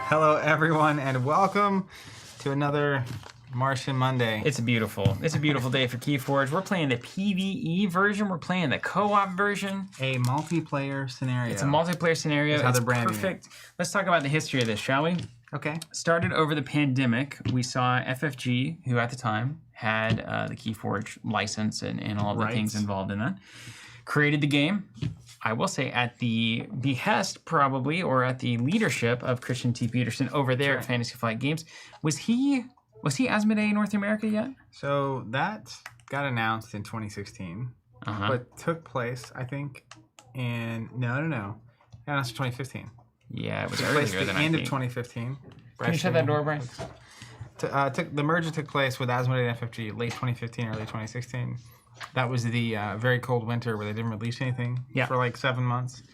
Hello, everyone, and welcome to another Martian Monday. It's beautiful day for KeyForge. We're playing the PvE version. We're playing the co-op version. A multiplayer scenario. It's a multiplayer scenario. That's how they're branding perfect. Let's talk about the history of this, shall we? Okay. Started over the pandemic. We saw FFG, who at the time had the KeyForge license and all the things involved in that, created the game. I will say at the behest, probably, or at the leadership of Christian T. Peterson over there at Fantasy Flight Games. Was he Asmodee in North America yet? So that got announced in 2016, but took place, I think, in no. Got announced in 2015. Yeah, it was took earlier place at the end of 2015. Can you shut that door, Brian? The merger took place with Asmodee and FFG late 2015, early 2016. That was the very cold winter where they didn't release anything for like 7 months.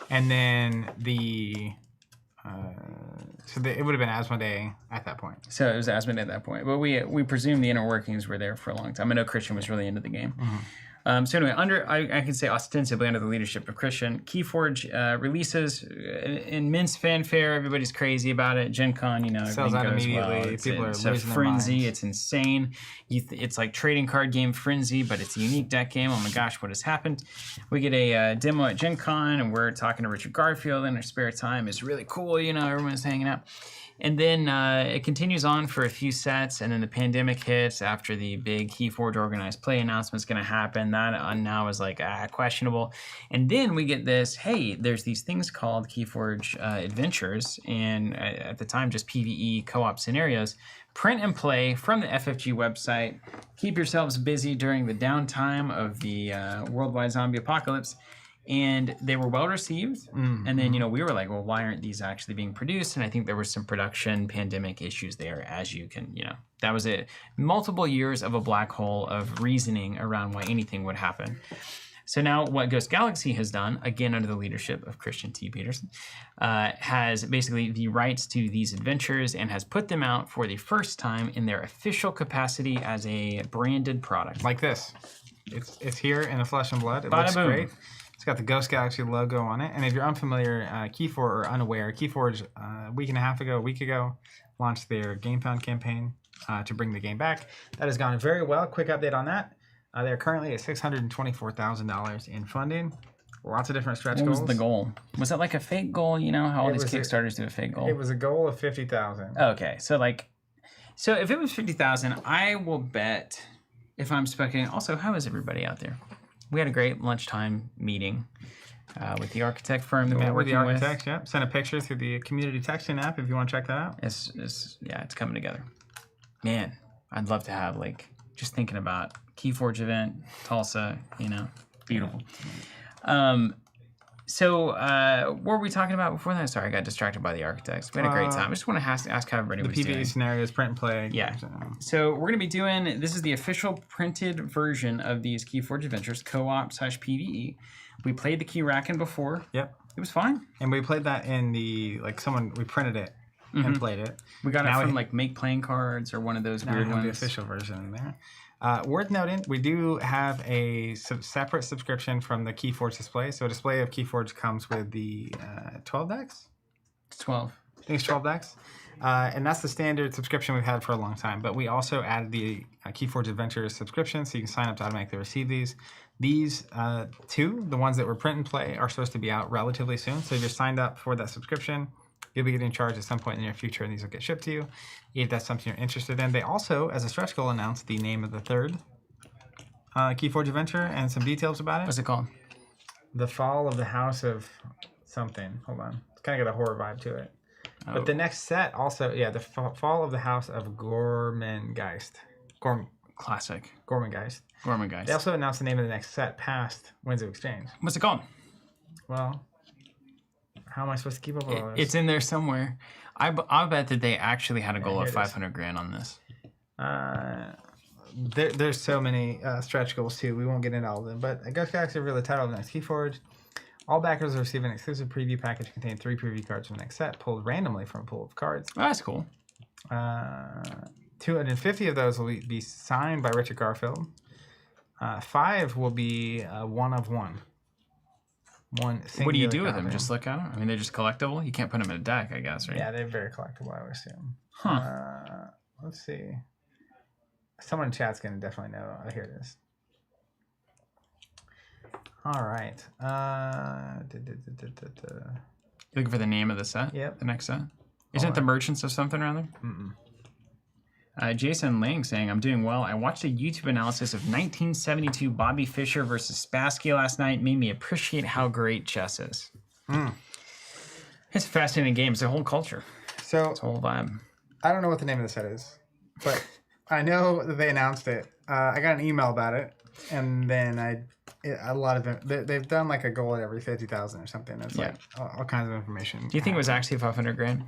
And then it would have been Asmodee at that point. So it was Asmodee at that point. But we presume the inner workings were there for a long time. I know Christian was really into the game. So anyway, I can say ostensibly under the leadership of Christian, KeyForge releases in immense fanfare. Everybody's crazy about it. Gen Con, sells out immediately. Well. People are losing their minds. Frenzy. It's insane. It's like trading card game Frenzy, but it's a unique deck game. Oh my gosh, what has happened? We get a demo at Gen Con, and we're talking to Richard Garfield in our spare time. It's really cool. Everyone's hanging out. And then it continues on for a few sets, and then the pandemic hits after the big KeyForge organized play announcement's going to happen. That now is like questionable. And then we get this, hey, there's these things called KeyForge Adventures, and at the time just PvE co-op scenarios. Print and play from the FFG website. Keep yourselves busy during the downtime of the worldwide zombie apocalypse. And they were well received. And then, we were like, well, why aren't these actually being produced? And I think there was some production pandemic issues there, as you can, that was it. Multiple years of a black hole of reasoning around why anything would happen. So now what Ghost Galaxy has done, again under the leadership of Christian T. Peterson, has basically the rights to these adventures and has put them out for the first time in their official capacity as a branded product. Like this. It's here in the flesh and blood. It Bada looks boom. great. It's got the Ghost Galaxy logo on it. And if you're unfamiliar, KeyForge or unaware, KeyForge a week ago, launched their GameFound campaign to bring the game back. That has gone very well. Quick update on that. They're currently at $624,000 in funding. Lots of different stretch goals. What was the goal? Was it like a fake goal? How all these Kickstarters do a fake goal? It was a goal of $50,000. Okay, so if it was $50,000, I will bet, if I'm speculating. Also, how is everybody out there? We had a great lunchtime meeting with the architect firm that we're working with. Yep. Sent a picture through the community texting app if you want to check that out. It's coming together. Man, I'd love to have just thinking about KeyForge event, Tulsa, beautiful. So what were we talking about before that? Sorry, I got distracted by the architects. We had a great time. I just want to ask how everybody was doing. The PvE scenarios, print and play. Yeah. So we're going to be doing, this is the official printed version of these KeyForge Adventures, co-op / PvE. We played the Keyraken before. Yep. It was fine. And we played that in we printed it and played it. We got it from Make Playing Cards or one of those weird ones. The official version in there. Worth noting, we do have a separate subscription from the KeyForge display. So a display of KeyForge comes with the 12 decks? It's 12. I think it's 12 decks. And that's the standard subscription we've had for a long time. But we also added the KeyForge Adventures subscription, so you can sign up to automatically receive these. These two, the ones that were print and play, are supposed to be out relatively soon. So if you're signed up for that subscription, you'll be getting charged at some point in the near future, and these will get shipped to you if that's something you're interested in. They also, as a stretch goal, announced the name of the third KeyForge adventure and some details about it. What's it called? The Fall of the House of something. Hold on. It's kind of got a horror vibe to it. Oh. But the next set also, the Fall of the House of Gormengeist. Classic. Gormengeist. Gormengeist. They also announced the name of the next set past Winds of Exchange. What's it called? Well, how am I supposed to keep up with all this? It's in there somewhere. I'll bet that they actually had a goal of $500,000 on this. There's so many stretch goals too. We won't get into all of them. But Ghost Galaxy revealed the title of the next KeyForge. All backers will receive an exclusive preview package containing 3 preview cards from the next set, pulled randomly from a pool of cards. Oh, that's cool. 250 of those will be signed by Richard Garfield. 5 will be one of one. One. What do you do with copy. them? Just look at them? I mean, they're just collectible. You can't put them in a deck, I guess, right? Yeah, they're very collectible, I would assume. Huh. Let's see. Someone in chat's gonna definitely know. Oh, here it is. All right. You looking for the name of the set? Yep. The next set? Isn't it the Merchants of something, rather? Jason Lang saying, I'm doing well. I watched a YouTube analysis of 1972 Bobby Fischer versus Spassky last night. Made me appreciate how great chess is. It's a fascinating game. It's a whole culture. So, It's a whole vibe. I don't know what the name of the set is, but I know that they announced it. I got an email about it, and then a lot of them, they've done like a goal at every 50,000 or something. It's like all kinds of information. Do you think it was actually 500 grand?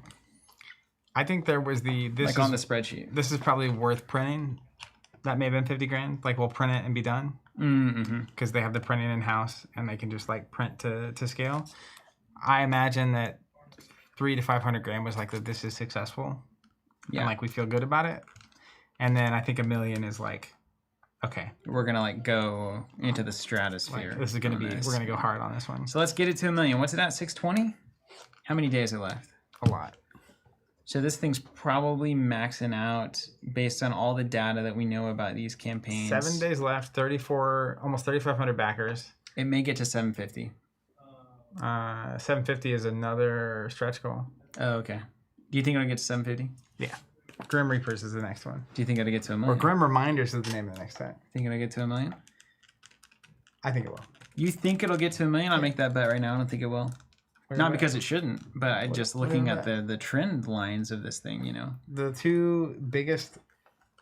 I think there was this on the spreadsheet. This is probably worth printing. That may have been 50 grand. Like we'll print it and be done. Because they have the printing in house and they can just like print to scale. I imagine that 300 to 500 grand was like that. This is successful. Yeah. And like we feel good about it. And then I think $1 million is like, okay, we're gonna like go into the stratosphere. like, this is gonna be. We're gonna go hard on this one. So let's get it to $1 million. What's it at? 620? How many days are left? A lot. So this thing's probably maxing out based on all the data that we know about these campaigns. 7 days left. 34, almost 3,500 backers. It may get to 750. 750 is another stretch goal. Oh, okay. Do you think it'll get to 750? Yeah. Grim Reapers is the next one. Do you think it'll get to $1 million? Or Grim Reminders is the name of the next set. Think it'll get to $1 million? I think it will. You think it'll get to $1 million? I'll make that bet right now. I don't think it will. Not because it shouldn't, but just looking at the trend lines of this thing, you know. The two biggest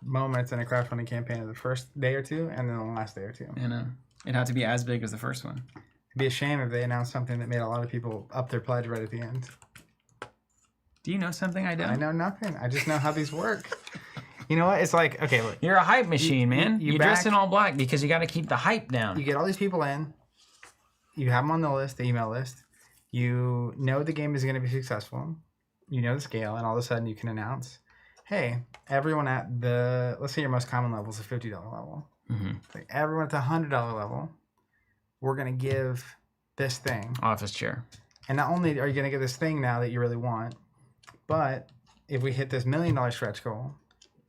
moments in a crowdfunding campaign are the first day or two and then the last day or two. You know, it had to be as big as the first one. It'd be a shame if they announced something that made a lot of people up their pledge right at the end. Do you know something I don't? I know nothing. I just know how these work. You know what? It's like, okay, look. You're a hype machine, man. You dress back- in all black because you got to keep the hype down. You get all these people in. You have them on the list, the email list. You know the game is going to be successful. You know the scale, and all of a sudden you can announce, hey, everyone at the, let's say your most common level is a $50 level. Like everyone at the $100 level, we're going to give this thing. Office chair. And not only are you going to get this thing now that you really want, but if we hit this $1 million stretch goal,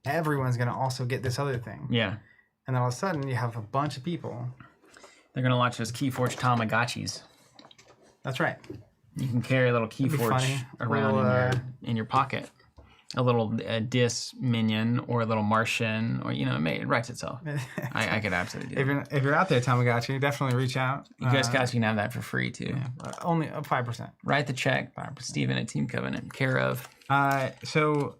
everyone's going to also get this other thing. Yeah. And then all of a sudden you have a bunch of people. They're going to launch those KeyForge Tamagotchis. That's right. You can carry a little KeyForge around in your pocket. A little Dis minion or a little Martian, or, you know, it writes itself. I could absolutely do that. If you're out there, Tamagotchi, definitely reach out. You guys can have that for free, too. Yeah, only 5%. Write the check. Steven at Team Covenant. Care of. So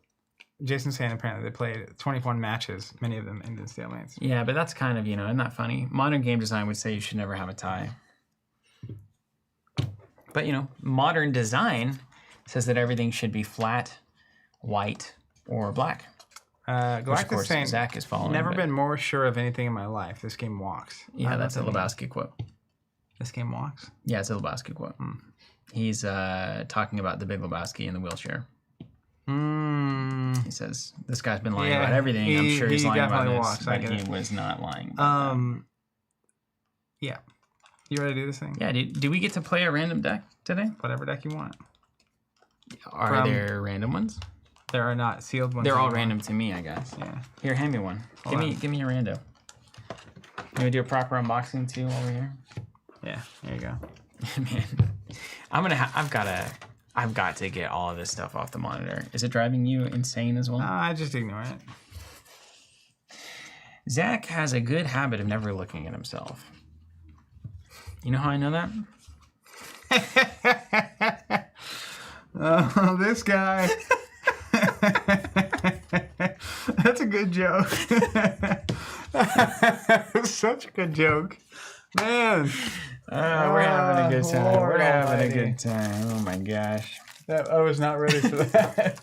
Jason's saying apparently they played 21 matches, many of them ended stalemates. Yeah, but that's kind of, you know, isn't that funny? Modern game design would say you should never have a tie. But, you know, modern design says that everything should be flat, white, or black. Which, of course, saying, Zach is following. Never been more sure of anything in my life. This game walks. Yeah, that's a Lebowski quote. This game walks? Yeah, it's a Lebowski quote. He's talking about the Big Lebowski in the wheelchair. He says, this guy's been lying about everything. I'm sure he's lying about this, walks. but he was not lying. Yeah. You ready to do this thing? Yeah, do we get to play a random deck today? Whatever deck you want. Are there random ones? There are not sealed ones. They're all random to me, I guess. Yeah. Here, hand me one. Give me a rando. Can we do a proper unboxing too while we're here? Yeah, there you go. Man, I've got to get all of this stuff off the monitor. Is it driving you insane as well? I just ignore it. Zach has a good habit of never looking at himself. You know how I know that? Oh, this guy. That's a good joke. Such a good joke. Man. We're having a good time. Lord We're having Almighty. a good time. Oh my gosh. I was not ready for that.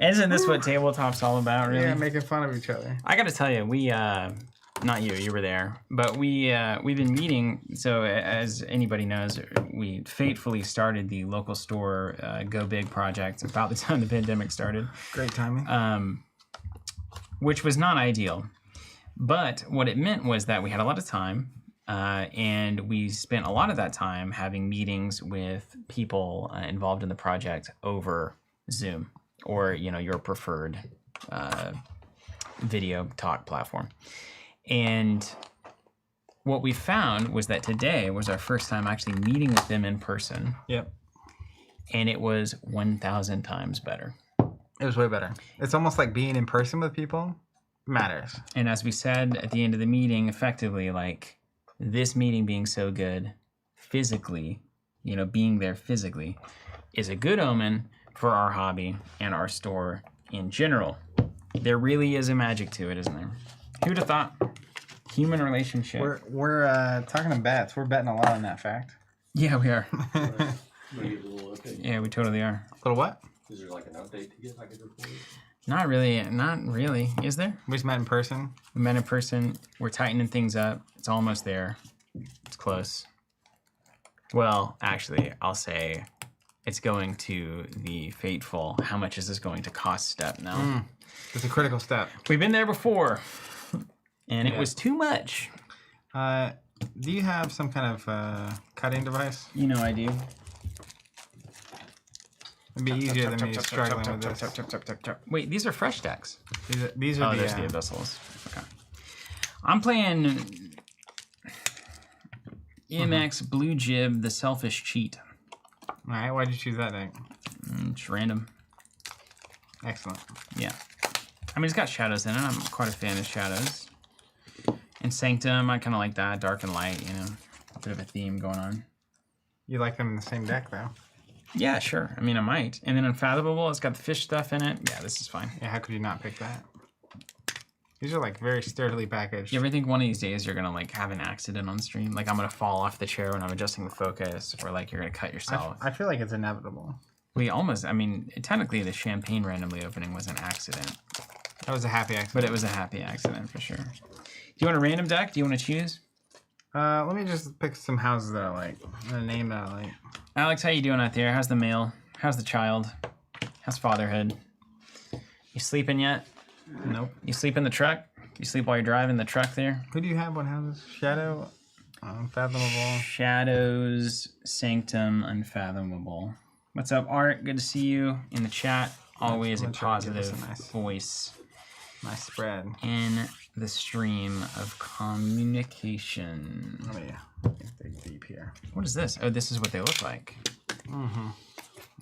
Isn't this what tabletop's all about, really? Yeah, making fun of each other. I got to tell you, we, not you were there, but we've been meeting. So as anybody knows, we fatefully started the local store Go Big project about the time the pandemic started. Great timing. Which was not ideal. But what it meant was that we had a lot of time. And we spent a lot of that time having meetings with people involved in the project over Zoom or, you know, your preferred video talk platform. And what we found was that today was our first time actually meeting with them in person. Yep. And it was 1,000 times better. It was way better. It's almost like being in person with people matters. And as we said at the end of the meeting, effectively, like this meeting being so good physically, you know, being there physically is a good omen for our hobby and our store in general. There really is a magic to it, isn't there? Who'd have thought? Human relationship. We're talking to bets. We're betting a lot on that fact. Yeah, we are. Maybe a little update. Yeah, we totally are. Little what? Is there like an update to get like a report? Not really. Not really. Is there? We just met in person. We met in person. We're tightening things up. It's almost there. It's close. Well, actually, I'll say it's going to the fateful, how much is this going to cost step now. It's a critical step. We've been there before, and it was too much. Do you have some kind of cutting device? You know I do. It'd be easier than me struggling with this. Wait, these are fresh decks. These are There's the Abyssals. Okay. I'm playing EMX Blue Jib, the Selfish Cheat. All right, why'd you choose that deck? It's random. Excellent. Yeah. I mean, it's got shadows in it. I'm quite a fan of shadows. And Sanctum, I kind of like that. Dark and light, you know. A bit of a theme going on. You like them in the same deck, though. Yeah, sure. I mean, I might. And then Unfathomable, it's got the fish stuff in it. Yeah, this is fine. Yeah, how could you not pick that? These are like very sturdily packaged. You ever think one of these days you're going to like have an accident on stream? Like I'm going to fall off the chair when I'm adjusting the focus, or like you're going to cut yourself. I feel like it's inevitable. We almost, I mean, technically the champagne randomly opening was an accident. That was a happy accident. But it was a happy accident for sure. Do you want a random deck? Do you want to choose? Let me just pick some houses that I like. And a name that I like. Alex, how you doing out there? How's the mail? How's the child? How's fatherhood? You sleeping yet? Nope. You sleep in the truck? You sleep while you're driving the truck there? Who do you have? What houses? Shadow, Unfathomable. Shadows, Sanctum, Unfathomable. What's up, Art? Good to see you in the chat. Always a I'm gonna try to give positive this a nice- voice Nice spread. in the stream of communication. Oh yeah. Dig deep here. What is this? Oh, this is what they look like.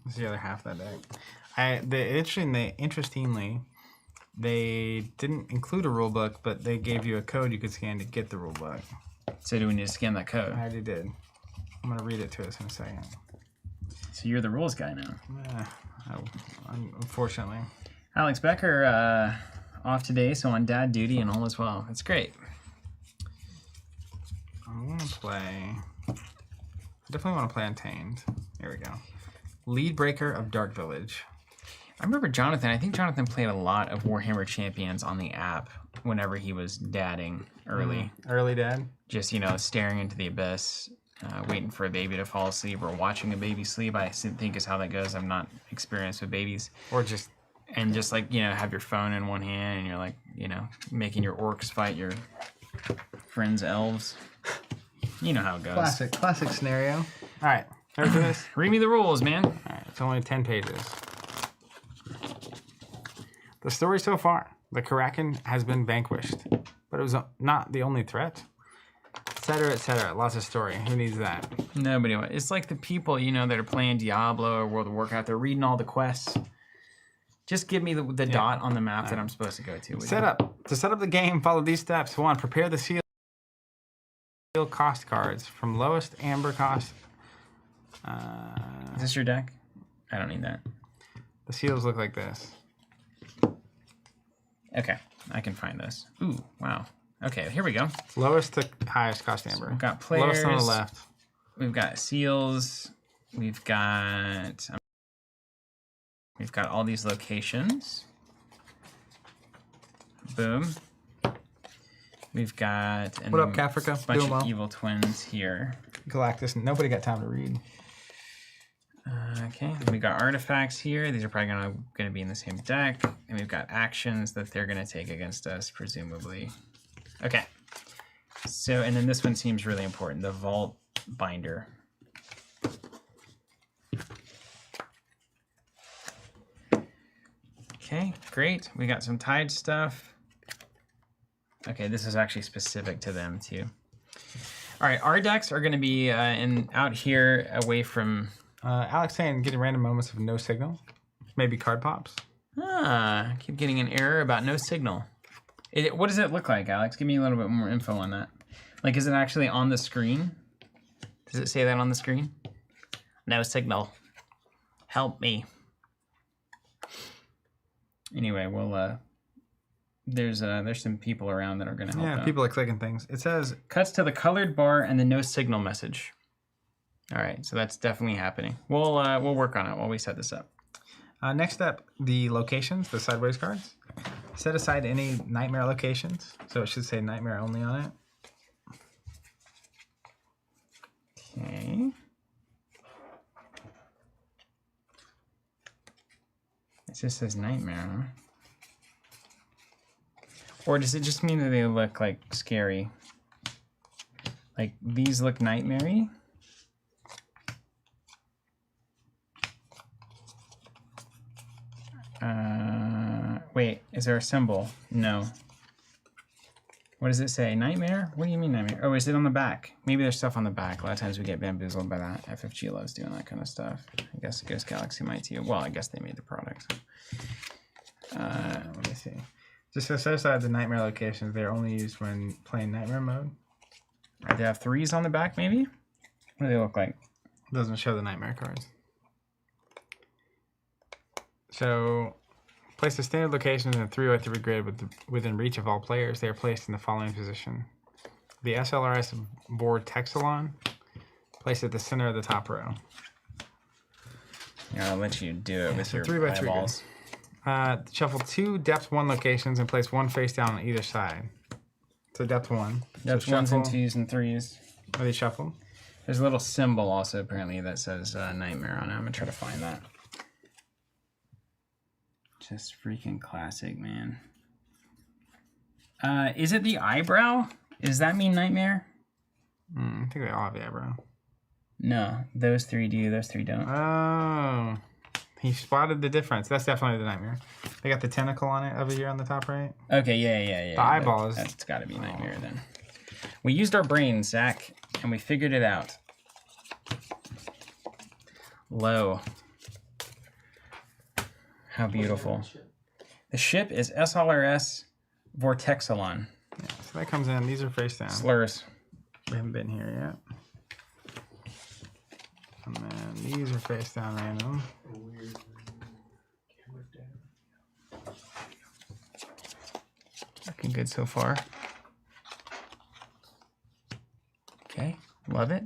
This is the other half of that deck. Interestingly, they didn't include a rule book, but they gave you a code you could scan to get the rule book. So do we need to scan that code? I already did. I'm gonna read it to us in a second. So you're the rules guy now. Unfortunately. Alex Becker off today, so on dad duty and all is well. That's great. I want to play. I definitely want to play Untamed. Here we go. Lead Breaker of Dark Village. I remember Jonathan. I think Jonathan played a lot of Warhammer Champions on the app whenever he was dadding early. Early dad. Just, you know, staring into the abyss, waiting for a baby to fall asleep or watching a baby sleep. I think is how that goes. I'm not experienced with babies. Or just. And just like, you know, have your phone in one hand and you're like, you know, making your orcs fight your friends' elves. You know how it goes. Classic scenario. All right. Ready for this? Read me the rules, man. All right. It's only 10 pages. The story so far. The Kraken has been vanquished. But it was not the only threat. Etc., etc. Lots of story. Who needs that? Nobody. It's like the people, you know, that are playing Diablo or World of Warcraft. They're reading all the quests. Just give me the dot on the map that I'm supposed to go to. To set up the game, follow these steps. 1. Prepare the seal cost cards from lowest amber cost. Is this your deck? I don't need that. The seals look like this. Okay, I can find this. Ooh, wow. Okay, here we go. Lowest to highest cost amber. We've got players. Lowest on the left. We've got seals. We've got all these locations. Boom. We've got What up, Cafrica? a bunch Doing of well. evil twins here. Galactus. Nobody got time to read. Okay, we got artifacts here. These are probably going to be in the same deck. And we've got actions that they're going to take against us, presumably. Okay, So, and then this one seems really important, the vault binder. Okay, great. We got some Tide stuff. Okay, this is actually specific to them too. All right, our decks are going to be out here away from... Alex saying getting random moments of no signal. Maybe card pops. I keep getting an error about no signal. What does it look like, Alex? Give me a little bit more info on that. Like, is it actually on the screen? Does it say that on the screen? No signal. Help me. Anyway, well, there's some people around that are going to help out. People are clicking things. It says... Cuts to the colored bar and the no signal message. All right, so that's definitely happening. We'll work on it while we set this up. Next up, the locations, the sideways cards. Set aside any nightmare locations. So it should say nightmare only on it. Okay. It just says nightmare, huh? Or does it just mean that they look like scary? Like these look nightmare-y? Wait, is there a symbol? No. What does it say? Nightmare? What do you mean nightmare? Oh, is it on the back? Maybe there's stuff on the back. A lot of times we get bamboozled by that. FFG loves doing that kind of stuff. I guess Ghost Galaxy might too. Well, I guess they made the product. So. Let me see. Just to set aside the nightmare locations, they're only used when playing nightmare mode. They have 3s on the back, maybe? What do they look like? It doesn't show the nightmare cards. So, place the standard locations in a 3x3 grid within reach of all players. They are placed in the following position. The SLRS Vortexalon, placed at the center of the top row. Yeah, I'll let you do it with your 3x3 eyeballs. Shuffle 2 depth 1 locations and place 1 face down on either side. So depth 1. Depth so 1s and 2s and 3s. Are they shuffled? There's a little symbol also apparently that says nightmare on it. I'm gonna try to find that. Just freaking classic, man. Is it the eyebrow? Does that mean nightmare? I think they all have the eyebrow. No, those 3 do, those 3 don't. Oh, he spotted the difference. That's definitely the nightmare. They got the tentacle on it over here on the top right. Okay, yeah. The eyeball is... That's gotta be nightmare then. We used our brains, Zach, and we figured it out. Low. How beautiful. The ship is SLRS Vortexalon. Yeah, so that comes in. These are face down. Slurs. We haven't been here yet. And then these are face down random. Looking good so far. Okay, love it.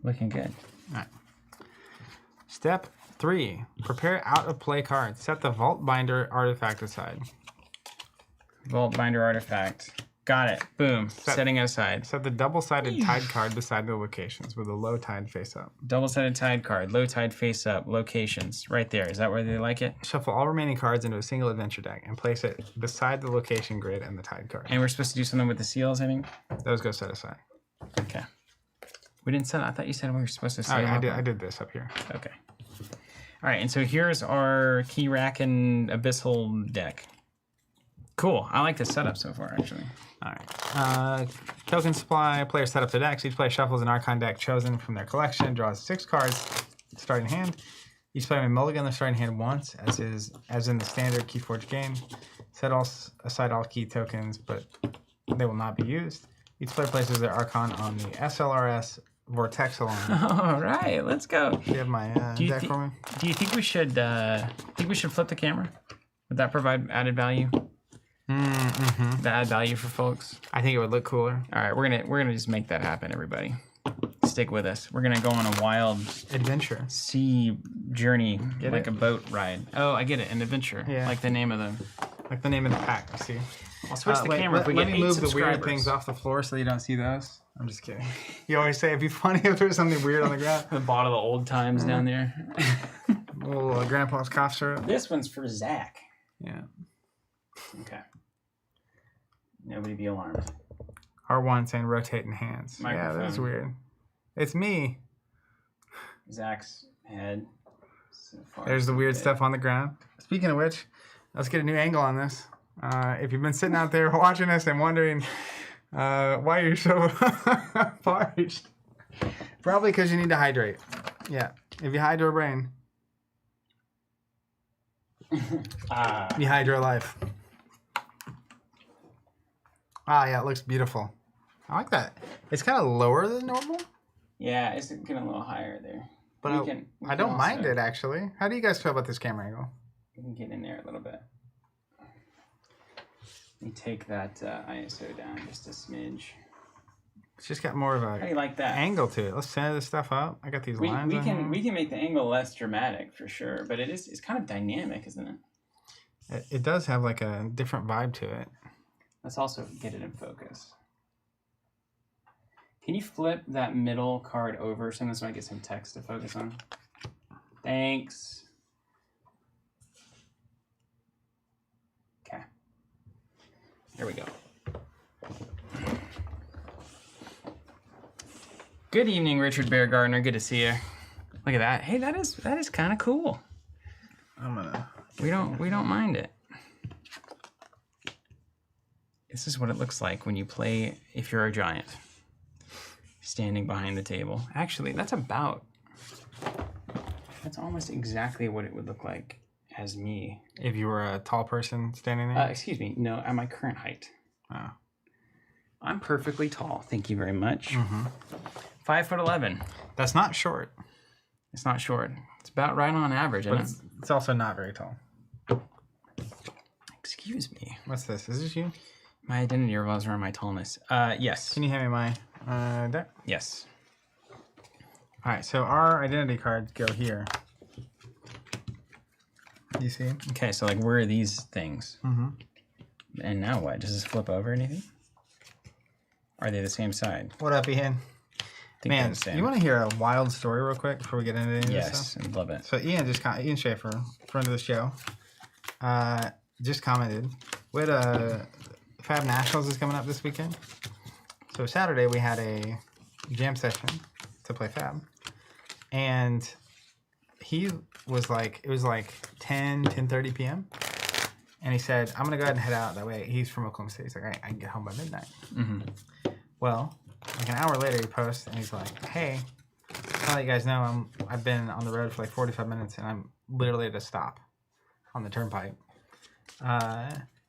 Looking good. All right. Step 3. Prepare out of play cards. Set the Vault Binder artifact aside. Vault Binder artifact. Got it. Boom. Setting it aside. Set the double-sided Tide card beside the locations with a low Tide face up. Double-sided Tide card. Low Tide face up. Locations. Right there. Is that where they like it? Shuffle all remaining cards into a single adventure deck and place it beside the location grid and the Tide card. And we're supposed to do something with the seals, I think? Those go set aside. Okay. We didn't set. I thought you said we were supposed to set I did this up here. Okay. All right, and so here's our key rack and abyssal deck. Cool. I like the setup so far, actually. All right. Token supply. Player set up the decks. Each player shuffles an Archon deck chosen from their collection. Draws 6 cards starting hand. Each player may mulligan their starting hand once, as in the standard KeyForge game. Set aside all key tokens, but they will not be used. Each player places their Archon on the SLRS Vortexalon. All right, let's go. Do you have my deck for me? Do you think we should flip the camera? Would that provide added value? Mm-hmm. Add value for folks. I think it would look cooler. All right, we're gonna just make that happen, everybody. Stick with us. We're gonna go on a wild adventure sea journey, get like it? A boat ride. Oh, I get it, an adventure. Yeah. Like the name of the pack. I see. I'll switch the camera if we let get me 8 move subscribers. the weird things off the floor so you don't see those. I'm just kidding. You always say it'd be funny if there's something weird on the ground. The bottle of old times down there. Little grandpa's cough syrup. This one's for Zach. Yeah. Okay. Nobody be alarmed. R1 saying rotate and hands. Yeah, that is Microphone. weird. It's me. Zach's head. So far, There's the so weird good. stuff on the ground. Speaking of which, let's get a new angle on this. If you've been sitting out there watching us and wondering why you're so parched, probably because you need to hydrate. Yeah, if you hydro brain, you hydro life. Ah, yeah, it looks beautiful. I like that. It's kind of lower than normal, Yeah, it's getting a little higher there. but I don't mind it actually. How do you guys feel about this camera angle? We can get in there a little bit. Let me take that ISO down just a smidge. It's just got more of How do you a like that? angle to it. Let's center this stuff up. I got these lines. We on can here. make the angle less dramatic for sure, but it's kind of dynamic, isn't it? It does have like a different vibe to it. Let's also get it in focus. Can you flip that middle card over so I get some text to focus on? Thanks. Okay. There we go. Good evening, Richard Bear Gardner. Good to see you. Look at that. Hey, that is kind of cool. I'm gonna. We don't mind it. This is what it looks like when you play If You're a Giant. Standing behind the table. Actually, that's almost exactly what it would look like as me. If you were a tall person standing there. Excuse me, no, at my current height. Oh. I'm perfectly tall, thank you very much. Mm-hmm. 5'11". That's not short, It's not short. It's about right on average, but isn't it's also not very tall. it? Excuse me. What's this? Is this you? My identity revolves around my tallness. Yes. Can you hand me my deck? Yes. All right. So our identity cards go here. You see? Okay, so like where are these things? Mm-hmm. And now what? Does this flip over anything? Are they the same side? What up, Ian? I think they're Man, the same. you want to hear a wild story real quick before we get into any of this Yes, stuff? I'd love it. So Ian Schaefer, friend of the show, just commented. We had a Fab Nationals is coming up this weekend. So Saturday we had a jam session to play Fab, and he was like, it was like 10:30 p.m. and he said, "I'm gonna go ahead and head out." That way, he's from Oklahoma City. He's like, I can get home by midnight. Mm-hmm. Well, like an hour later, he posts and he's like, "Hey, I'll let you guys know I've been on the road for like 45 minutes and I'm literally at a stop on the turnpike."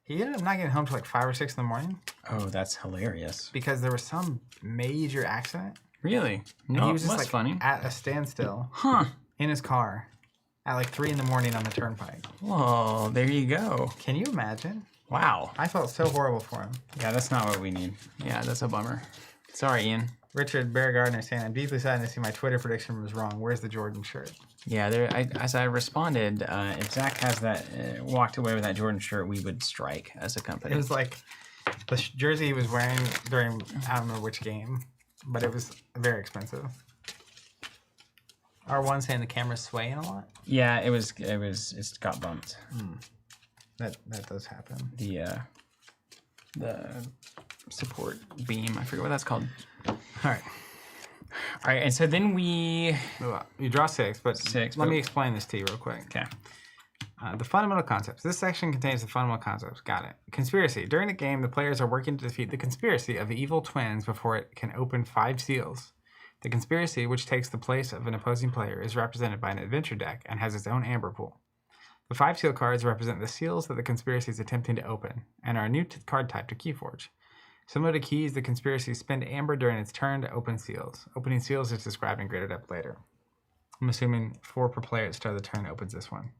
He ended up not getting home till like 5 or 6 in the morning Oh, that's hilarious. because there was some major accident. Really? And No, he was just that's like funny. at a standstill Huh. in his car at like 3 in the morning on the turnpike. Whoa, there you go. Can you imagine? Wow. I felt so horrible for him. Yeah, that's not what we need. Yeah, that's a bummer. Sorry, Ian. Richard Bear Gardner saying, "I'm deeply saddened to see my Twitter prediction was wrong. Where's the Jordan shirt?" Yeah, as I responded, if Zach has that, walked away with that Jordan shirt, we would strike as a company. It was like the jersey he was wearing during, I don't know which game, but it was very expensive. R1 saying the camera's swaying a lot. Yeah, it's got bumped. That does happen. The support beam, I forget what that's called. All right. All right, and so then we... You draw 6, but Six, let but- me explain this to you real quick. Okay. The fundamental concepts. This section contains the fundamental concepts. Got it. Conspiracy. During the game, the players are working to defeat the conspiracy of the evil twins before it can open 5 seals. The conspiracy, which takes the place of an opposing player, is represented by an adventure deck and has its own amber pool. The 5 seal cards represent the seals that the conspiracy is attempting to open and are a new card type to KeyForge. Similar to keys, the conspiracy spend amber during its turn to open seals. Opening seals is described in greater depth later. I'm assuming 4 per player at the start of the turn opens this one.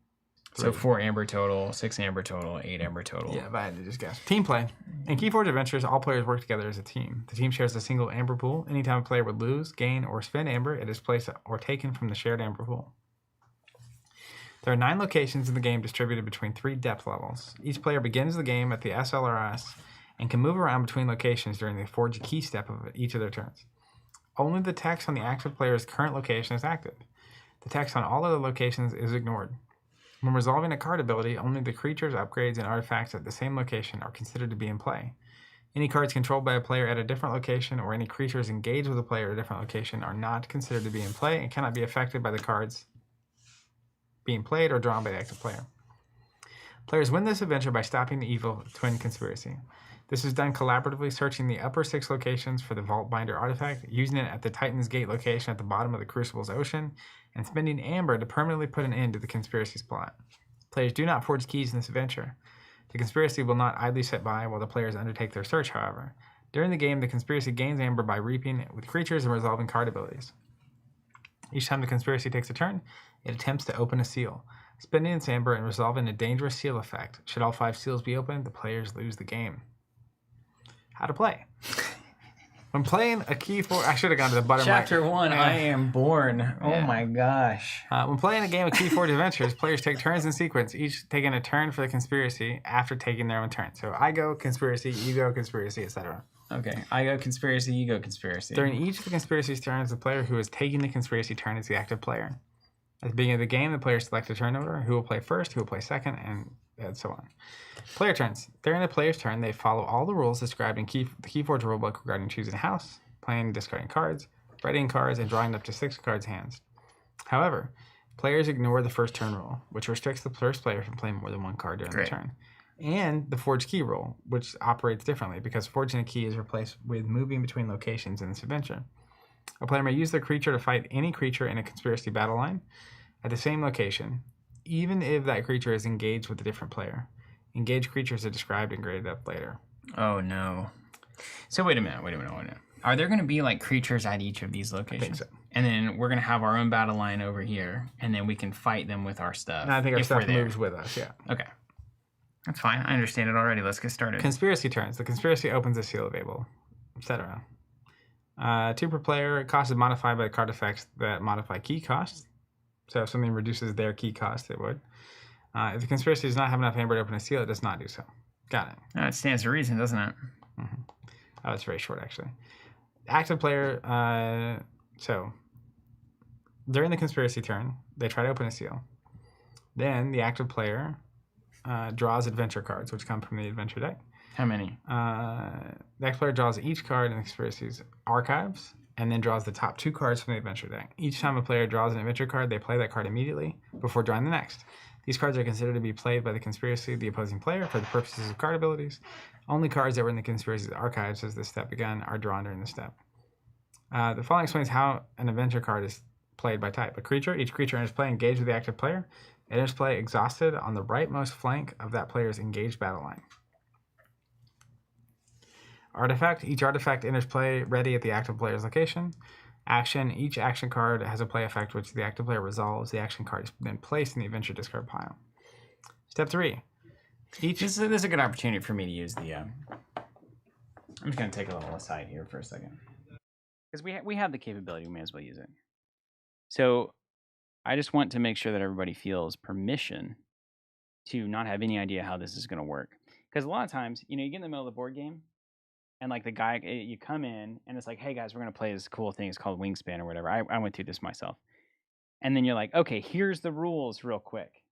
So 4 amber total, 6 amber total, 8 amber total. Yeah, but I had to just guess. Team play. In KeyForge Adventures, all players work together as a team. The team shares a single amber pool. Anytime a player would lose, gain, or spend amber, it is placed or taken from the shared amber pool. There are 9 locations in the game distributed between 3 depth levels. Each player begins the game at the SLRS and can move around between locations during the forge key step of each of their turns. Only the text on the active player's current location is active. The text on all other locations is ignored. When resolving a card ability, only the creatures, upgrades, and artifacts at the same location are considered to be in play. Any cards controlled by a player at a different location or any creatures engaged with a player at a different location are not considered to be in play and cannot be affected by the cards being played or drawn by the active player. Players win this adventure by stopping the evil twin conspiracy. This is done collaboratively, searching the upper 6 locations for the Vault Binder artifact, using it at the Titan's Gate location at the bottom of the Crucible's ocean, and spending Amber to permanently put an end to the conspiracy's plot. Players do not forge keys in this adventure. The conspiracy will not idly sit by while the players undertake their search, however. During the game, the conspiracy gains Amber by reaping with creatures and resolving card abilities. Each time the conspiracy takes a turn, it attempts to open a seal. Spending its Amber and resolving a dangerous seal effect. Should all 5 seals be opened, the players lose the game. How to play. When playing a KeyForge... I should have gone to the button. Chapter 1, I am born. Oh my gosh. When playing a game of KeyForge Adventures, players take turns in sequence, each taking a turn for the conspiracy after taking their own turn. So I go conspiracy, you go conspiracy, etc. Okay, I go conspiracy, you go conspiracy. During each of the conspiracy's turns, the player who is taking the conspiracy turn is the active player. At the beginning of the game, the players select a turn order, who will play first, who will play second, and so on. Player turns. During the player's turn, they follow all the rules described in the KeyForge rulebook regarding choosing a house, playing and discarding cards, readying cards, and drawing up to 6 cards hands. However, players ignore the first turn rule, which restricts the first player from playing more than 1 card during the turn, and the Forge Key rule, which operates differently because forging a key is replaced with moving between locations in this adventure. A player may use their creature to fight any creature in a conspiracy battle line at the same location, even if that creature is engaged with a different player. Engaged creatures are described and graded up later. Oh no. So wait a minute. Are there going to be like creatures at each of these locations? I think so. And then we're going to have our own battle line over here, and then we can fight them with our stuff. And I think our if stuff we're there. moves with us, yeah. Okay. That's fine. I understand it already. Let's get started. Conspiracy turns. The conspiracy opens a seal available, etc. 2 per player. Cost is modified by the card effects that modify key costs. So if something reduces their key cost, it would. If the conspiracy does not have enough Amber to open a seal, it does not do so. Got it. That stands to reason, doesn't it? Mm-hmm. Oh, it's very short, actually. Active player. So during the conspiracy turn, they try to open a seal. Then the active player draws adventure cards, which come from the adventure deck. How many? The active player draws each card in the conspiracy's archives, and then draws the top 2 cards from the adventure deck. Each time a player draws an adventure card, they play that card immediately before drawing the next. These cards are considered to be played by the conspiracy, the opposing player, for the purposes of card abilities. Only cards that were in the conspiracy's archives as this step began are drawn during this step. The following explains how an adventure card is played by type. A creature. Each creature enters play engaged with the active player. It enters play exhausted on the rightmost flank of that player's engaged battle line. Artifact. Each artifact enters play ready at the active player's location. Action. Each action card has a play effect which the active player resolves. The action card is then placed in the adventure discard pile. Step 3. This is a good opportunity for me to use the... I'm just going to take a little aside here for a second. Because we have the capability, we may as well use it. So I just want to make sure that everybody feels permission to not have any idea how this is going to work. Because a lot of times, you get in the middle of the board game, and like the guy, you come in, and it's like, hey guys, we're going to play this cool thing. It's called Wingspan or whatever. I went through this myself. And then you're like, okay, here's the rules real quick.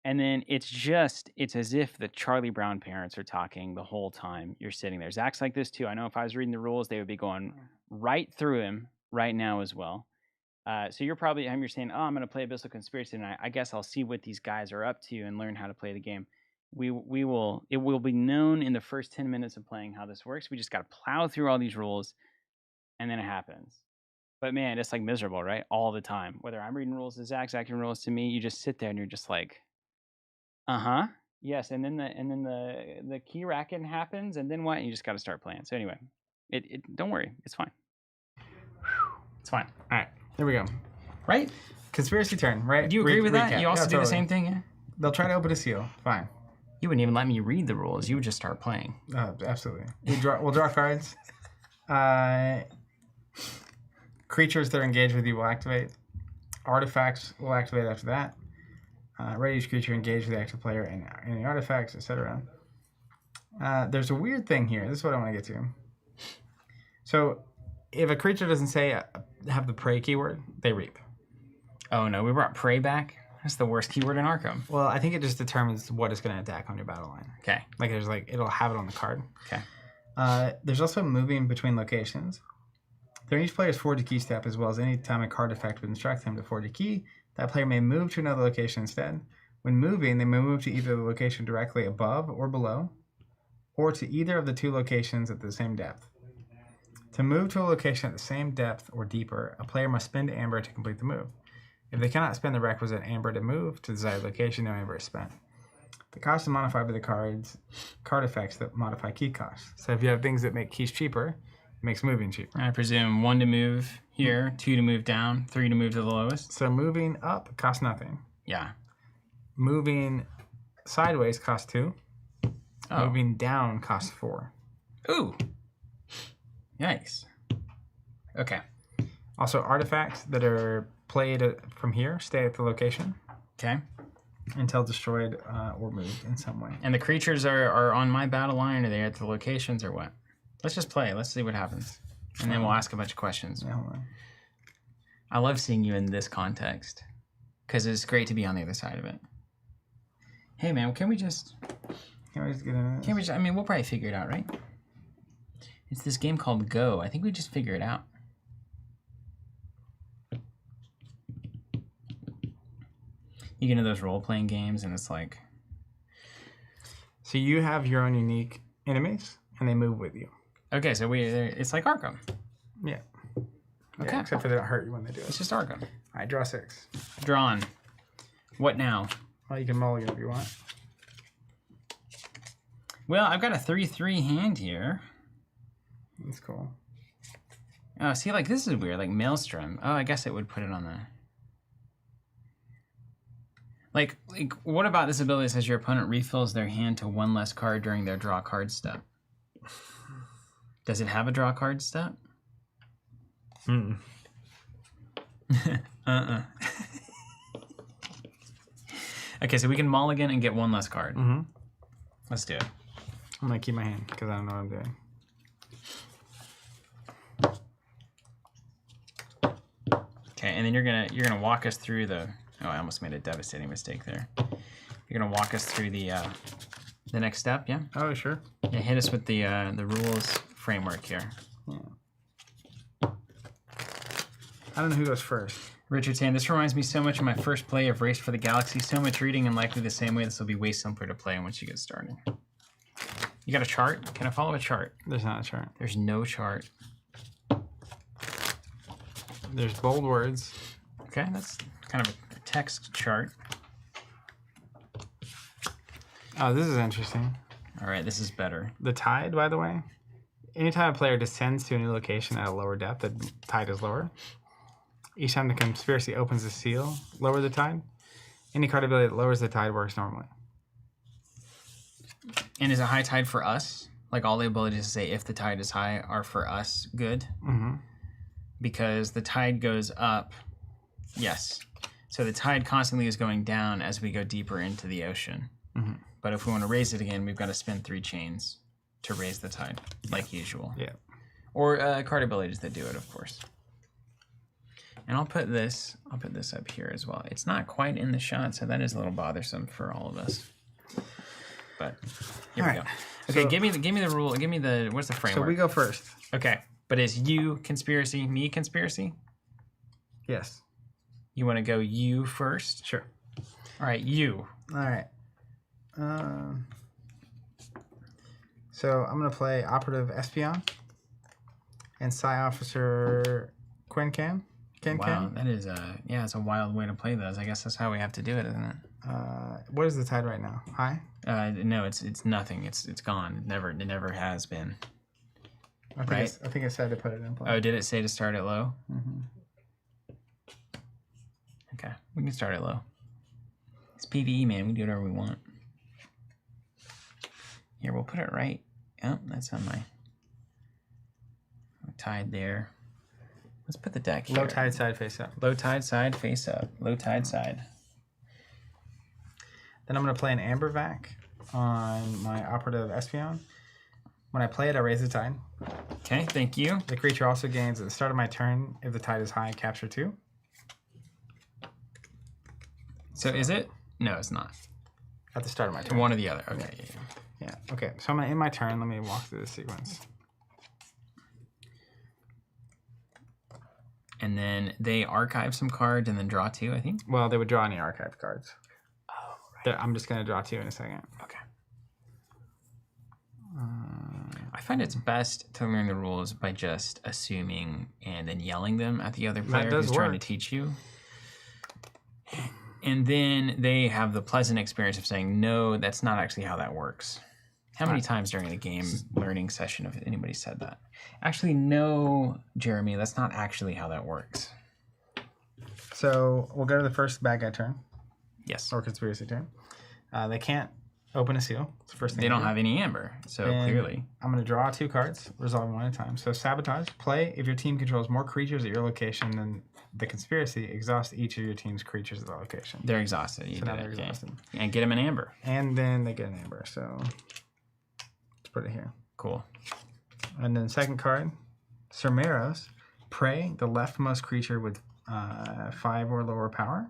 And then it's as if the Charlie Brown parents are talking the whole time you're sitting there. Zach's like this too. I know if I was reading the rules, they would be going right through him right now as well. So you're saying, I'm going to play Abyssal Conspiracy tonight. I guess I'll see what these guys are up to and learn how to play the game. It will be known in the first 10 minutes of playing how this works. We just got to plow through all these rules, and then it happens. But man, it's like miserable, right? All the time. Whether I'm reading rules to Zach reading rules to me, you just sit there and you're just like, yes. And then the key racket happens, and then what? And you just got to start playing. So anyway, don't worry, it's fine. It's fine. All right, here we go. Right? Conspiracy turn, right? Do you agree with that? Recap. You also Yeah, do the totally. same thing, yeah? They'll try to open a seal. Fine. You wouldn't even let me read the rules. You would just start playing. Absolutely. We'll draw cards. Creatures that are engaged with you will activate. Artifacts will activate after that. Ready each creature engaged with the active player and any artifacts, etc. There's a weird thing here. This is what I want to get to. So, if a creature doesn't have the prey keyword, they reap. Oh no, we brought prey back? That's the worst keyword in Arkham. Well, I think it just determines what it's going to attack on your battle line. Okay. It'll have it on the card. Okay. There's also moving between locations. During each player's forge a key step, as well as any time a card effect would instruct them to forge a key, that player may move to another location instead. When moving, they may move to either the location directly above or below, or to either of the two locations at the same depth. To move to a location at the same depth or deeper, a player must spend amber to complete the move. If they cannot spend the requisite amber to move to the desired location, no amber is spent. The cost is modified by the card effects that modify key costs. So if you have things that make keys cheaper, it makes moving cheaper. I presume 1 to move here, 2 to move down, 3 to move to the lowest. So moving up costs nothing. Yeah. Moving sideways costs 2. Oh. Moving down costs 4. Ooh. Yikes. Okay. Also, artifacts that are played from here stay at the location Okay. until destroyed or moved in some way. And the creatures are on my battle line, or are they at the locations, or what? Let's just play. Let's see what happens. And then we'll ask a bunch of questions. Yeah, hold on. I love seeing you in this context, because it's great to be on the other side of it. Hey, man, can we just... Can we just get into this? Can't we just, I mean, we'll probably figure it out, right? It's this game called Go. I think we just figure it out. You get into those role-playing games, and it's like... So you have your own unique enemies, and they move with you. Okay, so it's like Arkham. Yeah. Okay. Yeah, except for they don't hurt you when they do it. It's just Arkham. All right, draw 6. Drawn. What now? Well, you can mulligan if you want. Well, I've got a 3/3 hand here. That's cool. Oh, see, like, this is weird. Like, Maelstrom. Oh, I guess it would put it on the... Like, what about this ability that says your opponent refills their hand to 1 less card during their draw card step? Does it have a draw card step? Mm. Okay, so we can mulligan and get 1 less card. Mm-hmm. Let's do it. I'm going to keep my hand because I don't know what I'm doing. Okay, and then you're gonna walk us through the... Oh, I almost made a devastating mistake there. You're gonna walk us through the next step, yeah? Oh, sure. Yeah, hit us with the rules framework here. Yeah. I don't know who goes first. Richard saying, this reminds me so much of my first play of Race for the Galaxy. So much reading and likely the same way this will be way simpler to play once you get started. You got a chart? Can I follow a chart? There's not a chart. There's no chart. There's bold words. Okay, that's kind of a text chart. Oh, this is interesting. All right, this is better. The tide, by the way. Anytime a player descends to a new location at a lower depth, the tide is lower. Each time the conspiracy opens the seal, lower the tide. Any card ability that lowers the tide works normally. And is a high tide for us? Like all the abilities to say if the tide is high are for us good? Mm-hmm. Because the tide goes up. Yes. So the tide constantly is going down as we go deeper into the ocean. Mm-hmm. But if we want to raise it again, we've got to spin 3 chains to raise the tide, like usual. Yeah. Or card abilities that do it, of course. And I'll put this up here as well. It's not quite in the shot, so that is a little bothersome for all of us. But here we go. Okay, So- give me the rule. Give me the what's the framework? So we go first. Okay, but is you conspiracy, me conspiracy? Yes. You want to go you first? Sure. All right, you. All right. So I'm going to play Operative Espion and Psi Officer Quincan. Wow, that is it's a wild way to play those. I guess that's how we have to do it, isn't it? What is the tide right now? High? No, it's nothing. It's gone. It never has been. I think it said to put it in play. Oh, did it say to start it low? Mm-hmm. Okay, we can start it low. It's PvE, man. We can do whatever we want. Here, we'll put it right. Oh, that's on my tide there. Let's put the deck here. Low tide side face up. Low tide side face up. Low tide side. Then I'm going to play an Amber Vac on my Operative Espion. When I play it, I raise the tide. Okay, thank you. The creature also gains at the start of my turn, if the tide is high, capture 2. So is it? No, it's not. At the start of my turn. One or the other. Okay. Yeah. Okay. So I'm gonna end my turn. Let me walk through the sequence. And then they archive some cards and then draw 2, I think. Well, they would draw any archive cards. Oh, right. I'm just gonna draw 2 in a second. Okay. I find it's best to learn the rules by just assuming and then yelling them at the other player who's trying to teach you. And then they have the pleasant experience of saying, no, that's not actually how that works. How many times during a game learning session have anybody said that? Actually, no, Jeremy, that's not actually how that works. So we'll go to the first bad guy turn. Yes. Or conspiracy turn. They can't open a seal. It's the first thing they don't have any amber, so and clearly. I'm going to draw 2 cards, resolving one at a time. So sabotage. Play if your team controls more creatures at your location than the conspiracy. Exhaust each of your team's creatures at the location. They're exhausted. You So now did they're it, okay. exhausted. And get them an amber. And then they get an amber. So let's put it here. Cool. And then second card, Cermeros. Prey the leftmost creature with 5 or lower power.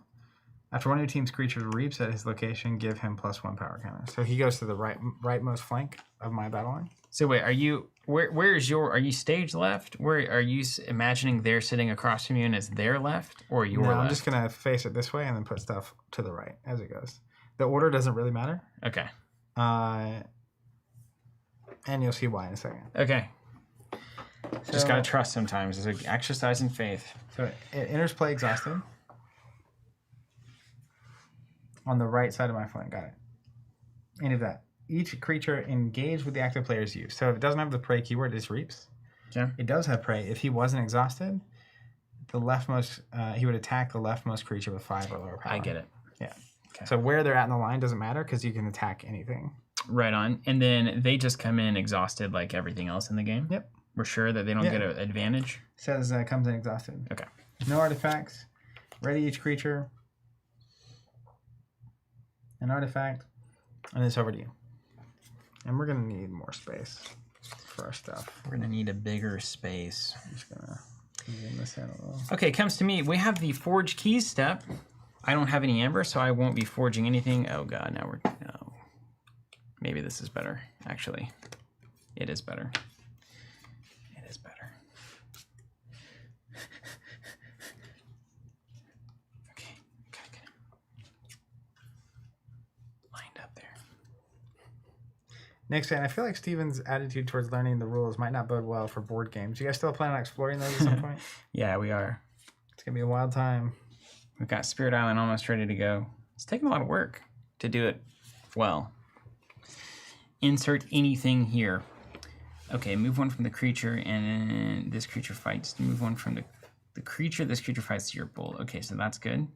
After one of your team's creatures reaps at his location, give him +1 power counter. So he goes to the rightmost flank of my battle line. So wait, are you are you stage left? Where are you imagining they're sitting across from you and it's their left or your left? I'm just gonna face it this way and then put stuff to the right as it goes. The order doesn't really matter. Okay. And you'll see why in a second. Okay. So, Just gotta trust sometimes. It's like exercise in faith. So it enters play exhausted. On the right side of my flank, got it. Any of that. Each creature engaged with the active player's use. So if it doesn't have the prey keyword, it's reaps. Yeah. It does have prey. If he wasn't exhausted, the leftmost, he would attack the leftmost creature with 5 or lower power. I get it. Yeah. Okay. So where they're at in the line doesn't matter because you can attack anything. Right on. And then they just come in exhausted like everything else in the game? Yep. We're sure that they don't get an advantage? Says comes in exhausted. Okay. No artifacts. Ready each creature. An artifact. And it's over to you. And we're going to need more space for our stuff. We're going to need a bigger space. I'm just going to zoom this in a little. Okay, it comes to me. We have the forge keys step. I don't have any amber, so I won't be forging anything. Oh god, now we're... No. Maybe this is better, actually. It is better. It is better. Okay, gotta get it lined up there. Next, and I feel like Steven's attitude towards learning the rules might not bode well for board games. You guys still plan on exploring those at some point? Yeah, we are. It's going to be a wild time. We've got Spirit Island almost ready to go. It's taken a lot of work to do it well. Insert anything here. Okay, move one from the creature, and this creature fights. Move one from the creature. This creature fights to your pool. Okay, so that's good.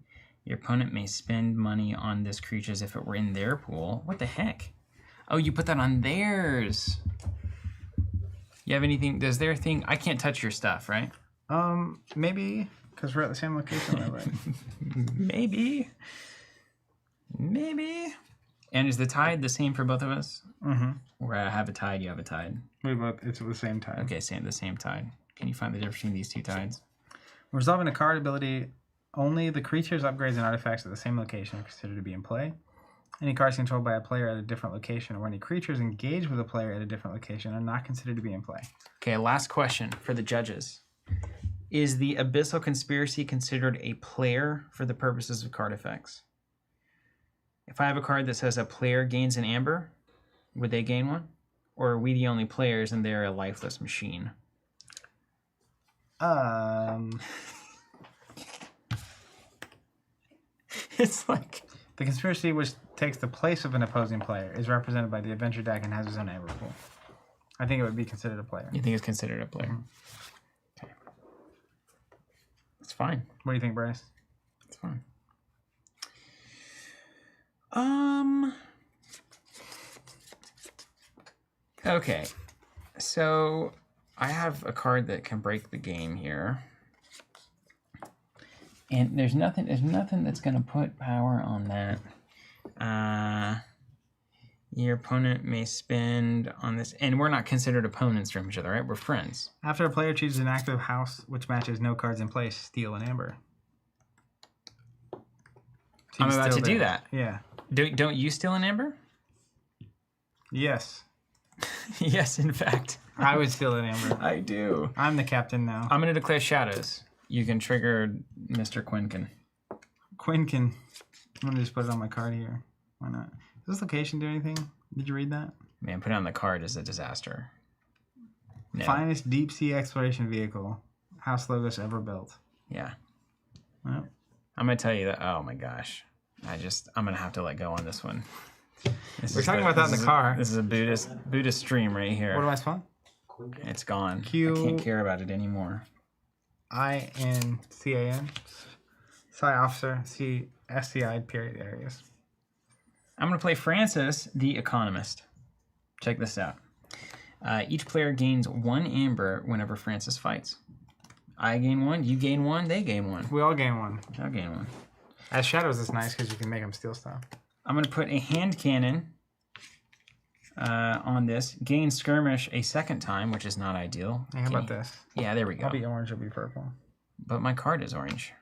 Your opponent may spend money on this creature as if it were in their pool. What the heck? Oh, you put that on theirs. You have anything? Does their thing? I can't touch your stuff, right? Maybe because we're at the same location. Maybe. Maybe. And is the tide the same for both of us? Mm-hmm. Where I have a tide, you have a tide. It's at the same time. Okay, the same tide. Can you find the difference between these two tides? Resolving a card ability, only the creatures, upgrades, and artifacts at the same location are considered to be in play. Any cards controlled by a player at a different location or any creatures engaged with a player at a different location are not considered to be in play. Okay, last question for the judges. Is the Abyssal Conspiracy considered a player for the purposes of card effects? If I have a card that says a player gains an amber, would they gain one? Or are we the only players and they're a lifeless machine? It's like... The conspiracy, which takes the place of an opposing player, is represented by the adventure deck and has its own amber pool. I think it would be considered a player. You think it's considered a player? Mm-hmm. Okay. It's fine. What do you think, Bryce? It's fine. Okay. So I have a card that can break the game here. And there's nothing that's gonna put power on that. Your opponent may spend on this, and we're not considered opponents from each other, right? We're friends. After a player chooses an active house which matches no cards in place, steal an amber. So I'm about to steal do that. that. Yeah. Don't you steal an amber? Yes. Yes, in fact. I would steal that amber. I do. I'm the captain now. I'm going to declare shadows. You can trigger Mr. Quinkin. Quinkin. I'm going to just put it on my card here. Why not? Does this location do anything? Did you read that? Man, put it on the card is a disaster. No. Finest deep sea exploration vehicle House Logos ever built. Yeah. Well, I'm going to tell you that. Oh my gosh. I'm going to have to let go on this one. we're talking about that in the car. This is a Buddhist stream right here. What am I spelling? It's gone. Q- I can't care about it anymore. INCAN. Psi officer. SCI period areas. I'm going to play Francis, the Economist. Check this out. Each player gains 1 amber whenever Francis fights. I gain 1, you gain 1, they gain 1. We all gain 1. I'll gain 1. As shadows is nice because you can make them steal stuff. I'm going to put a hand cannon on this. Gain skirmish a second time, which is not ideal. Hey, how about this? Yeah, there we go. I'll be orange, you'll be purple. But my card is orange.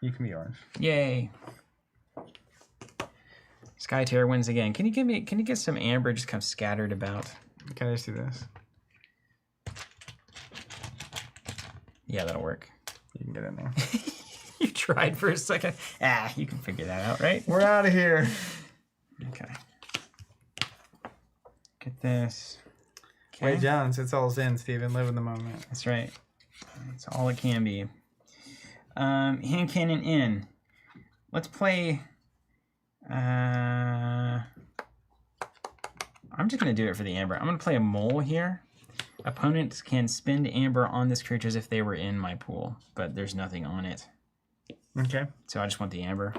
You can be orange. Yay. Sky Terror wins again. Can you get some amber just kind of scattered about? Can I just do this? Yeah, that'll work. You can get in there. You tried for a second. You can figure that out, right? We're out of here. Okay. Get this. Okay. Wait, Jones, it's all in, Steven. Live in the moment. That's right. That's all it can be. Hand cannon in. Let's play. I'm just going to do it for the amber. I'm going to play a mole here. Opponents can spend amber on this creature as if they were in my pool, but there's nothing on it. Okay. So I just want the amber.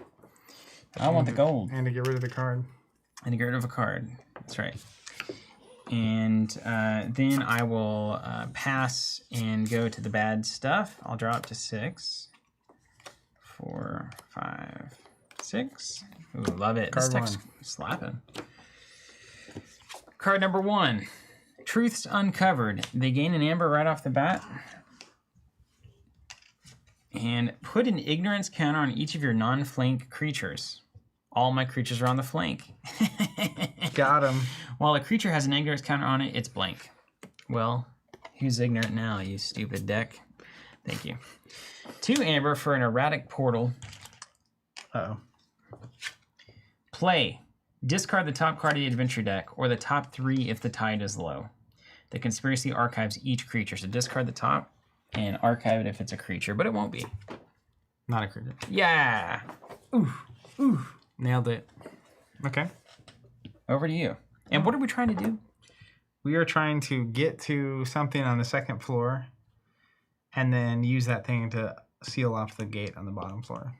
I want the gold. And to get rid of the card. And to get rid of a card. That's right. And then I will pass and go to the bad stuff. I'll draw up to 6. 4, 5, 6. Ooh, love it. Card this deck's slapping. Card number 1. Truths Uncovered. They gain an amber right off the bat. And put an ignorance counter on each of your non-flank creatures. All my creatures are on the flank. Got him. While a creature has an ignorance counter on it, it's blank. Well, who's ignorant now, you stupid deck? Thank you. 2 amber for an erratic portal. Uh-oh. Play. Discard the top card of the adventure deck, or the top 3 if the tide is low. The conspiracy archives each creature, so discard the top and archive it if it's a creature, but it won't be. Not a creature. Yeah. Ooh. Ooh. Nailed it. Okay. Over to you. And what are we trying to do? We are trying to get to something on the 2nd floor and then use that thing to seal off the gate on the bottom floor.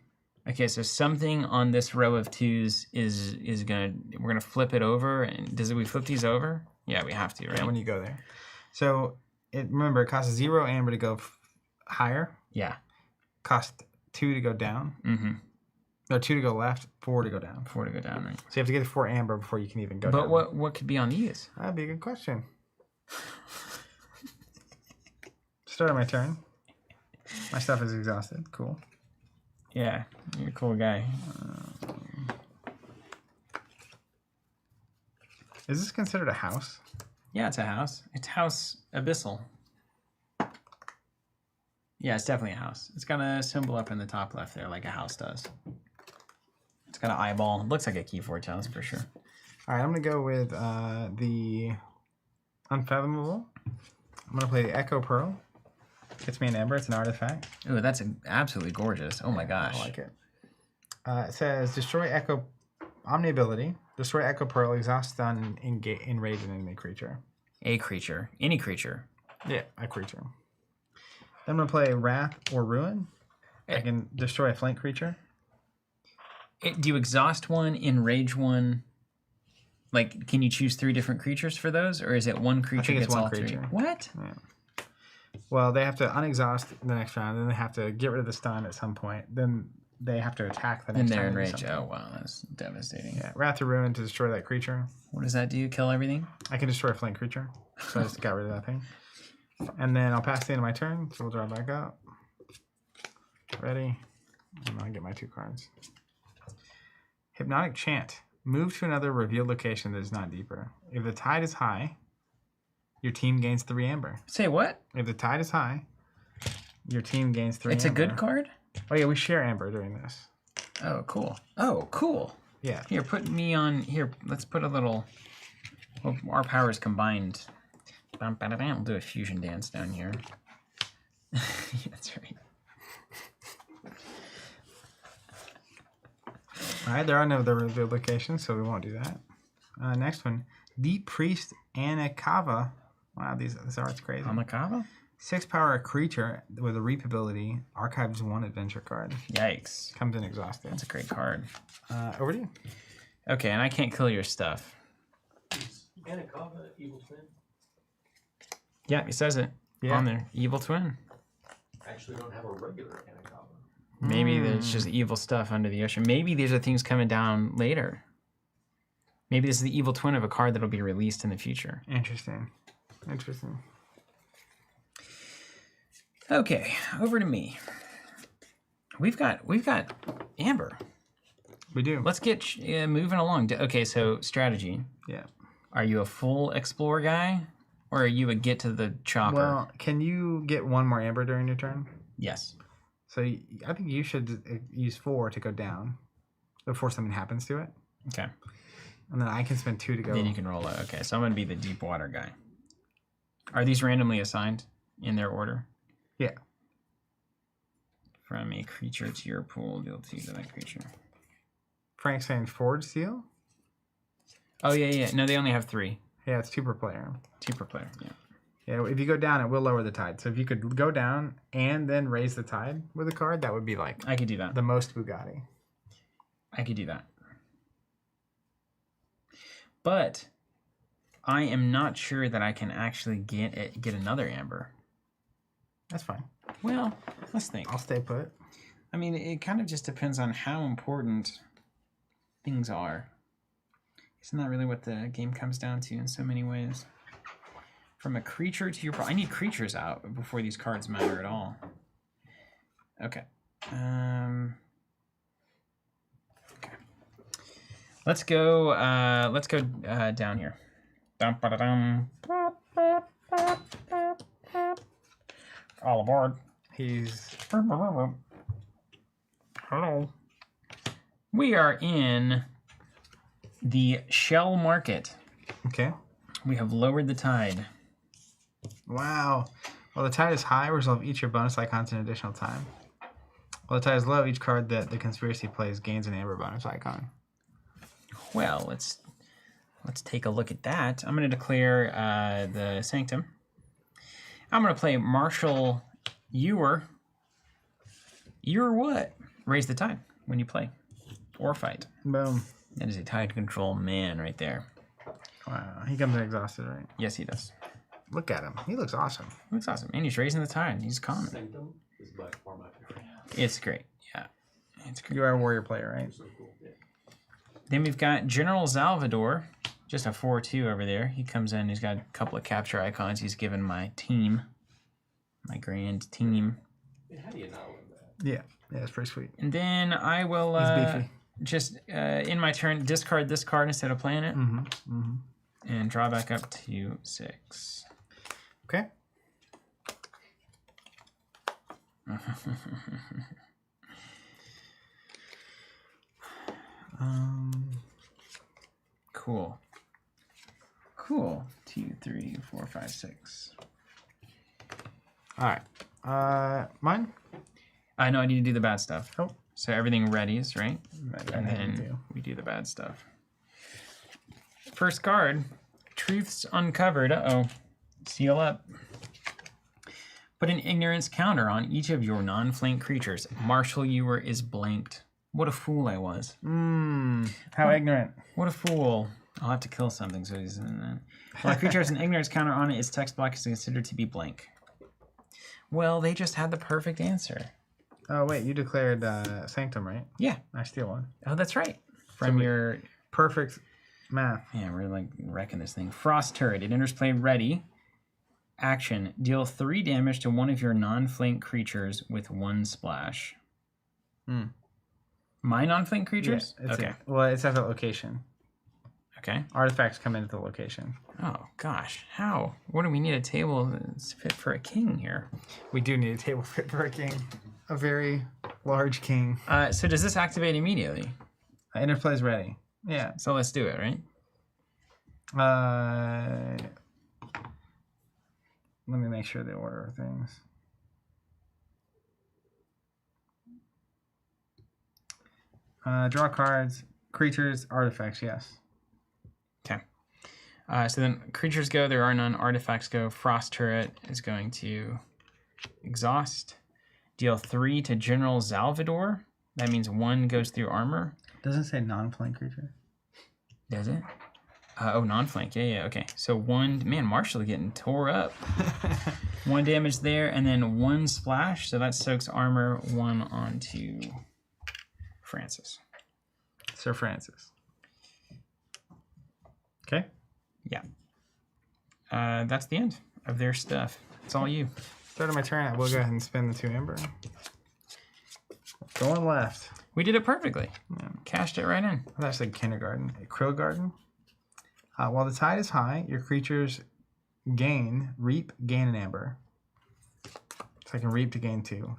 Okay, so something on this row of 2s is we're gonna flip it over, and we flip these over? Yeah, we have to, right? Yeah, when you go there. So remember, it costs 0 amber to go higher. Yeah. Cost 2 to go down. Mm-hmm. No, 2 to go left, 4 to go down. 4 to go down, right? So you have to get to 4 amber before you can even go down. But what could be on these? That'd be a good question. Start of my turn. My stuff is exhausted. Cool. Yeah, you're a cool guy. Is this considered a house? Yeah, it's a house. It's House Abyssal. Yeah, it's definitely a house. It's got a symbol up in the top left there, like a house does. It's got an eyeball. It looks like a KeyForge house for sure. All right, I'm going to go with the Unfathomable. I'm going to play the Echo Pearl. Gets me an amber. It's an artifact. Ooh, that's absolutely gorgeous. Oh my gosh. I like it. It says, destroy Echo... Omni ability. Destroy Echo Pearl. Exhaust stun. Enrage an enemy creature. A creature. Any creature. Yeah, a creature. Then I'm going to play Wrath or Ruin. I can destroy a flank creature. Do you exhaust one, enrage one? Like, can you choose 3 different creatures for those? Or is it one creature think it's gets one all creature. 3? What? Yeah. Well, they have to unexhaust the next round, then they have to get rid of the stun at some point. Then they have to attack the Then next they're time. enraged. Oh, wow. That's devastating. Yeah, Wrath or Ruin to destroy that creature. What does that do? Kill everything? I can destroy a flank creature, so I just got rid of that thing. And then I'll pass the end of my turn, so we'll draw back up. Ready? And I'll get my 2 cards. Hypnotic Chant. Move to another revealed location that is not deeper. If the tide is high, your team gains 3 amber. Say what? If the tide is high, your team gains 3 It's amber. a good card? Oh yeah, we share amber during this. Oh, cool. Oh, cool. Yeah. Here, put me on. Here, let's put a little. Well, our powers combined. We'll do a fusion dance down here. That's right. All right, there are no other revealed locations, so we won't do that. Next one, Deep Priest Anakava. Wow, this art's crazy. Amakava? 6 power creature with a reap ability. Archives 1 adventure card. Yikes. Comes in exhausted. That's a great card. Over to you. Okay, and I can't kill your stuff. Anakava, Evil Twin. Yeah, it says it on there. Evil Twin. Actually, don't have a regular Anakava. Maybe there's just evil stuff under the ocean. Maybe these are things coming down later. Maybe this is the evil twin of a card that'll be released in the future. Interesting. Interesting. Okay, over to me. We've got Amber. We do. Let's get moving along. Okay, so strategy. Yeah. Are you a full explore guy, or are you a get to the chopper? Well, can you get 1 more amber during your turn? Yes. So I think you should use 4 to go down before something happens to it. Okay. And then I can spend 2 to go. Then you can roll it. Okay, so I'm going to be the deep water guy. Are these randomly assigned in their order? Yeah. From a creature to your pool, deal 2 to that creature. Frank's saying Forge Seal? Oh, yeah. No, they only have 3. Yeah, it's 2 per player. 2 per player, yeah. Yeah, if you go down, it will lower the tide. So if you could go down and then raise the tide with a card, that would be like I could do that. the most Bugatti. I could do that. But I am not sure that I can actually get another amber. That's fine. Well, let's think. I'll stay put. I mean, it kind of just depends on how important things are. Isn't that really what the game comes down to in so many ways? From a creature to your... I need creatures out before these cards matter at all. Okay. Okay. Let's go down here. All aboard. He's... Hello. We are in the shell market. Okay. We have lowered the tide. Wow. While the tide is high, resolve each your bonus icons in additional time. While the tide is low, each card that the conspiracy plays gains an amber bonus icon. Well, let's take a look at that. I'm going to declare the Sanctum. I'm going to play Marshall Ewer. Ewer what? Raise the tide when you play or fight. Boom. That is a tide control man right there. Wow. He comes in exhausted, right? Yes, he does. Look at him. He looks awesome. He looks awesome. And he's raising the tide. He's calm. Sanctum is by far my favorite. It's great. Yeah. It's great. You are a warrior player, right? So cool. Yeah. Then we've got General Salvador, just a 4/2 over there. He comes in, he's got a couple of capture icons. He's given my team, my grand team. Yeah, how do you not love that? Yeah. Yeah, it's pretty sweet. And then I will He's beefy. just, in my turn, discard this card instead of playing it. Mm-hmm. Mm-hmm. And draw back up to 6. Okay. Cool. Cool. 2, 3, 4, 5, 6. All right. Mine? I know I need to do the bad stuff. Oh. So everything readies, right? Right, And then we do the bad stuff. First card, Truths Uncovered. Uh-oh. Seal up. Put an ignorance counter on each of your non-flank creatures. Marshall Ewer is blanked. What a fool I was. How ignorant. What a fool. I'll have to kill something so he's in that. While a creature has an ignorance counter on it, its text block is considered to be blank. Well, they just had the perfect answer. Oh, wait. You declared Sanctum, right? Yeah. I steal one. Oh, that's right. From your... Perfect math. Yeah, we're like wrecking this thing. Frost Turret. It enters play ready. Action. Deal 3 damage to one of your non-flank creatures with 1 splash. My non-flank creatures? Yeah, Okay. well, it's at that location. Okay. Artifacts come into the location. Oh gosh, how? What do we need a table that's fit for a king here? We do need a table fit for a king. A very large king. So does this activate immediately? Interplay's ready. Yeah. So let's do it, right? Let me make sure the order of things. Draw cards, creatures, artifacts, yes. Okay. So then creatures go, there are none. Artifacts go. Frost Turret is going to exhaust. Deal 3 to General Salvador. That means 1 goes through armor. Doesn't say non-flank creature. Does it? Oh, non-flank. Yeah, okay. So 1, man, Marshall getting tore up. 1 damage there, and then 1 splash. So that soaks armor. 1 onto Francis. Sir Francis. Okay. Yeah. That's the end of their stuff. It's all you. Start of my turn, I will go ahead and spend the 2 Ember. Going left. We did it perfectly. Yeah. Cashed it right in. That's actually kindergarten. A Krill Garden. While the tide is high, your creatures reap, gain an Amber. So I can reap to gain 2.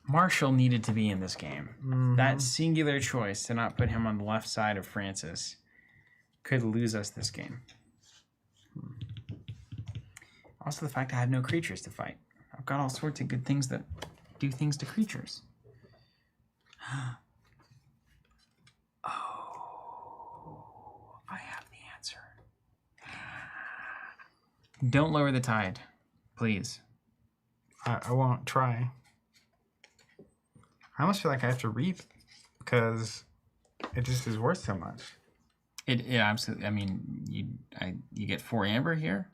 Marshall needed to be in this game. Mm-hmm. That singular choice to not put him on the left side of Francis could lose us this game. Also, the fact I have no creatures to fight. I've got all sorts of good things that do things to creatures. Oh, I have the answer. Don't lower the tide, please. I won't try. I almost feel like I have to reap because it just is worth so much. Yeah, absolutely. I mean, you get 4 amber here.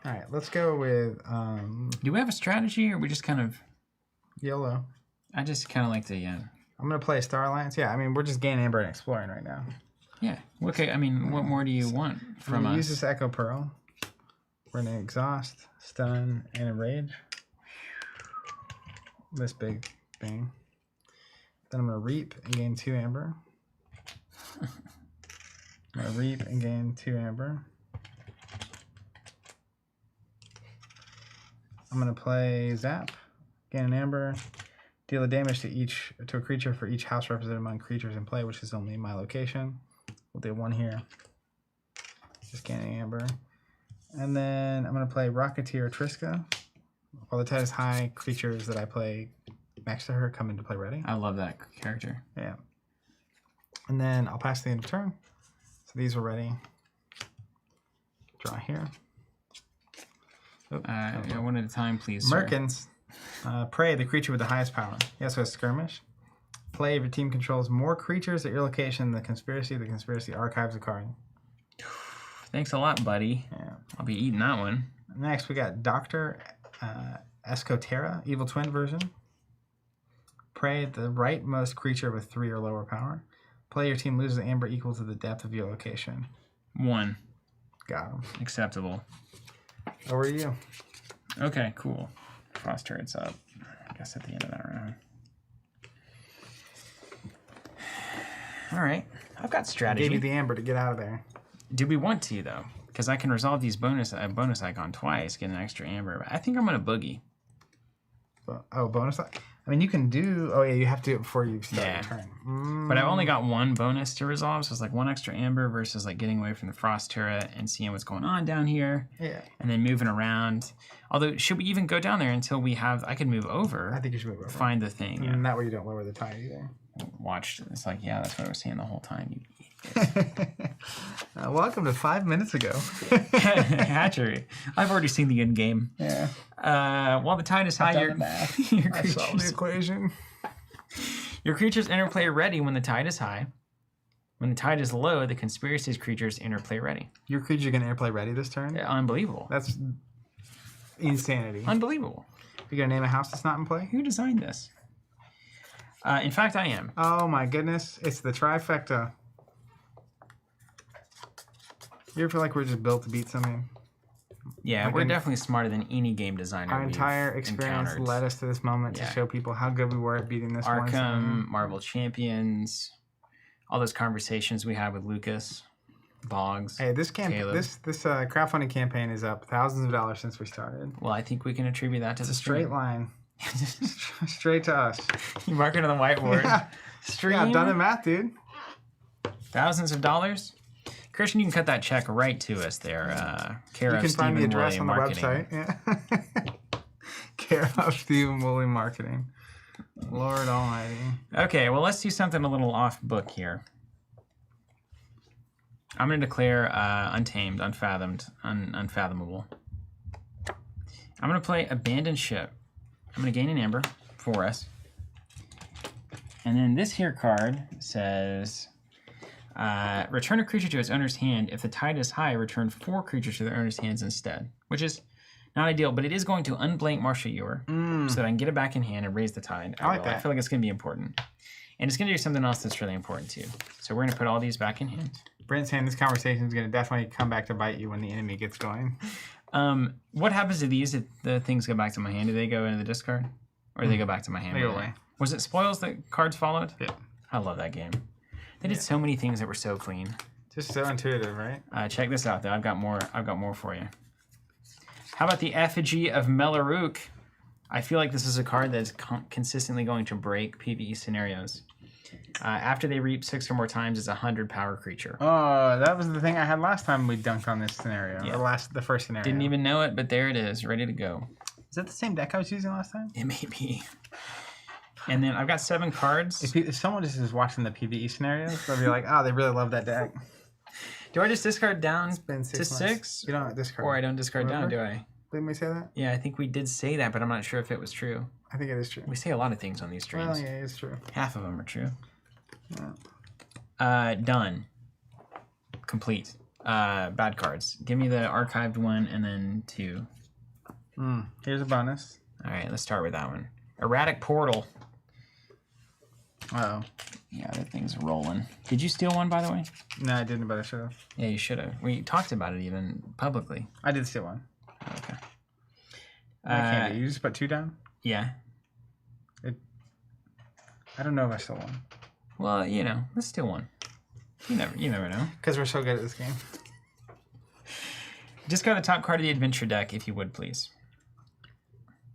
All right, let's go with Do we have a strategy, or we just kind of? yellow. I just kind of like the. I'm gonna play Star Alliance. Yeah, I mean we're just gaining Amber and exploring right now. Yeah. Okay. I mean, what more do you want from us? Use this Echo Pearl. We're gonna exhaust, stun, and enrage. This big thing. Then I'm gonna reap and gain 2 Amber. I'm gonna reap and gain 2 Amber. I'm gonna play Zap, gain an Amber, deal a damage to a creature for each house represented among creatures in play, which is only my location. We'll do 1 here. Just gaining Amber. And then I'm gonna play Rocketeer Triska. While the tide is high, creatures that I play next to her come into play ready. I love that character. Yeah. And then I'll pass the end of turn. So these are ready. Draw here. One at a time, please, sir. Merkins. Prey, the creature with the highest power. He also has Skirmish. Play if your team controls more creatures at your location than the Conspiracy archives a card. Thanks a lot, buddy. Yeah. I'll be eating that one. Next, we got Dr. Escoterra, Evil Twin version. Prey at the rightmost creature with 3 or lower power. Play your team loses Amber equal to the depth of your location. 1. Got him. Acceptable. Over to you. Okay, cool. Frost Turret's up. I guess at the end of that round. All right. I've got strategy. Gave you the Amber to get out of there. Do we want to, though? Because I can resolve these bonus icon twice, get an extra Amber. I think I'm going to boogie. Oh, bonus? I mean, you can do... Oh, yeah, you have to do it before you start Yeah. your turn. But I only got 1 bonus to resolve, so it's like 1 extra Amber versus like getting away from the Frost Turret and seeing what's going on down here. Yeah. And then moving around. Although, should we even go down there until we have... I could move over. I think you should move over. Find the thing. Yeah. And that way you don't lower the tide either. Watched. It's like, yeah, that's what I was saying the whole time. You Welcome to 5 minutes ago. Hatchery. I've already seen the end game. Yeah. While the tide is high, your I solved the equation. Your creatures interplay ready when the tide is high. When the tide is low, the conspiracy's creatures interplay ready. Your creatures are going to airplay ready this turn? Yeah, unbelievable. That's insanity. Unbelievable. You going to name a house that's not in play? Who designed this? In fact, I am. Oh my goodness. It's the trifecta. You ever feel like we're just built to beat something? Yeah, we're definitely smarter than any game designer. Our entire we've experience encountered. led us to this moment to show people how good we were at beating this one. Arkham, Marvel Champions, all those conversations we had with Lucas, Boggs. Hey, this Caleb. this crowdfunding campaign is up thousands of dollars since we started. Well, I think we can attribute that to It's the a straight stream. line, straight to us. You mark it on the whiteboard. Yeah. Stream. Yeah, I've done the math, dude. Thousands of dollars. Christian, you can cut that check right to us there. Care You of can find the Stephen address Woolley on the Marketing. website. Yeah. Care of Stephen Woolley Marketing. Lord Almighty. Okay, well, let's do something a little off book here. I'm going to declare Untamed, Unfathomed, Unfathomable. I'm going to play Abandoned Ship. I'm going to gain an amber for us. And then this here card says, return a creature to its owner's hand. If the tide is high, return 4 creatures to their owner's hands instead. Which is not ideal, but it is going to unblank Marshal Ewer so that I can get it back in hand and raise the tide. I like that. I feel like it's going to be important. And it's going to do something else that's really important too. So we're going to put all these back in hand. Brent's saying this conversation is going to definitely come back to bite you when the enemy gets going. What happens to these if the things go back to my hand? Do they go into the discard? Or do they go back to my hand? They go away. Was it spoils that cards followed? Yeah. I love that game. They did so many things that were so clean. Just so intuitive, right? Check this out though. I've got more for you. How about the Effigy of Melaruk? I feel like this is a card that's consistently going to break PvE scenarios. After they reap 6 or more times, it's a 100 power creature. Oh, that was the thing I had last time we dunked on this scenario. Yeah. The first scenario. Didn't even know it, but there it is, ready to go. Is that the same deck I was using last time? It may be. And then I've got 7 cards. If someone just is watching the PvE scenarios, they'll be like, oh, they really love that deck. Do I just discard down Been to 6 months. 6? You don't discard. Or I don't discard down, do Remember? I? Didn't we say that? Yeah, I think we did say that, but I'm not sure if it was true. I think it is true. We say a lot of things on these streams. Well, yeah, it's true. Half of them are true. Yeah. Done. Complete. Bad cards. Give me the archived one and then 2. Here's a bonus. All right, let's start with that one. Erratic Portal. Uh-oh. Yeah, that thing's rolling. Did you steal one, by the way? No, I didn't, but I should have. Yeah, you should have. We talked about it even publicly. I did steal one. Okay. I can't do. You just put 2 down? Yeah. I don't know if I stole one. Well, let's steal one. You never know. Because we're so good at this game. Discard the top card of the adventure deck, if you would, please.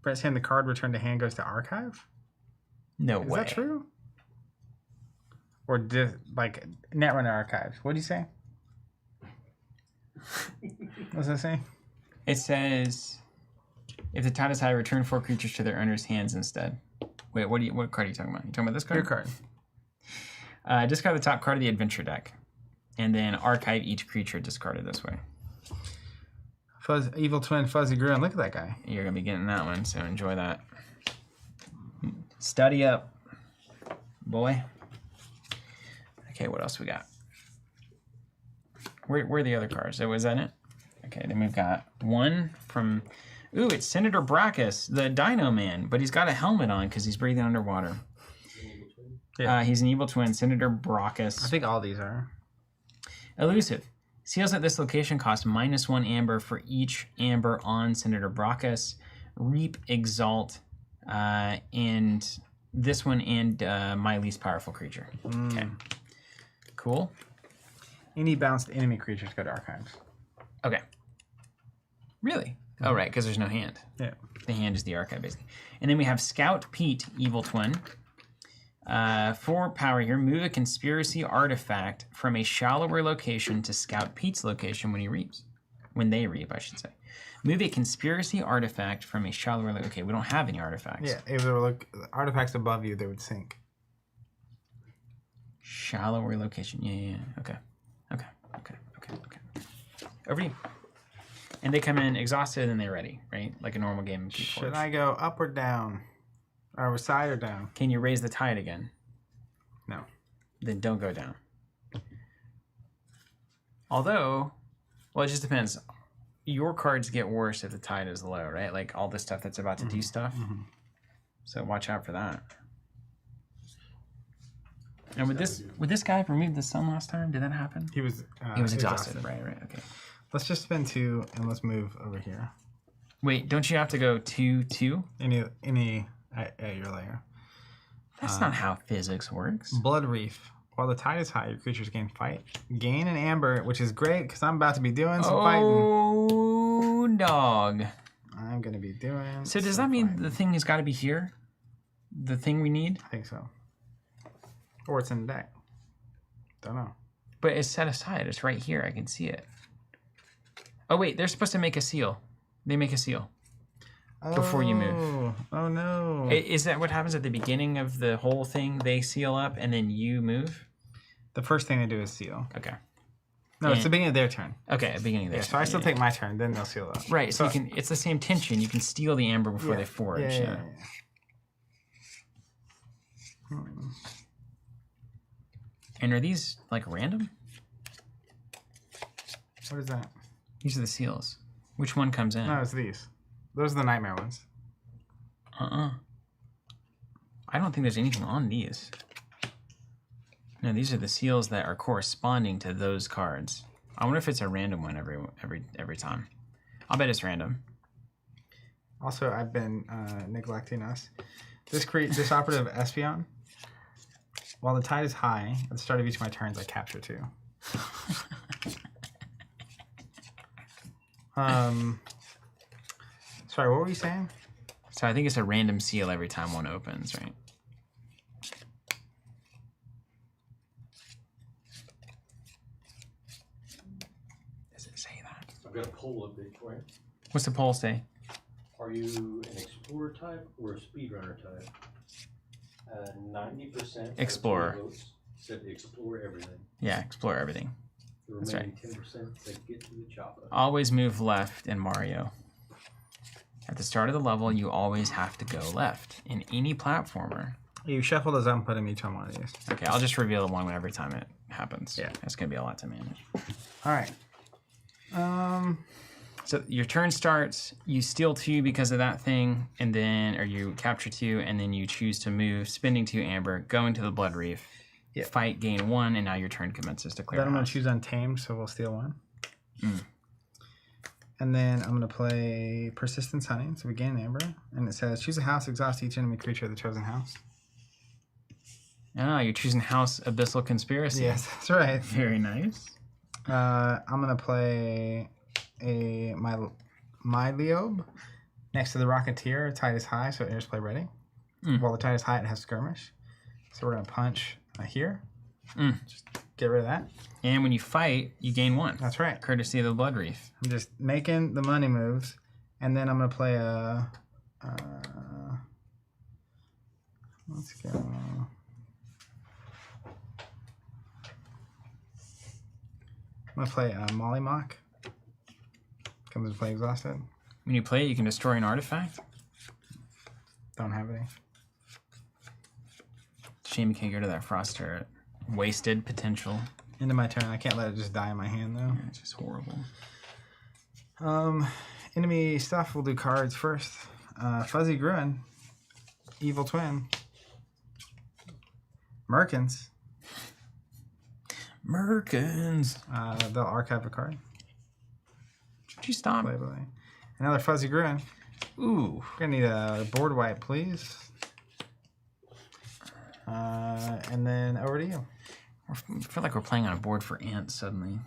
Brett's saying the card returned to hand goes to archive? No Is way. that true? Or Netrunner archives? What do you say? What's that say? It says, if the tide is high, return 4 creatures to their owner's hands instead. Wait, what card are you talking about? You talking about this card? Your card. Discard the top card of the adventure deck, and then archive each creature discarded this way. Evil Twin Fuzzy Gruin. Look at that guy. You're gonna be getting that one, so enjoy that. Study up, boy. Okay, what else we got? Where are the other cards? Was that it? Okay, then we've got one from... Ooh, it's Senator Brackus, the Dino Man, but he's got a helmet on because he's breathing underwater. Yeah. He's an evil twin, Senator Brackus. I think all these are. Elusive. Seals at this location cost -1 amber for each amber on Senator Brackus. Reap, Exalt, and this one and my least powerful creature. Okay. Cool. Any bounced enemy creatures go to archives. Okay. Really? Oh, right, because there's no hand. Yeah. The hand is the archive, basically. And then we have Scout Pete, Evil Twin. 4 power here. Move a conspiracy artifact from a shallower location to Scout Pete's location when he reaps. When they reap, I should say. Move a conspiracy artifact from a shallower location. Okay, we don't have any artifacts. Yeah, if there were artifacts above you, they would sink. Shallower location. Yeah. Okay. Over to you. And they come in exhausted and they're ready, right? Like a normal game of KeyForge. Should I go up or down? Or side or down? Can you raise the tide again? No. Then don't go down. Although, well, it just depends. Your cards get worse if the tide is low, right? Like all the stuff that's about to do stuff. So watch out for that. And with this guy remove the sun last time, did that happen? He was exhausted. Right, okay. Let's just spend 2 and let's move over here. Wait, don't you have to go 2-2? Any at your layer. That's not how physics works. Blood Reef. While the tide is high, your creatures gain an amber, which is great because I'm about to be doing some fighting. Oh, dog. I'm gonna be doing. So does some that mean fighting. the thing has got to be here? The thing we need? I think so. Or it's in the deck. Don't know. But it's set aside. It's right here. I can see it. Oh, wait. They're supposed to make a seal. They make a seal before you move. Oh, no. Is that what happens at the beginning of the whole thing? They seal up and then you move? The first thing they do is seal. Okay. No, it's the beginning of their turn. Okay, at the beginning of Yeah, this. so I still take my turn, then they'll seal up. Right, so you can. It's the same tension. You can steal the amber before they forge. Yeah. And are these like random? What is that? These are the seals. Which one comes in? No, it's these. Those are the nightmare ones. I don't think there's anything on these. No, these are the seals that are corresponding to those cards. I wonder if it's a random one every time. I'll bet it's random. Also, I've been neglecting us. This operative Espion. While the tide is high, at the start of each of my turns, I capture 2. Sorry, what were you saying? So I think it's a random seal every time one opens, right? Does it say that? I've got a poll update for you. What's the poll say? Are you an explorer type or a speedrunner type? 90% Explorer. votes said explore everything. Yeah, explore everything. The That's remaining 10% said get to the chopper. Always move left in Mario. At the start of the level, you always have to go left in any platformer. You shuffle those up and put them each on one of these. Okay, I'll just reveal one every time it happens. Yeah. It's going to be a lot to manage. All right. So your turn starts, you steal 2 because of that thing, and then, or you capture 2, and then you choose to move, spending 2 amber, go into the Blood Reef, fight, gain 1, and now your turn commences to clear Then I'm going house. to choose Untamed, so we'll steal 1. And then I'm going to play Persistence Hunting, so we gain an amber. And it says, choose a house, exhaust each enemy creature of the chosen house. Ah, you're choosing House Abyssal Conspiracy. Yes, that's right. Very nice. I'm going to play my Liobe next to the Rocketeer. Tide is high, so airs play ready. While the tide is high, it has skirmish. So we're going to punch here. Just get rid of that. And when you fight, you gain 1. That's right. Courtesy of the Blood Reef. I'm just making the money moves. And then I'm going to play a... let's go... I'm going to play Mollymock. Comes into play exhausted. When you play it, you can destroy an artifact. Don't have any. Shame you can't go to that Frost turret. Wasted potential. Into my turn. I can't let it just die in my hand, though. It's just horrible. Enemy stuff. We'll do cards first. Fuzzy Gruin. Evil Twin. Merkins. Merkins. They'll archive a card. Should you stop? Play. Another Fuzzy Gruin. Ooh. We're gonna need a board wipe, please. And then over to you. I feel like we're playing on a board for ants suddenly.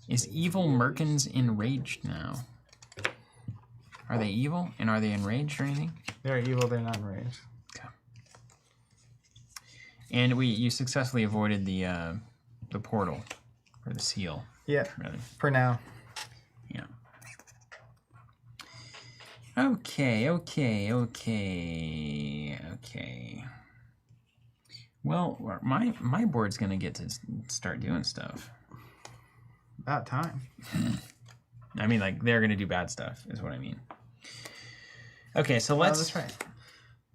Is evil Merkins enraged now? Are they evil? And are they enraged or anything? They're evil, they're not enraged. Okay. And you successfully avoided the portal. Or the seal. Yeah, Really. for now. Yeah. Okay. Well, my board's gonna get to start doing stuff. About time. I mean, like, they're gonna do bad stuff, is what I mean. Okay, so let's... Oh, that's right.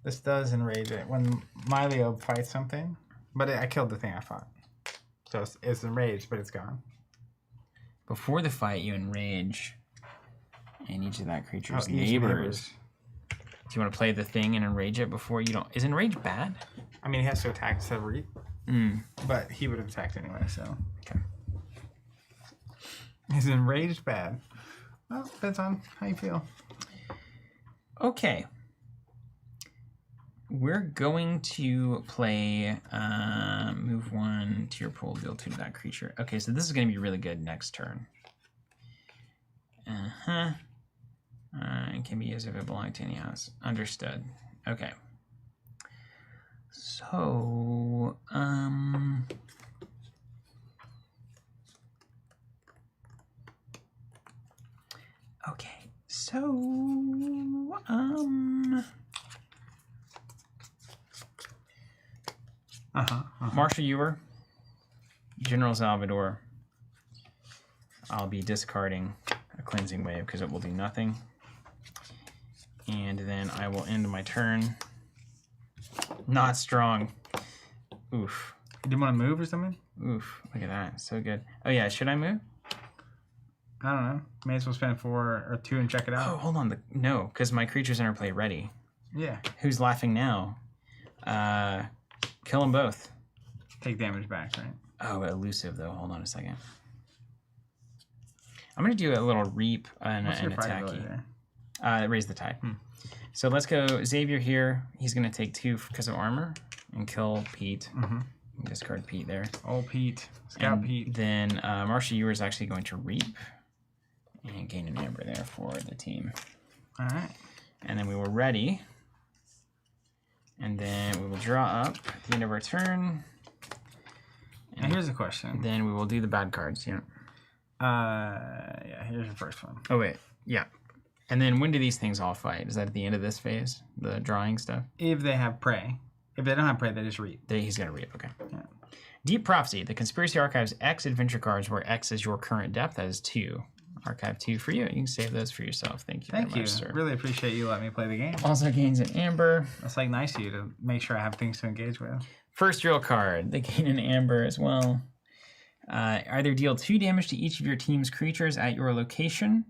This does enrage it. When Liobe fights something, but I killed the thing I fought. So it's enraged, but it's gone. Before the fight, you enrage and each of that creature's Each neighbors. Do you want to play the thing and enrage it before you don't... Is enrage bad? I mean, he has to attack instead of reap. But he would have attacked anyway, so... Okay. Is enraged bad? Well, depends on how you feel. Okay. we're going to play move 1 to your pool, deal 2 to that creature. Okay, so this is going to be really good next turn. It can be used if it belonged to any house. Understood. Okay. So, okay. So, Marshall Ewer, General Salvador. I'll be discarding a cleansing wave because it will do nothing. And then I will end my turn. Not strong. Oof. You didn't want to move or something? Oof. Look at that. So good. Oh yeah, should I move? I don't know. May as well spend 4 or 2 and check it Oh, out. hold on. No, because my creature's interplay ready. Yeah. Who's laughing now? Kill them both. Take damage back, right? Oh, elusive though. Hold on a second. I'm gonna do a little reap and What's your fight attack ability you. there? Raise the tide. So let's go Xavier here. He's gonna take 2 because of armor and kill Pete. Discard Pete there. Old Pete. Scout And Pete. then Marshall Ewer is actually going to reap and gain an amber there for the team. All right. And then we will ready. And then we will draw up at the end of our turn. Now here's a question. Then we will do the bad cards. Yeah. Yeah, here's your first one. Oh, wait. Yeah. And then when do these things all fight? Is that at the end of this phase? The drawing stuff? If they have prey. If they don't have prey, they just reap. He's going to reap. Okay. Yeah. Deep Prophecy. The Conspiracy archives X adventure cards where X is your current depth. That is 2. Archive 2 for you. You can save those for yourself. Thank you Thank very you. much, sir. Really appreciate you letting me play the game. Also gains an amber. That's like nice of you to make sure I have things to engage with. First drill card. They gain an amber as well. Either deal 2 damage to each of your team's creatures at your location,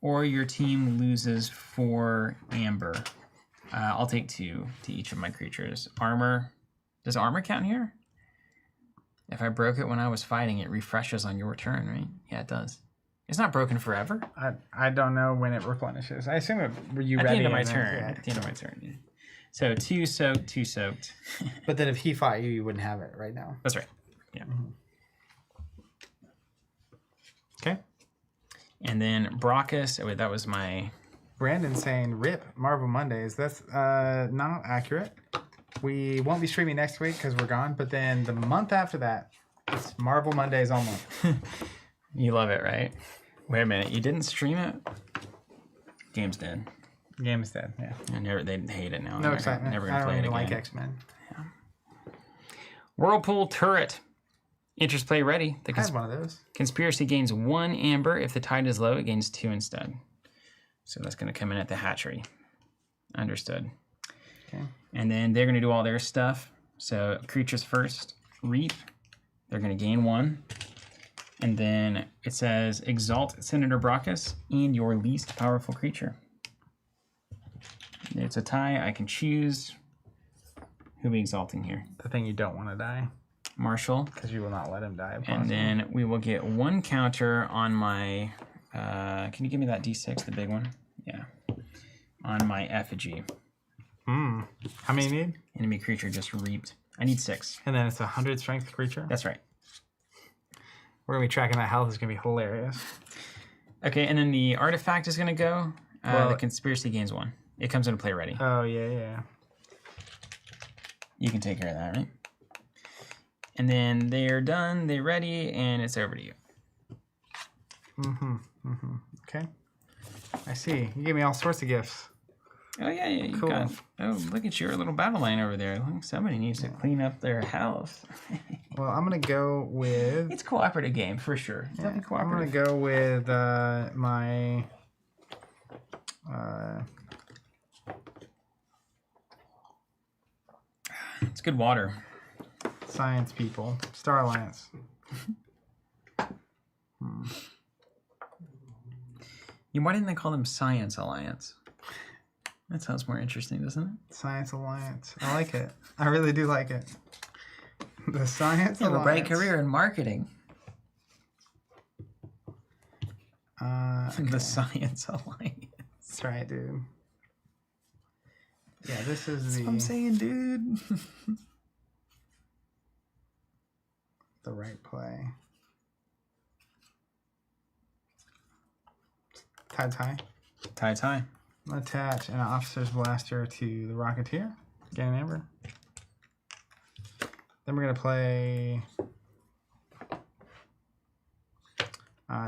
or your team loses 4 amber. I'll take 2 to each of my creatures. Armor. Does armor count here? If I broke it when I was fighting, it refreshes on your turn, right? Yeah, it does. It's not broken forever. I don't know when it replenishes. I assume it were you At ready the end of my and then- turn. yeah. At the end of my turn. Yeah. So 2 soaked, 2 soaked. But then if he fought you, you wouldn't have it right now. That's right. Yeah. Okay. And then Brockus. Oh, wait, that was my... Brandon saying rip Marvel Mondays. That's not accurate. We won't be streaming next week because we're gone. But then the month after that, it's Marvel Mondays all month. You love it, right? Wait a minute. You didn't stream it? Game's dead. Game is dead. Yeah. They hate it now. No excitement. Never I gonna don't play it even again. like X-Men. Whirlpool Turret. Interplay ready. The I had one of those. Conspiracy gains 1 amber. If the tide is low, it gains 2 instead. So that's going to come in at the hatchery. Understood. Okay. And then they're going to do all their stuff. So creatures first. Reap. They're going to gain 1. And then it says Exalt Senator Brockus and your least powerful creature. It's a tie. I can choose who we exalting here. The thing you don't want to die Marshall. because you will not let him die. if And possible. then we will get 1 counter on my... can you give me that D6, the big one? Yeah. On my effigy. How many you need? Enemy creature just reaped. I need 6. And then it's a 100 strength creature. That's right. We're gonna be tracking that health. It's gonna be hilarious. Okay, and then the artifact is going to go. Well- The Conspiracy gains 1. It comes into play ready. Oh yeah. You can take care of that, right? And then they're done, they're ready, and it's over to you. Okay. I see. You gave me all sorts of gifts. Oh, yeah, you Cool. got... Oh, look at your little battle line over there. Look, somebody needs to clean up their house. Well, I'm gonna go with. It's a cooperative game, for sure. It's definitely I'm gonna cooperative. go with my. It's good water. Science people. Star Alliance. Why didn't they call them Science Alliance? That sounds more interesting, doesn't it? Science Alliance. I like it. I really do like it. The Science You have a Alliance. bright career in marketing. Okay. The Science Alliance. That's right, dude. Yeah, this is That's what I'm saying, dude. the right play. Tide's high. Tide's high. Attach an officer's blaster to the Rocketeer. Gain an amber. Then we're gonna play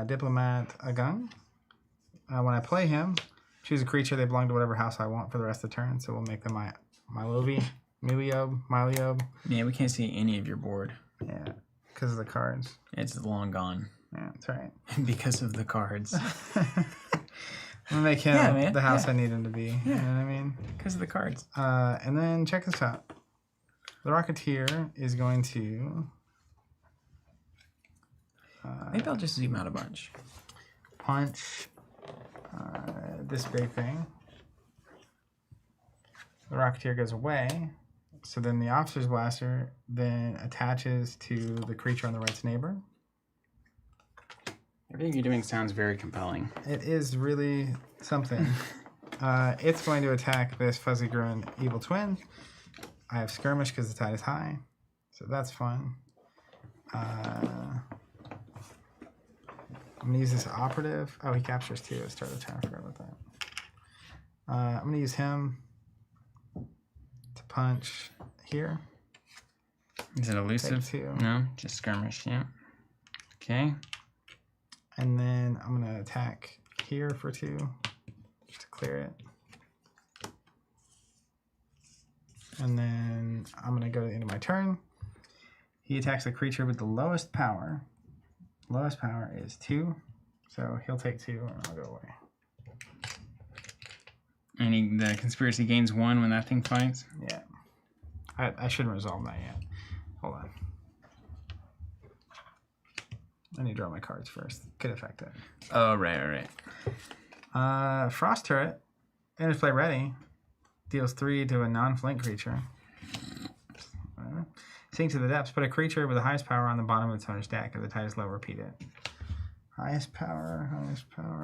Diplomat a gun. When I play him, choose a creature. They belong to whatever house I want for the rest of the turn. So we'll make them my Miliob. Man, we can't see any of your board. Yeah, because of the cards. It's long gone. Yeah, that's right. Because of the cards. I'm gonna make him man, the house I need him to be. You know what I mean? Because of the cards. And then check this out. The Rocketeer is going to Maybe I'll just zoom out a bunch. punch this big thing. The Rocketeer goes away. So then the Officer's Blaster then attaches to the creature on the right's neighbor. Everything you're doing sounds very compelling. It is really something. It's going to attack this Fuzzy Gruin Evil Twin. I have Skirmish because the tide is high. So that's fun. I'm going to use this Operative. Oh, he captures two at the start of the turn. I forgot about that. I'm going to use him to punch here. Is it elusive? Take two. No, just skirmish, yeah. Okay. And then I'm going to attack here for two, just to clear it. And then I'm going to go to the end of my turn. He attacks the creature with the lowest power. Lowest power is 2, so he'll take 2 and I'll go away. And the conspiracy gains 1 when that thing fights? Yeah. I shouldn't resolve that yet. Hold on. I need to draw my cards first. Could affect it. Oh, right. Frost Turret. Enters play ready. Deals 3 to a non-flank creature. Sink to the depths. Put a creature with the highest power on the bottom of its owner's deck. If the tide is low, repeat it. Highest power.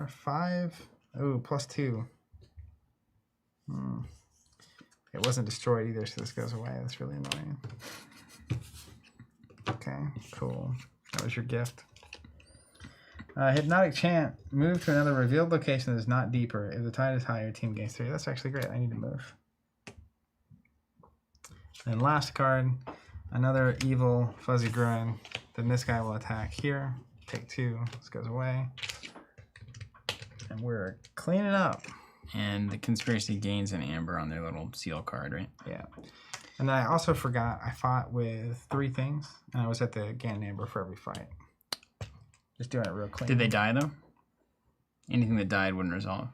5. Oh, +2. It wasn't destroyed either, so this goes away. That's really annoying. Okay, cool. That was your gift. Hypnotic Chant. Move to another revealed location that is not deeper. If the tide is high, your team gains 3. That's actually great. I need to move. And last card, another evil Fuzzy Gruin. Then this guy will attack here. Take 2. This goes away. And we're cleaning up. And the conspiracy gains an amber on their little seal card, right? Yeah. And I also forgot I fought with 3 things, and I was at the Gain amber for every fight. Just doing it real clean. Did they die, though? Anything that died wouldn't resolve.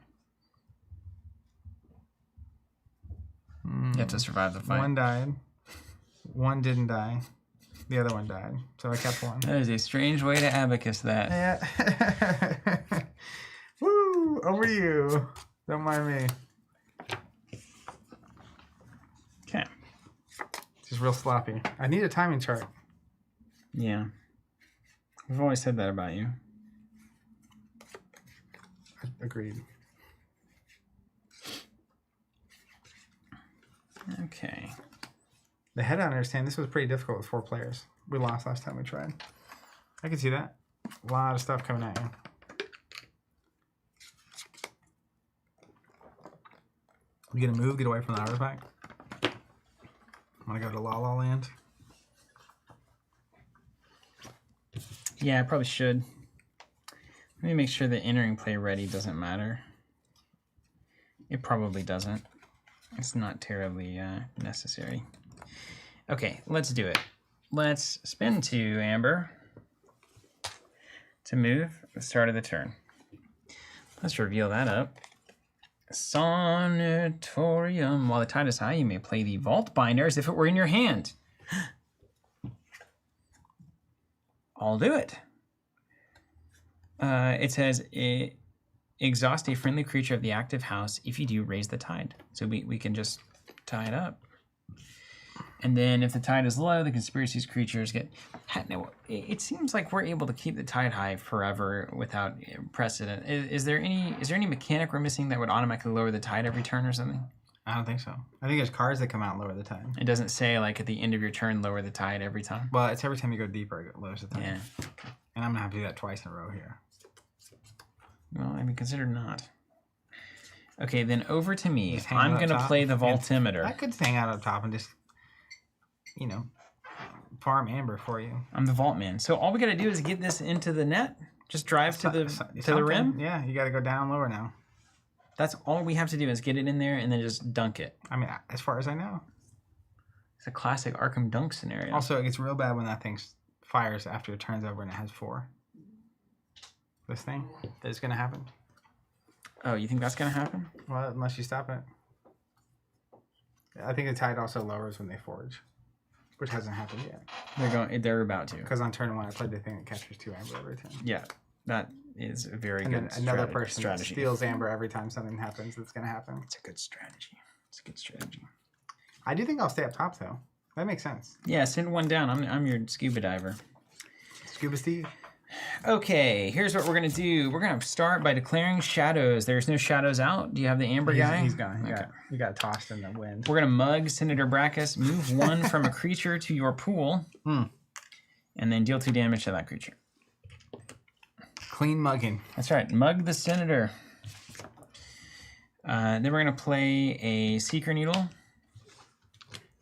You have to survive the fight. 1 died. 1 didn't die. The other one died. So I kept 1. That is a strange way to abacus that. Yeah. Woo! Over to you. Don't mind me. Okay. Just real sloppy. I need a timing chart. Yeah. We've always said that about you. Agreed. Okay. The head on understand this was pretty difficult with 4 players. We lost last time we tried. I can see that. A lot of stuff coming at you. You gonna move, get away from the artifact? Wanna go to La La Land? Yeah, I probably should. Let me make sure that entering play ready doesn't matter. It probably doesn't. It's not terribly necessary. Okay, let's do it. Let's spin 2 amber to move at the start of the turn. Let's reveal that up. Sanatorium. While the tide is high, you may play the Vault Binder as if it were in your hand. I'll do it. It says, exhaust a friendly creature of the active house. If you do, raise the tide. So we can just tie it up. And then if the tide is low, the conspiracy's creatures get... Now, it seems like we're able to keep the tide high forever without precedent. Is there any mechanic we're missing that would automatically lower the tide every turn or something? I don't think so. I think there's cards that come out and lower the tide. It doesn't say like at the end of your turn lower the tide every time. Well, it's every time you go deeper, it lowers the tide. Yeah. And I'm gonna have to do that twice in a row here. Well, I mean, consider not. Okay, then over to me. Just hang I'm out up gonna top. play the I Voltimeter. could hang out up top and just, you know, farm amber for you. I'm the Vault Man. So all we gotta do is get this into the net. Just drive to the rim. Yeah, you got to go down lower now. That's all we have to do is get it in there and then just dunk it. I mean, as far as I know. It's a classic Arkham dunk scenario. Also, it gets real bad when that thing fires after your turn's over and it has 4. This thing that is going to happen. Oh, you think that's gonna happen? Well, unless you stop it. I think the tide also lowers when they forge, which hasn't happened yet. They're about to. Because on turn 1, I played the thing that captures 2 amber every turn. Yeah, that is a very And good then another person strategy. steals amber every time something happens that's going to happen. It's a good strategy. It's a good strategy. I do think I'll stay up top, though. That makes sense. Yeah, send one down. I'm your scuba diver. Scuba Steve? Okay, here's what we're gonna do. We're gonna start by declaring shadows. There's no shadows out. Do you have the amber guy? He's gone. Okay. He got tossed in the wind. We're gonna mug Senator Brackus. Move 1 from a creature to your pool, and then deal 2 damage to that creature. Clean mugging. That's right. Mug the Senator. Then we're gonna play a Seeker Needle.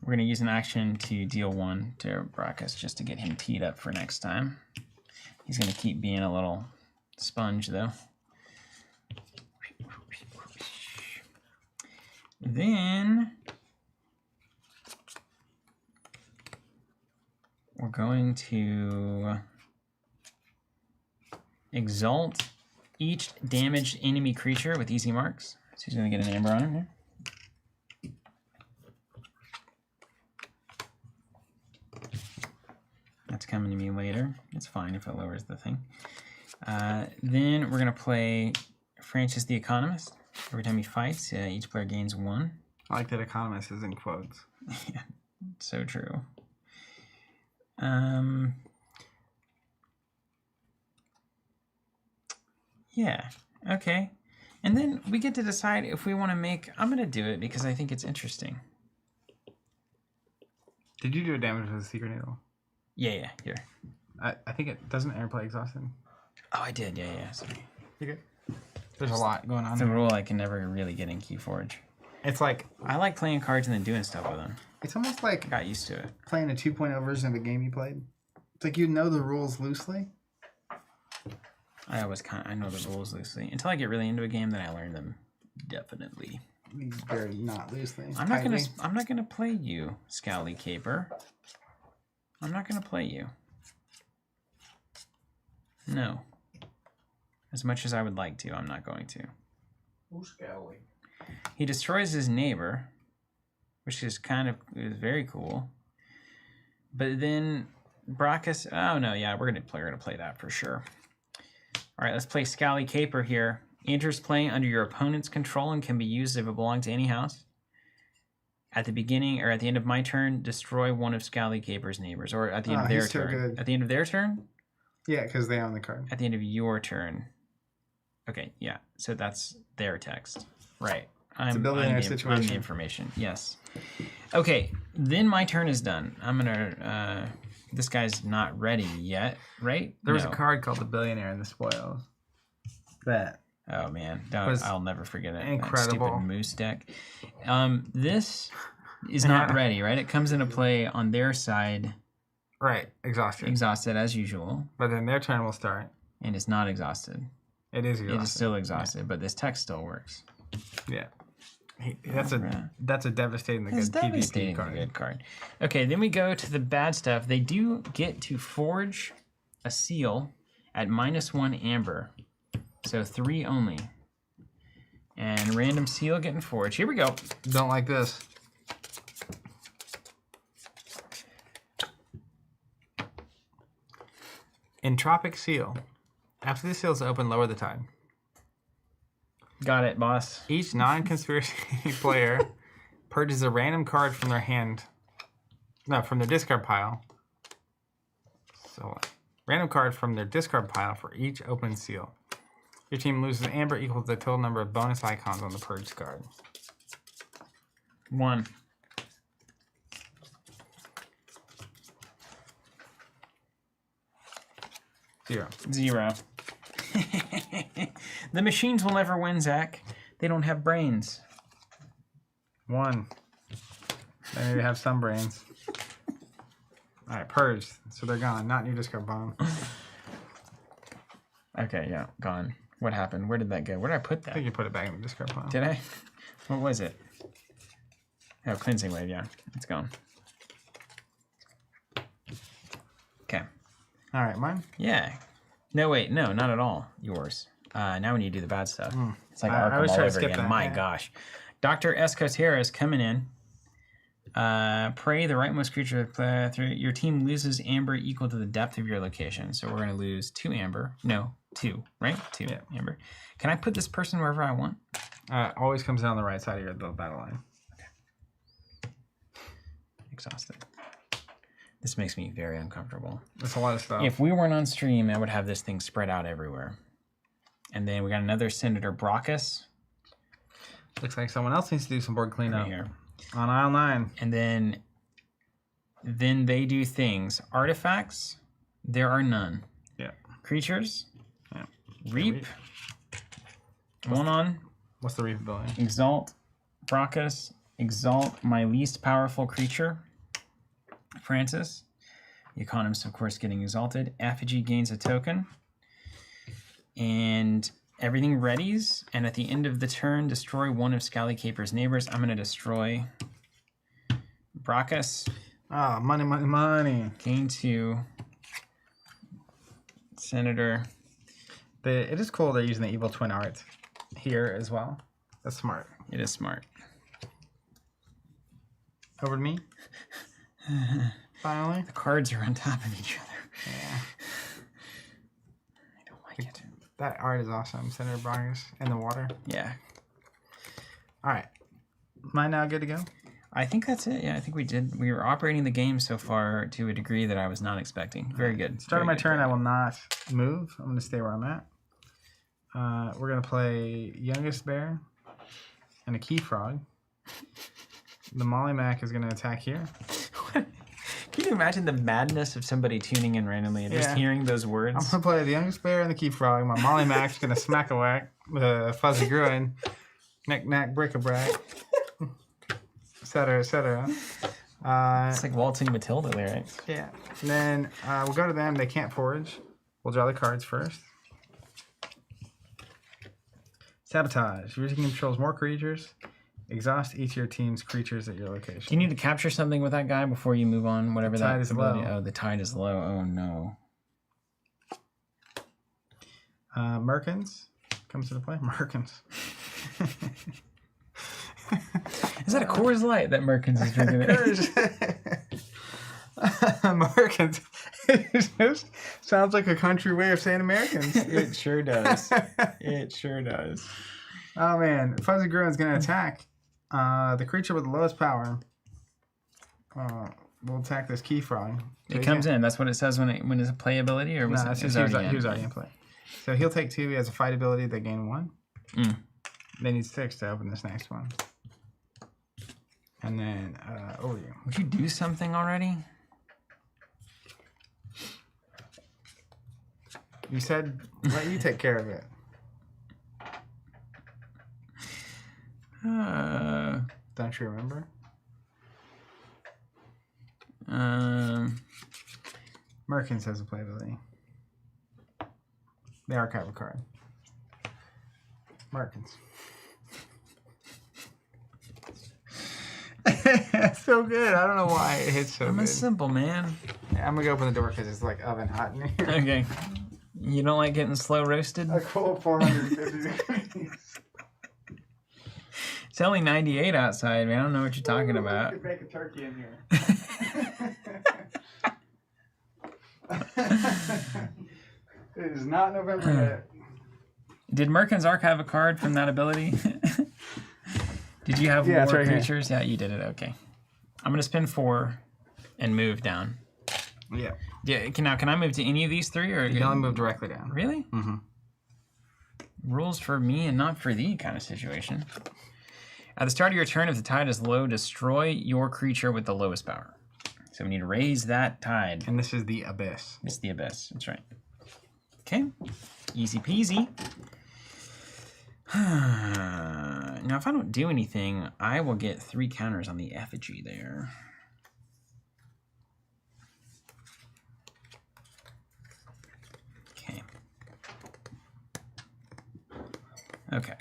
We're gonna use an action to deal 1 to Brackus just to get him teed up for next time. He's going to keep being a little sponge, though. Then we're going to exalt each damaged enemy creature with easy marks. So he's going to get an amber on him here. That's coming to me later. It's fine if it lowers the thing. Then we're going to play Francis the Economist. Every time he fights, each player gains 1. I like that economist is in quotes. Yeah, so true. Yeah, okay. And then we get to decide if we want to make... I'm going to do it because I think it's interesting. Did you do a damage with a secret needle? Yeah, here. I think it doesn't airplay exhausted. Oh, I did, yeah, sorry. You good? There's a lot going on It's a there. rule I can never really get in KeyForge. It's like, I like playing cards and then doing stuff with them. it's almost like Got used to it. playing a 2.0 version of a game you played. It's like you know the rules loosely. I know the rules loosely. Until I get really into a game, then I learn them definitely. Very not loosely. I'm not gonna play you, Scally Caper. I'm not gonna play you. No. As much as I would like to, I'm not going to. Who's Scally? He destroys his neighbor, which is is very cool. But then Brackus, oh no, yeah, we're gonna play that for sure. All right, let's play Scally Caper here. Enters play under your opponent's control and can be used if it belongs to any house. At the beginning or at the end of my turn, destroy one of Scally Caper's neighbors, or at the end of their he's so turn. good. At the end of their turn? Yeah, because they own the card. At the end of your turn. Okay, yeah. So that's their text. Right. It's a billionaire I'm situation. the information. Yes. Okay, then my turn is done. I'm gonna this guy's not ready yet, right? There was a No. card called the Billionaire in the Spoils. That. Oh man, was I'll never forget it. incredible. That stupid moose deck. This is not ready, right? It comes into play on their side, Right, exhausted. exhausted as usual, But then their turn will start. and it's not exhausted. It is exhausted. It is still exhausted, but this text still works. Yeah. That's a devastating It's good PvP devastating card. good card. Okay, then we go to the bad stuff. They do get to forge a seal at -1 amber. So 3 only. And random seal getting forged. Here we go. Don't like this. Entropic Seal. After the seal is open, lower the tide. Got it, boss. Each non-conspiracy player purges a random card from their hand. No, from their discard pile. So, random card from their discard pile for each open seal. Your team loses amber equal to the total number of bonus icons on the purged card. 1. 0. 0. The machines will never win, Zach. They don't have brains. 1. They maybe have some brains. All right, purged. So they're gone. Not new discard bomb. Okay, yeah, gone. What happened? Where did that go? Where did I put I that? think you put it back in the discard pile. Did I? What was it? Oh, cleansing wave. Yeah, it's gone. Okay. All right, mine. Yeah. No, wait, no, not at all. Yours. Now we need to do the bad stuff. It's like I Arkham always all try to over skip again. that, My yeah. gosh. Dr. Escotera is coming in. Pray the rightmost creature through your team loses amber equal to the depth of your location. So we're going to lose 2 amber. No, 2, right? 2 Yeah. amber. Can I put this person wherever I want? Always comes down the right side of the battle line. Exhausted. This makes me very uncomfortable. That's a lot of stuff. If we weren't on stream, I would have this thing spread out everywhere. And then we got another Senator Brockus Looks like someone else needs to do some board cleanup. right here. On aisle 9. And then they do things. Artifacts, there are none. Yeah. Creatures, Yeah. Reap, 1 on, What's the reap ability? Exalt, Brockus, Exalt my least powerful creature, Francis. The economist, of course, getting exalted. Effigy gains a token. And everything readies. And at the end of the turn, destroy 1 of Scally Caper's neighbors. I'm going to destroy Brockus. Ah, money, money, money. Gain 2. Senator. It is cool they're using the evil twin art here as well. That's smart. It is smart. Over to me. Finally. The cards are on top of each other. Yeah. I don't like it. That art is awesome. Senator Brockus in the water. Yeah. All right. Mine now good to go? I think that's it. Yeah, I think we did. We were operating the game so far to a degree that I was not expecting. Very good. Start of Very my good. turn, I will not move. I'm going to stay where I'm at. We're going to play Youngest Bear and a Key Frog. The Molly Mac is going to attack here. Can you imagine the madness of somebody tuning in randomly and just Yeah. hearing those I'm words? going to play the Youngest Bear and the Key Frog. My Molly Mac's going to smack a whack with a Fuzzy Gruin. Knick knack, brick a brack. Etc., etc. It's like waltzing Matilda lyrics. Yeah. And then we'll go to them. They can't forge. We'll draw the cards first. Sabotage. Your team controls more creatures. Exhaust each of your team's creatures at your location. Do you need to capture something with that guy before you move on? Whatever Tide that is ability. low. Oh, the tide is low. Oh no. Merkins comes into play. Merkins. Is that a Coors Light that Merkins is drinking? Americans. It just sounds like a country way of saying Americans. It sure does. It sure does. Oh man, Fuzzy Gruin's gonna attack the creature with the lowest power. We'll attack this Key Frog. It comes in. That's what it says when it's a play ability, or was No, it? that's It was just already he was in? already in play. So he'll take 2. He has a fight ability. They gain 1. Mm. They need 6 to open this next one. And then over you. Would you do something already? You said let you take care of it. Don't you remember? Merkins has a playability. They archive a card. Merkins. So good. I don't know why it hits so I'm a good. simple man. Yeah, I'm gonna go open the door because it's like oven hot in here. Okay. You don't like getting slow roasted? A cool 450 degrees. It's only 98 outside, man. I don't know what you're talking We about. could make a turkey in here. It is not November yet. Did Merkins archive a card from that ability? Did you have Yeah, it's more right here. creatures? Yeah, you did it. Okay. I'm going to spend 4 and move down. Yeah. Yeah. Can I move to any of these 3? Or You can only move directly down. Really? Mm-hmm. Rules for me and not for thee kind of situation. At the start of your turn, if the tide is low, destroy your creature with the lowest power. So we need to raise that tide. And this is the Abyss. It's the Abyss. That's right. Okay. Easy peasy. Now, if I don't do anything, I will get 3 counters on the effigy there. Okay. Okay.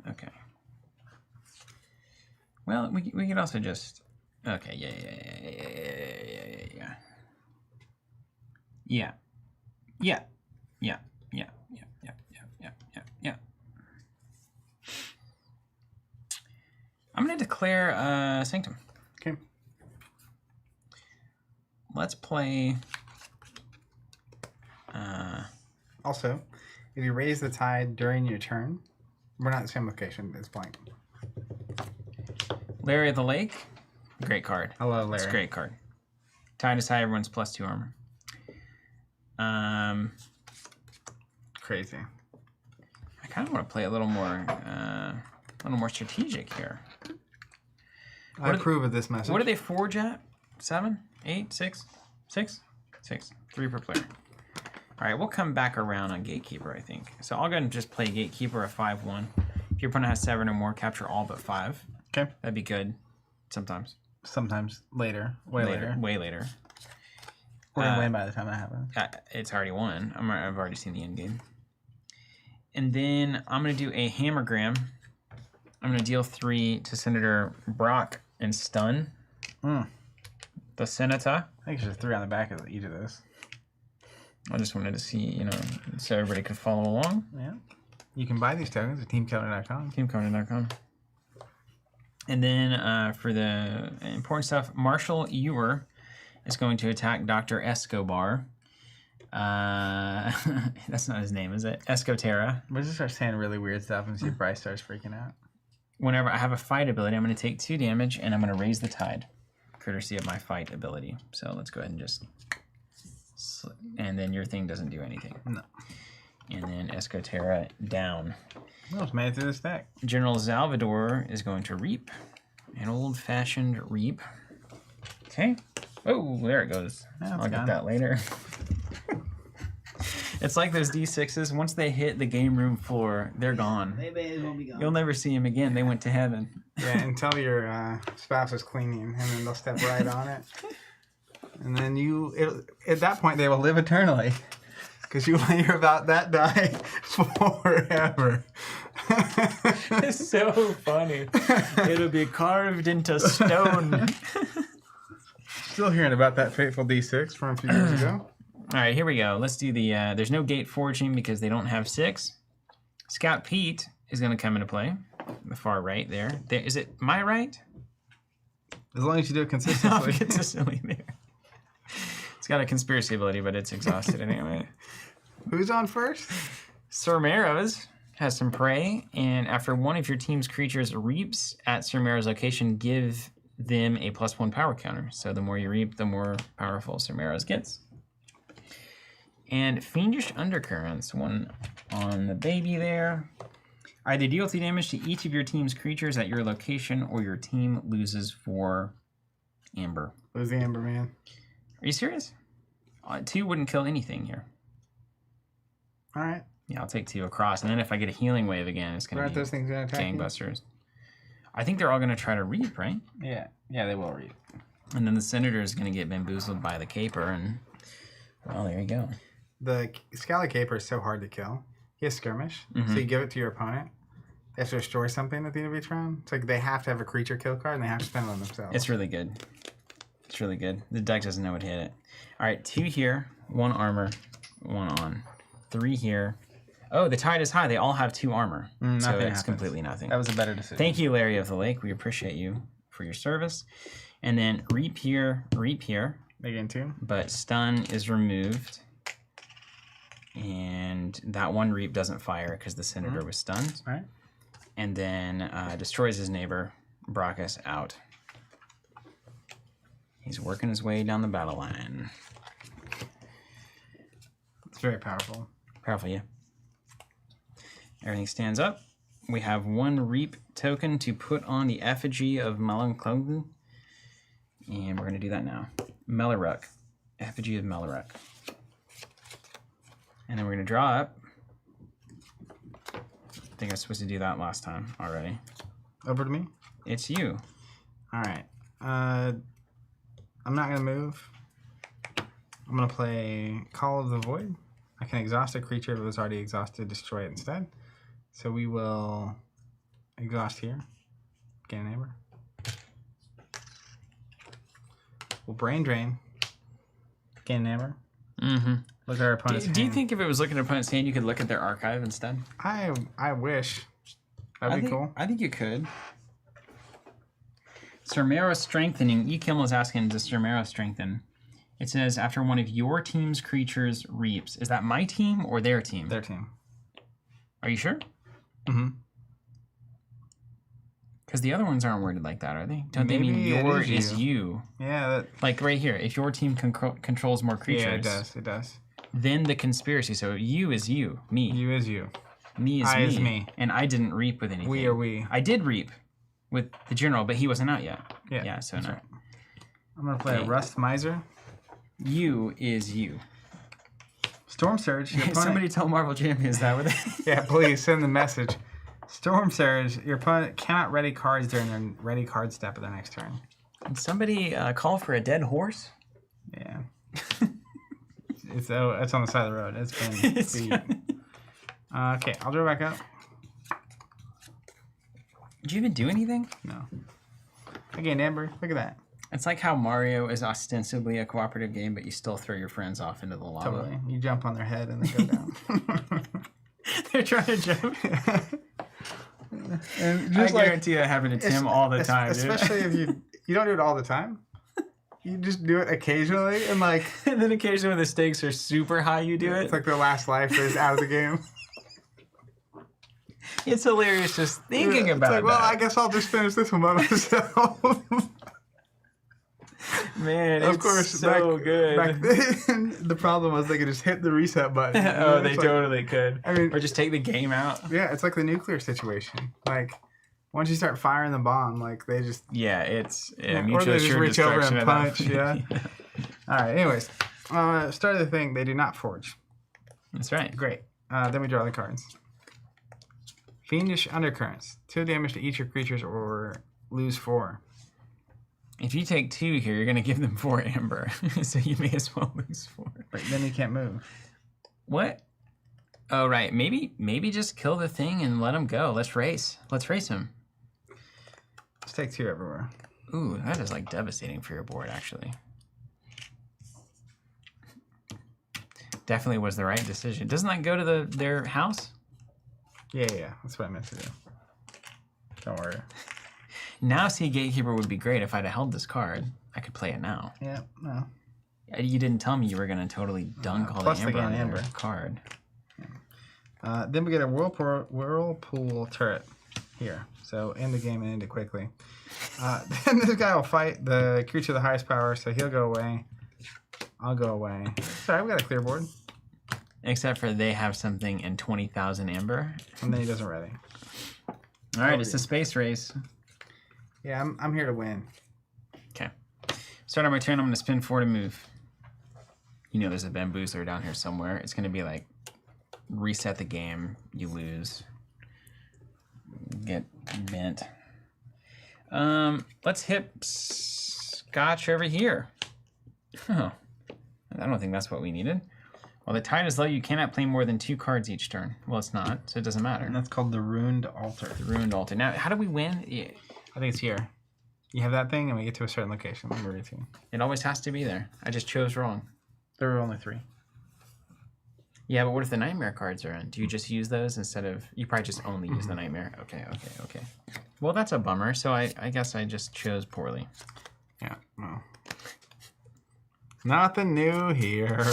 Okay. Well, we could also just... Okay, yeah. I'm going to declare Sanctum. Okay. Let's play... Also, if you raise the tide during your turn, we're not in the same location. It's blank. Larry of the Lake. Great card. I love Larry. It's a great card. Tide is high, everyone's +2 armor. Crazy. I kind of want to play a little more strategic here. I approve of this message. What do they forge at? 7, 8, 6, 6, 6. 3 per player. All right, we'll come back around on Gatekeeper, I think. So I'll go ahead and just play Gatekeeper at 5/1. If your opponent has 7 or more, capture all but 5. Okay. That'd be good. Sometimes. Sometimes later. Way later. Way later. We're going to win by the time that happens. It's already won. I've already seen the end game. And then I'm going to do a Hammergram. I'm going to deal 3 to Senator Brock and stun the Senator. I think there's 3 on the back of each of those. I just wanted to see, so everybody could follow along. Yeah. You can buy these tokens at teamcounter.com. Teamcounter.com. And then for the important stuff, Marshall Ewer is going to attack Dr. Escobar. That's not his name, is it? Escoterra. We'll just start saying really weird stuff and see if Bryce starts freaking out. Whenever I have a fight ability, I'm going to take 2 damage, and I'm going to raise the tide, courtesy of my fight ability. So let's go ahead and just... And then your thing doesn't do anything. No. And then Escoterra down. Oh, it's made it through this deck. General Salvador is going to reap. An old-fashioned reap. Okay. Oh, there it goes. Yeah, I'll get that later. It's like those D6s. Once they hit the game room floor, they're gone. They may as well be gone. You'll never see them again. They went to heaven. Yeah, until your spouse is cleaning, and then they'll step right on it. And then at that point, they will live eternally. Because you will hear about that die forever. It's so funny. It'll be carved into stone. Still hearing about that fateful D6 from a few years ago. All right, here we go. Let's do the... there's no gate forging because they don't have 6. Scout Pete is going to come into play. The far right there. Is it my right? As long as you do it I'll consistently. be consistently there. It's got a conspiracy ability, but it's exhausted anyway. Who's on first? Sir Mero's has some prey, and after one of your team's creatures reaps at Sir Mero's location, give them a +1 power counter. So the more you reap, the more powerful Sir Mero's gets. And Fiendish Undercurrents, one on the baby there. Either deal 2 damage to each of your team's creatures at your location, or your team loses 4 amber. Who's the Amber Man? Are you serious? 2 wouldn't kill anything here. All right. Yeah, I'll take 2 across, and then if I get a healing wave again, it's going Aren't to be those things going to attack you? gangbusters. I think they're all going to try to reap, right? Yeah. Yeah, they will reap. And then the Senator is going to get bamboozled by the Caper, and, well, there you go. The Scally Caper is so hard to kill. He has Skirmish, so you give it to your opponent. They have to destroy something at the end of each round. It's like they have to have a creature kill card, and they have to spend it on themselves. It's really good. It's really good. The deck doesn't know what hit it. All right, 2 here, 1 armor, 1 on. 3 here. Oh, the tide is high. They all have 2 armor. So it's happens. completely nothing. That was a better decision. Thank you, Larry of the Lake. We appreciate you for your service. And then reap here, They gain 2. but stun is removed. And that 1 reap doesn't fire because the Senator was stunned. All right. And then destroys his neighbor, Brockus, out. He's working his way down the battle line. It's very powerful. Powerful, yeah. Everything stands up. We have 1 Reap token to put on the effigy of Melancholy. And we're going to do that now. Melaruk. Effigy of Melaruk. And then we're going to draw up. I think I was supposed to do that last time already. Over to me. It's you. All right. I'm not going to move. I'm going to play Call of the Void. I can exhaust a creature that was already exhausted, destroy it instead. So we will exhaust here. Gain a neighbor. We'll Brain Drain. Gain a neighbor. Mm-hmm. Look at our opponent's Do you hand. think if it was looking at opponent's hand, you could look at their archive instead? I wish. That'd be cool. I think you could. Sermero Strengthening. Ekim was asking, does Sermero strengthen? It says, after one of your team's creatures reaps. Is that my team or their team? Their team. Are you sure? Mm-hmm. Because the other ones aren't worded like that, are they? Don't they mean Maybe it your is is you. you? Yeah. That, Like right here, if your team controls more creatures. yeah, it does. It does. Then the conspiracy. So you is you, me. You is you. Me is I me. is me. And I didn't reap with anything. We are we. I did reap with the general, but he wasn't out yet. Yeah. Yeah, so no. Right. I'm going to play Okay. a Rust Miser. You is you. Storm Surge. Your opponent, Somebody tell Marvel Champions that with it. yeah, please send the message. Storm Surge. Your opponent cannot ready cards during their ready card step of their next turn. Did somebody call for a dead horse? Yeah. it's on the side of the road. It's been It's- beat. Okay, I'll draw back up. Did you even do anything? No. Again, Amber, look at that. It's like how Mario is ostensibly a cooperative game, but you still throw your friends off into the lava. Totally. You jump on their head and they go down. They're trying to jump. And I guarantee that happened to Tim all the time, dude. especially if you don't do it all the time. You just do it occasionally, and like And then occasionally when the stakes are super high, you do it. it's like their last life is out of the game. It's hilarious just thinking It's about like, it. well, I guess I'll just finish this one by myself. Man, Of it's course, so good. Back then, the problem was they could just hit the reset button. Oh, they It's like- totally could. I mean, Or just take the game out. yeah, it's like the nuclear situation. Like, once you start firing the bomb, like they just Yeah, it's or mutual they just assured reach over destruction and at that punch. point. Yeah. All right. Anyways, start of the thing. They do not forge. That's right. Great. Then we draw the cards. Fiendish Undercurrents. 2 damage to each of your creatures or lose 4. If you take 2 here, you're going to give them 4 amber. So you may as well lose 4. But then you can't move. What? Oh, right. Maybe just kill the thing and let him go. Let's race. Let's race him. Just take 2 everywhere. Ooh, that is like devastating for your board, actually. Definitely was the right decision. Doesn't that go to their house? Yeah. That's what I meant to do. Don't worry. Now, see, Gatekeeper would be great if I'd have held this card. I could play it now. Yeah. No. You didn't tell me you were going to totally dunk all plus the they amber get on an your amber. card. Then we get a whirlpool turret here. So end the game and end it quickly. Then this guy will fight the creature of the highest power, so he'll go away. I'll go away. Sorry, we got a clear board. Except for they have something in 20,000 amber. And then he doesn't ready. All right, it's a space race. Yeah, I'm here to win. Okay. Start on my turn. I'm going to spin 4 to move. You know there's a bamboozler down here somewhere. It's going to be like reset the game. You lose. Get bent. Let's hit Scotch over here. Huh. I don't think that's what we needed. While the tide is low, you cannot play more than 2 cards each turn. Well, it's not, so it doesn't matter. And that's called the Ruined Altar. The Ruined Altar. Now, how do we win? Yeah, I think it's here. You have that thing, and we get to a certain location. Let me read it to you. it always has to be there. I just chose wrong. There were only 3. Yeah, but what if the nightmare cards are in? Do you just use those instead of... You probably just only use the nightmare. Okay. Well, that's a bummer, so I guess I just chose poorly. Yeah, well. Nothing new here.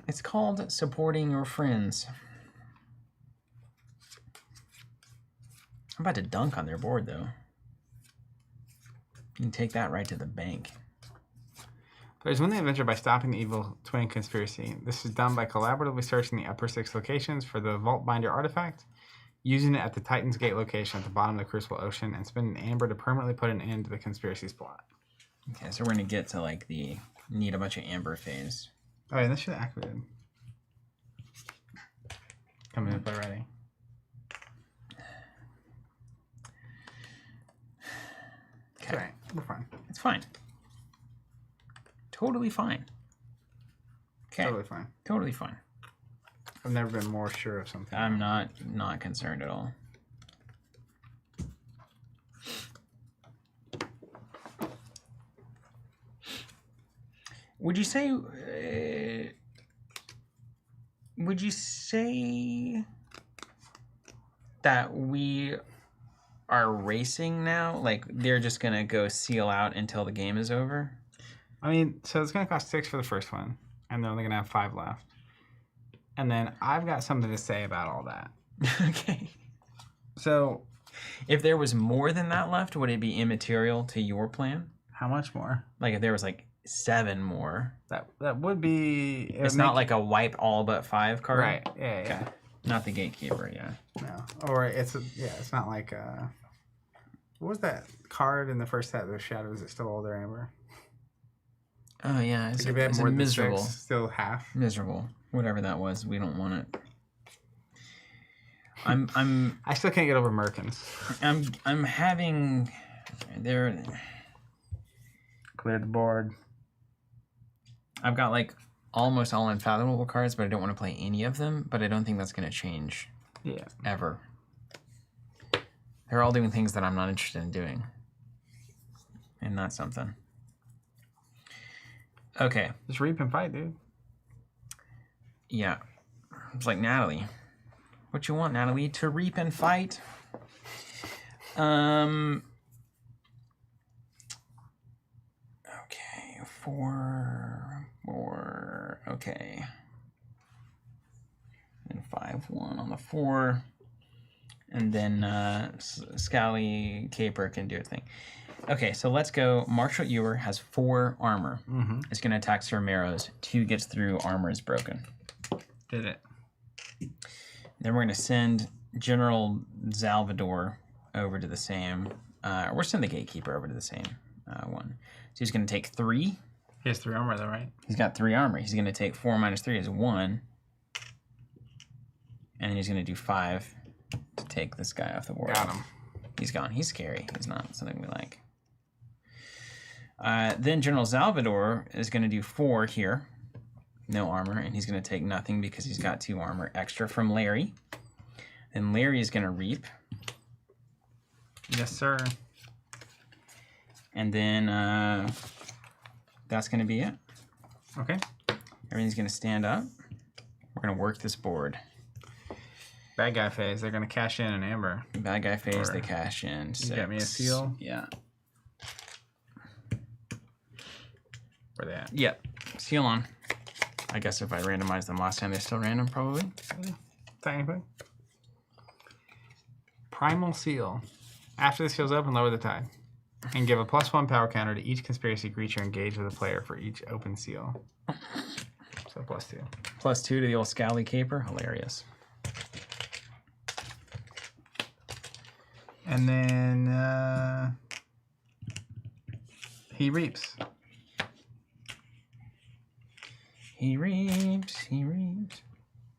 It's called supporting your friends. I'm about to dunk on their board, though. You can take that right to the bank. Players win the adventure by stopping the evil twin conspiracy. This is done by collaboratively searching the upper 6 locations for the Vault Binder artifact, using it at the Titan's Gate location at the bottom of the Crucible Ocean, and spend an amber to permanently put an end to the conspiracy's plot. Okay, so we're gonna get to like the need a bunch of amber phase. Oh, yeah, this should activated. Coming into play ready. Okay. Alright, we're fine. It's fine. Totally fine. Okay. Totally fine. Totally fine. I've never been more sure of something. I'm not concerned at all. Would you say that we are racing now? Like they're just gonna go seal out until the game is over? I mean, so it's going to cost 6 for the first one, and they're only going to have 5 left. And then I've got something to say about all that. Okay. So, if there was more than that left, would it be immaterial to your plan? how much more? Like if there was like 7 more. That would be... It's not like a wipe all but 5 card? Right, yeah, yeah. Okay. Not the Gatekeeper, yeah. No. Or it's not like... what was that card in the first set of the Shadows that still all their amber? Oh yeah, Like if you had more than miserable. 6, still half. Miserable. Whatever that was, we don't want it. I'm I still can't get over Merkins. I'm having there Clear the board. I've got like almost all unfathomable cards, but I don't want to play any of them, but I don't think that's gonna change. Yeah. Ever. They're all doing things that I'm not interested in doing. And that's something. Okay. Just reap and fight, dude. Yeah. It's like Natalie. What you want, Natalie? To reap and fight? Okay. 4. Okay. And 5-1 on the 4. And then Scally Caper can do a thing. Okay, so let's go. Marshall Ewer has 4 armor. Mm-hmm. It's going to attack Sir Marrows. 2 gets through, armor is broken. Did it. Then we're going to send General Salvador over to the same. We're sending the Gatekeeper over to the same one. So he's going to take 3. He has 3 armor though, right? He's got 3 armor. He's going to take 4 minus 3 is 1. And then he's going to do 5 to take this guy off the board. Got him. He's gone. He's scary. He's not something we like. Then General Salvador is going to do 4 here. No armor. And he's going to take nothing because he's got 2 armor extra from Larry. Then Larry is going to reap. Yes, sir. And then that's going to be it. Okay. Everything's going to stand up. We're going to work this board. Bad guy phase. They're gonna cash in an amber. Bad guy phase, Or- they cash in. 6. You got me a seal? Yeah. Where they at? Yep. Seal on. I guess if I randomized them last time, they're still random, probably. Technically. Primal Seal. After the seal's open, lower the tide. And give a +1 power counter to each conspiracy creature engaged with a player for each open seal. So +2. +2 to the old Scally Caper. Hilarious. And then he reaps. He reaps. He reaps.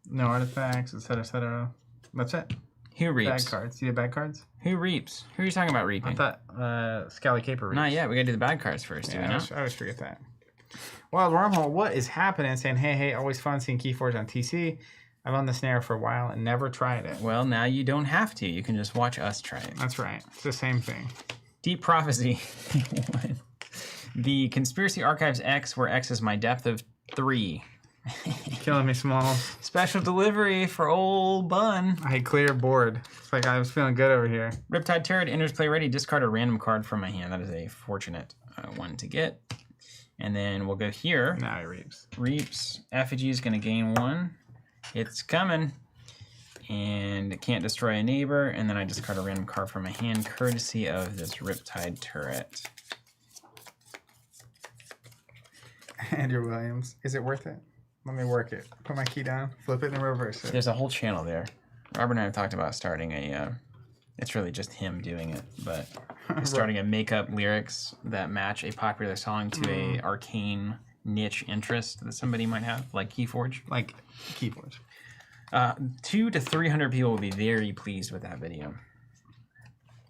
No artifacts, etc., etc. That's it. Who reaps? Bad cards. You have bad cards? Who reaps? Who are you talking about I reaping? thought Scally Caper reaps. Not yet. We gotta do the bad cards first, do we Yeah, not? I always forget that. Wild Wormhole, what is happening? Saying, hey, always fun seeing KeyForge on TC. I've owned the snare for a while and never tried it. Well, now you don't have to. You can just watch us try it. That's right. It's the same thing. Deep Prophecy. The Conspiracy Archives X, where X is my depth of 3. Killing me small. Special delivery for old Bun. I had clear board. It's like I was feeling good over here. Riptide Turret enters play ready. Discard a random card from my hand. That is a fortunate one to get. And then we'll go here. Now he reaps. Reaps. Effigy is going to gain 1. It's coming. And it can't destroy a neighbor. And then I discard a random card from my hand, courtesy of this Riptide Turret. Andrew Williams. Is it worth it? Let me work it. Put my key down, flip it, and reverse it. There's a whole channel there. Robert and I have talked about starting a. It's really just him doing it, but starting a make-up lyrics that match a popular song to a arcane niche interest that somebody might have, like KeyForge. Like KeyForge. 200 to 300 people will be very pleased with that video.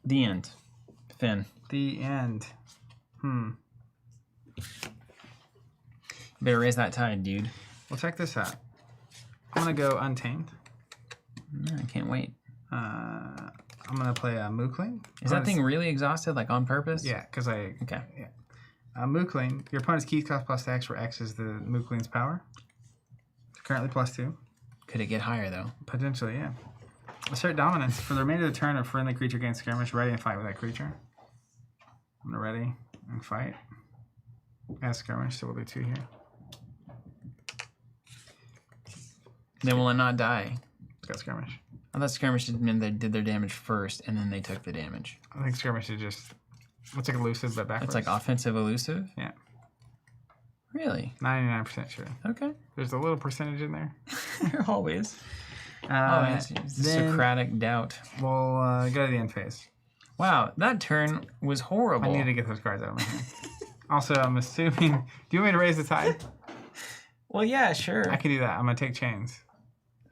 The end. Finn. The end. Better raise that tide, dude. Well, check this out. I'm going to go Untamed. I can't wait. I'm going to play a Mookling. Is that thing really exhausted, like on purpose? Yeah, because I... Okay. Yeah. Mookling. Your opponent's keys cost +X, where X is the Mookling's power. Currently +2. Could it get higher, though? Potentially, yeah. Assert dominance. For the remainder of the turn, a friendly creature gains skirmish. Ready and fight with that creature. I'm going to ready and fight. As skirmish, so we'll do 2 here. Then will it not die? It's got skirmish. I thought skirmish meant they did their damage first, and then they took the damage. I think skirmish is just... It's like elusive, but backwards. It's like offensive elusive? Yeah. Really? 99% sure. Okay. There's a little percentage in there. Always. Always. The Socratic doubt. We'll go to the end phase. Wow, that turn was horrible. I need to get those cards out of my hand. Also, I'm assuming... Do you want me to raise the tide? Well, yeah, sure. I can do that. I'm going to take chains.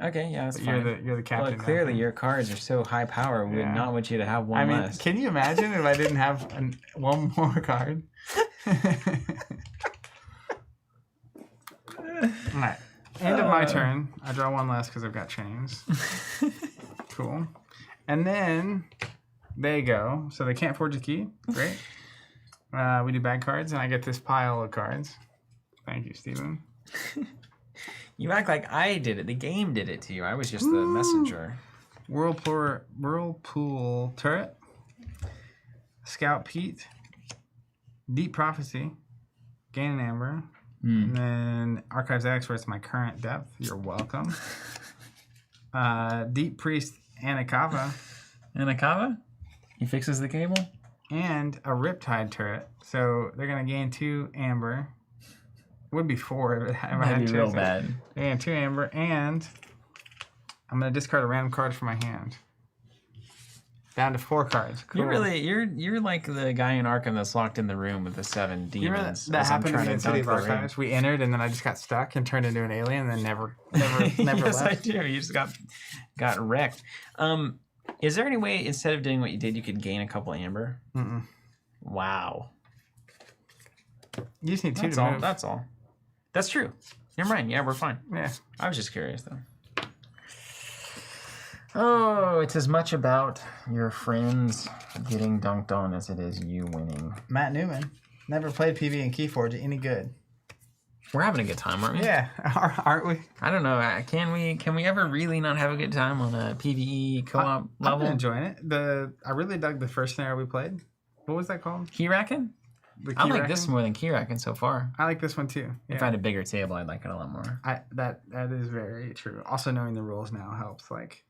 Okay, yeah, that's But fine. you're the captain. Well, clearly your cards are so high power, we would Yeah. not want you to have one I mean, less. can you imagine if I didn't have one more card? Alright. End of my turn. I draw one less because I've got chains. Cool. And then they go. So they can't forge a key. Great. We do bad cards, and I get this pile of cards. Thank you, Steven. You act like I did it. The game did it to you. I was just the messenger. Whirlpool Turret. Scout Pete. Deep Prophecy. Gain an Amber. And then Archives X, where it's my current depth. You're welcome. Deep Priest Anakava. Anakava? He fixes the cable? And a Riptide Turret. So they're going to gain 2 Amber. Would be 4 if I had That'd be real chosen. bad. And 2 Amber. And I'm going to discard a random card from my hand. Down to 4 cards. Cool. You're like the guy in Arkham that's locked in the room with the 7 demons. You remember that happened to me in City of Archives? We entered and then I just got stuck and turned into an alien and then never Yes, I left. do. You just got wrecked. Is there any way, instead of doing what you did, you could gain a couple amber? Mm-mm. Wow. You just need 2 That's to all. move. That's all. That's true. Never mind. Yeah, we're fine. Yeah. I was just curious, though. Oh, it's as much about your friends getting dunked on as it is you winning. Matt Newman. Never played PB and KeyForge any good. We're having a good time, aren't we? Yeah. Aren't we? I don't know. Can we ever really not have a good time on a PvE co-op I've level? been enjoying it. I really dug the first scenario we played. What was that called? Key-Racking? The I Key like this Racking? more than Key-Racking so far. I like this one too. Yeah. If I had a bigger table, I'd like it a lot more. That is very true. Also, knowing the rules now helps, like,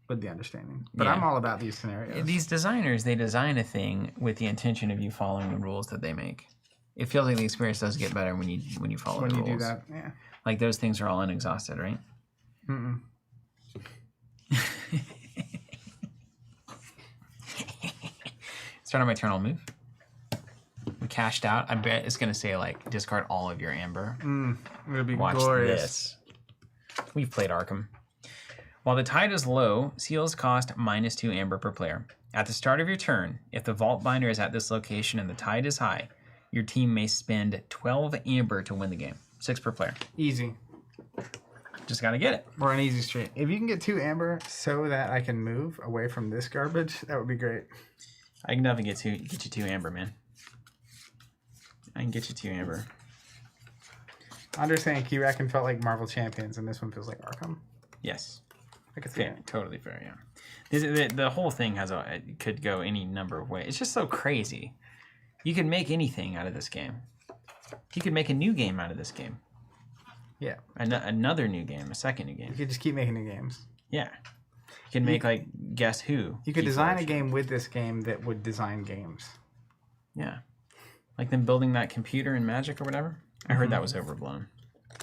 with the understanding. But Yeah. I'm all about these scenarios. These designers, they design a thing with the intention of you following the rules that they make. It feels like the experience does get better when you follow when the you rules. do that, yeah. Like those things are all unexhausted, right? Mm-mm. Start on my turn, I'll move. We cashed out. I bet it's gonna say like discard all of your amber. It'll be Watch glorious. this. We've played Arkham. While the tide is low, seals cost -2 amber per player. At the start of your turn, if the Vault Binder is at this location and the tide is high, your team may spend 12 amber to win the game. 6 per player. Easy. Just gotta get it. Or an easy street. If you can get 2 amber so that I can move away from this garbage, that would be great. I can definitely get you 2 amber, man. I can get you 2 amber. I understand Key-Racking felt like Marvel Champions, and this one feels like Arkham. Yes. I could see Fair, it. totally fair, yeah. The whole thing it could go any number of ways. It's just so crazy. You can make anything out of this game. You could make a new game out of this game. Yeah. Another new game, a second new You game. could just keep making new games. Yeah. You can make like Guess Who. You could design a KeyForge. game with this game that would design games. Yeah. Like them building that computer in Magic or whatever. I heard that was overblown.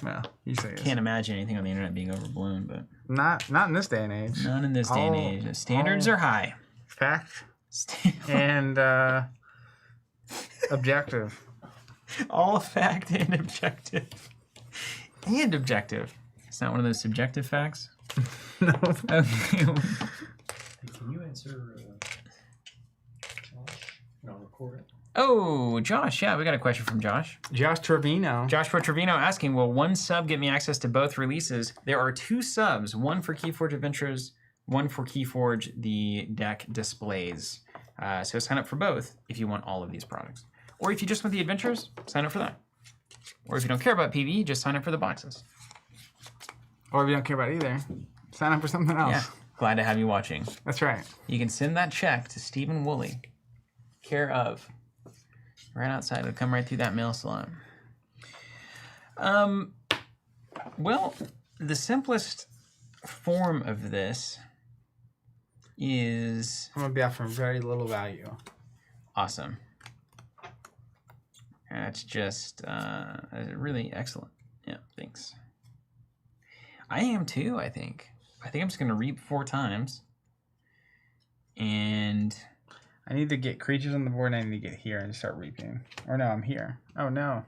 Well, you say Can't imagine anything on the internet being overblown, but not in this day and age. not in this day and age. The standards are high. Fact and objective. All fact and objective. And objective. It's not one of those subjective facts. No. Okay. Hey, can you answer Josh? No, record it. Oh, Josh. Yeah, we got a question from Josh. Josh Trevino. Joshua Trevino asking, will one sub get me access to both releases? There are 2 subs, one for KeyForge Adventures, one for KeyForge the deck displays. So sign up for both if you want all of these products. Or if you just want the adventures, sign up for that. Or if you don't care about PvE, just sign up for the boxes. Or if you don't care about either, sign up for something else. Yeah, glad to have you watching. That's right. You can send that check to Stephen Woolley, care of, right outside. It'll come right through that mail slot. Well, the simplest form of this is I'm gonna be offering very little value. awesome. That's just really excellent. Yeah, thanks. I am too, I think. I think I'm just gonna reap 4 times. And I need to get creatures on the board, and I need to get here and start reaping. Or no, I'm here. Oh no.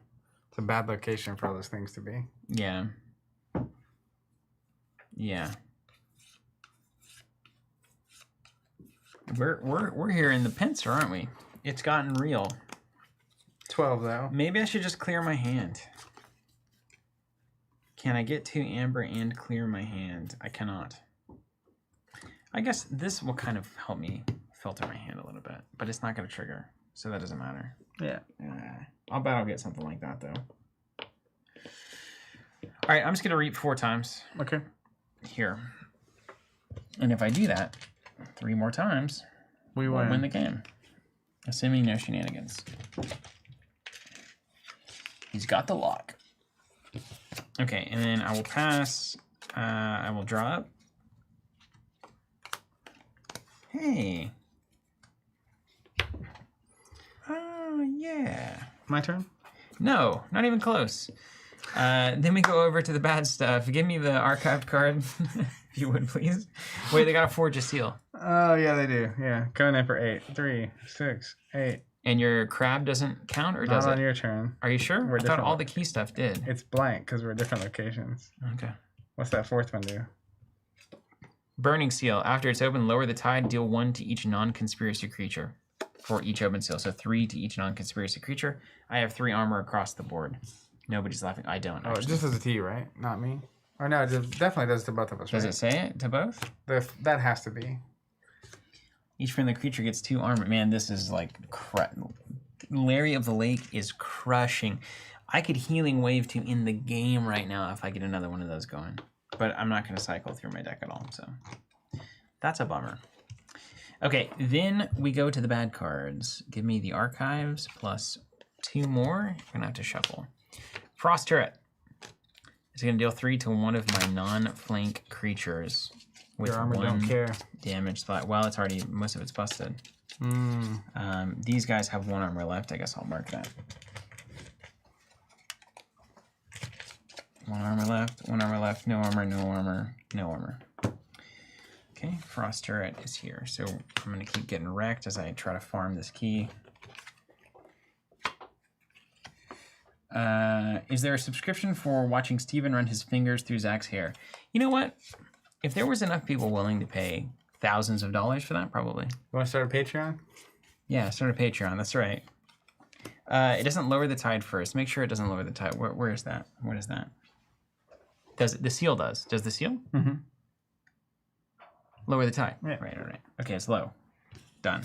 It's a bad location for all those things to be. yeah. Yeah. We're here in the pincer, aren't we? It's gotten real. 12 though. Maybe I should just clear my hand. Can I get 2 amber and clear my hand? I cannot. I guess this will kind of help me filter my hand a little bit, but it's not going to trigger, so that doesn't matter. Yeah. I'll bet I'll get something like that, though. All right, I'm just going to reap 4 times Okay. here. And if I do that 3 more times, We we'll win. win the game. Assuming no shenanigans. He's got the lock. Okay, and then I will pass. I will draw up. Hey. Oh, yeah. My turn? No, not even close. Then we go over to the bad stuff. Give me the archive card, if you would, please. Wait, they got to forge a seal. Oh, yeah, they do. Yeah. Coming in for 8. 3, 6, 8. And your crab doesn't count, or does Not on it? your turn. Are you sure? We're I thought different. all the key stuff did. It's blank because we're different locations. Okay. What's that 4th one do? Burning Seal. After it's open, lower the tide, deal 1 to each non-conspiracy creature for each open seal. So 3 to each non-conspiracy creature. I have 3 armor across the board. Nobody's laughing. I don't. Oh, it Actually. just does it to you, right? Not me. Or no, it definitely does to both of us, Does right? it say it to both? That has to be. Each friendly creature gets 2 armor. Man, this is like Larry of the Lake is crushing. I could Healing Wave to in the game right now if I get another one of those going. But I'm not going to cycle through my deck at all, so that's a bummer. Okay, then we go to the bad cards. Give me the archives plus 2 more. I'm going to have to shuffle. Frost Turret. It's going to deal 3 to one of my non-flank creatures with Your armor 1 don't care. damage spot. Well, it's already, most of it's busted. These guys have 1 armor left. I guess I'll mark that. 1 armor left, 1 armor left, no armor, no armor, no armor. Okay, Frost Turret is here. So I'm going to keep getting wrecked as I try to farm this key. Is there a subscription for watching Steven run his fingers through Zach's hair? You know what? If there was enough people willing to pay thousands of dollars for that, probably. You want to start a Patreon? Yeah, start a Patreon. That's right. It doesn't lower the tide first. Make sure it doesn't lower the tide. Where is that? What is that? Does it, the seal does? Does the seal? Mm-hmm. Lower the tide. Yeah. Right. Okay, it's low. Done.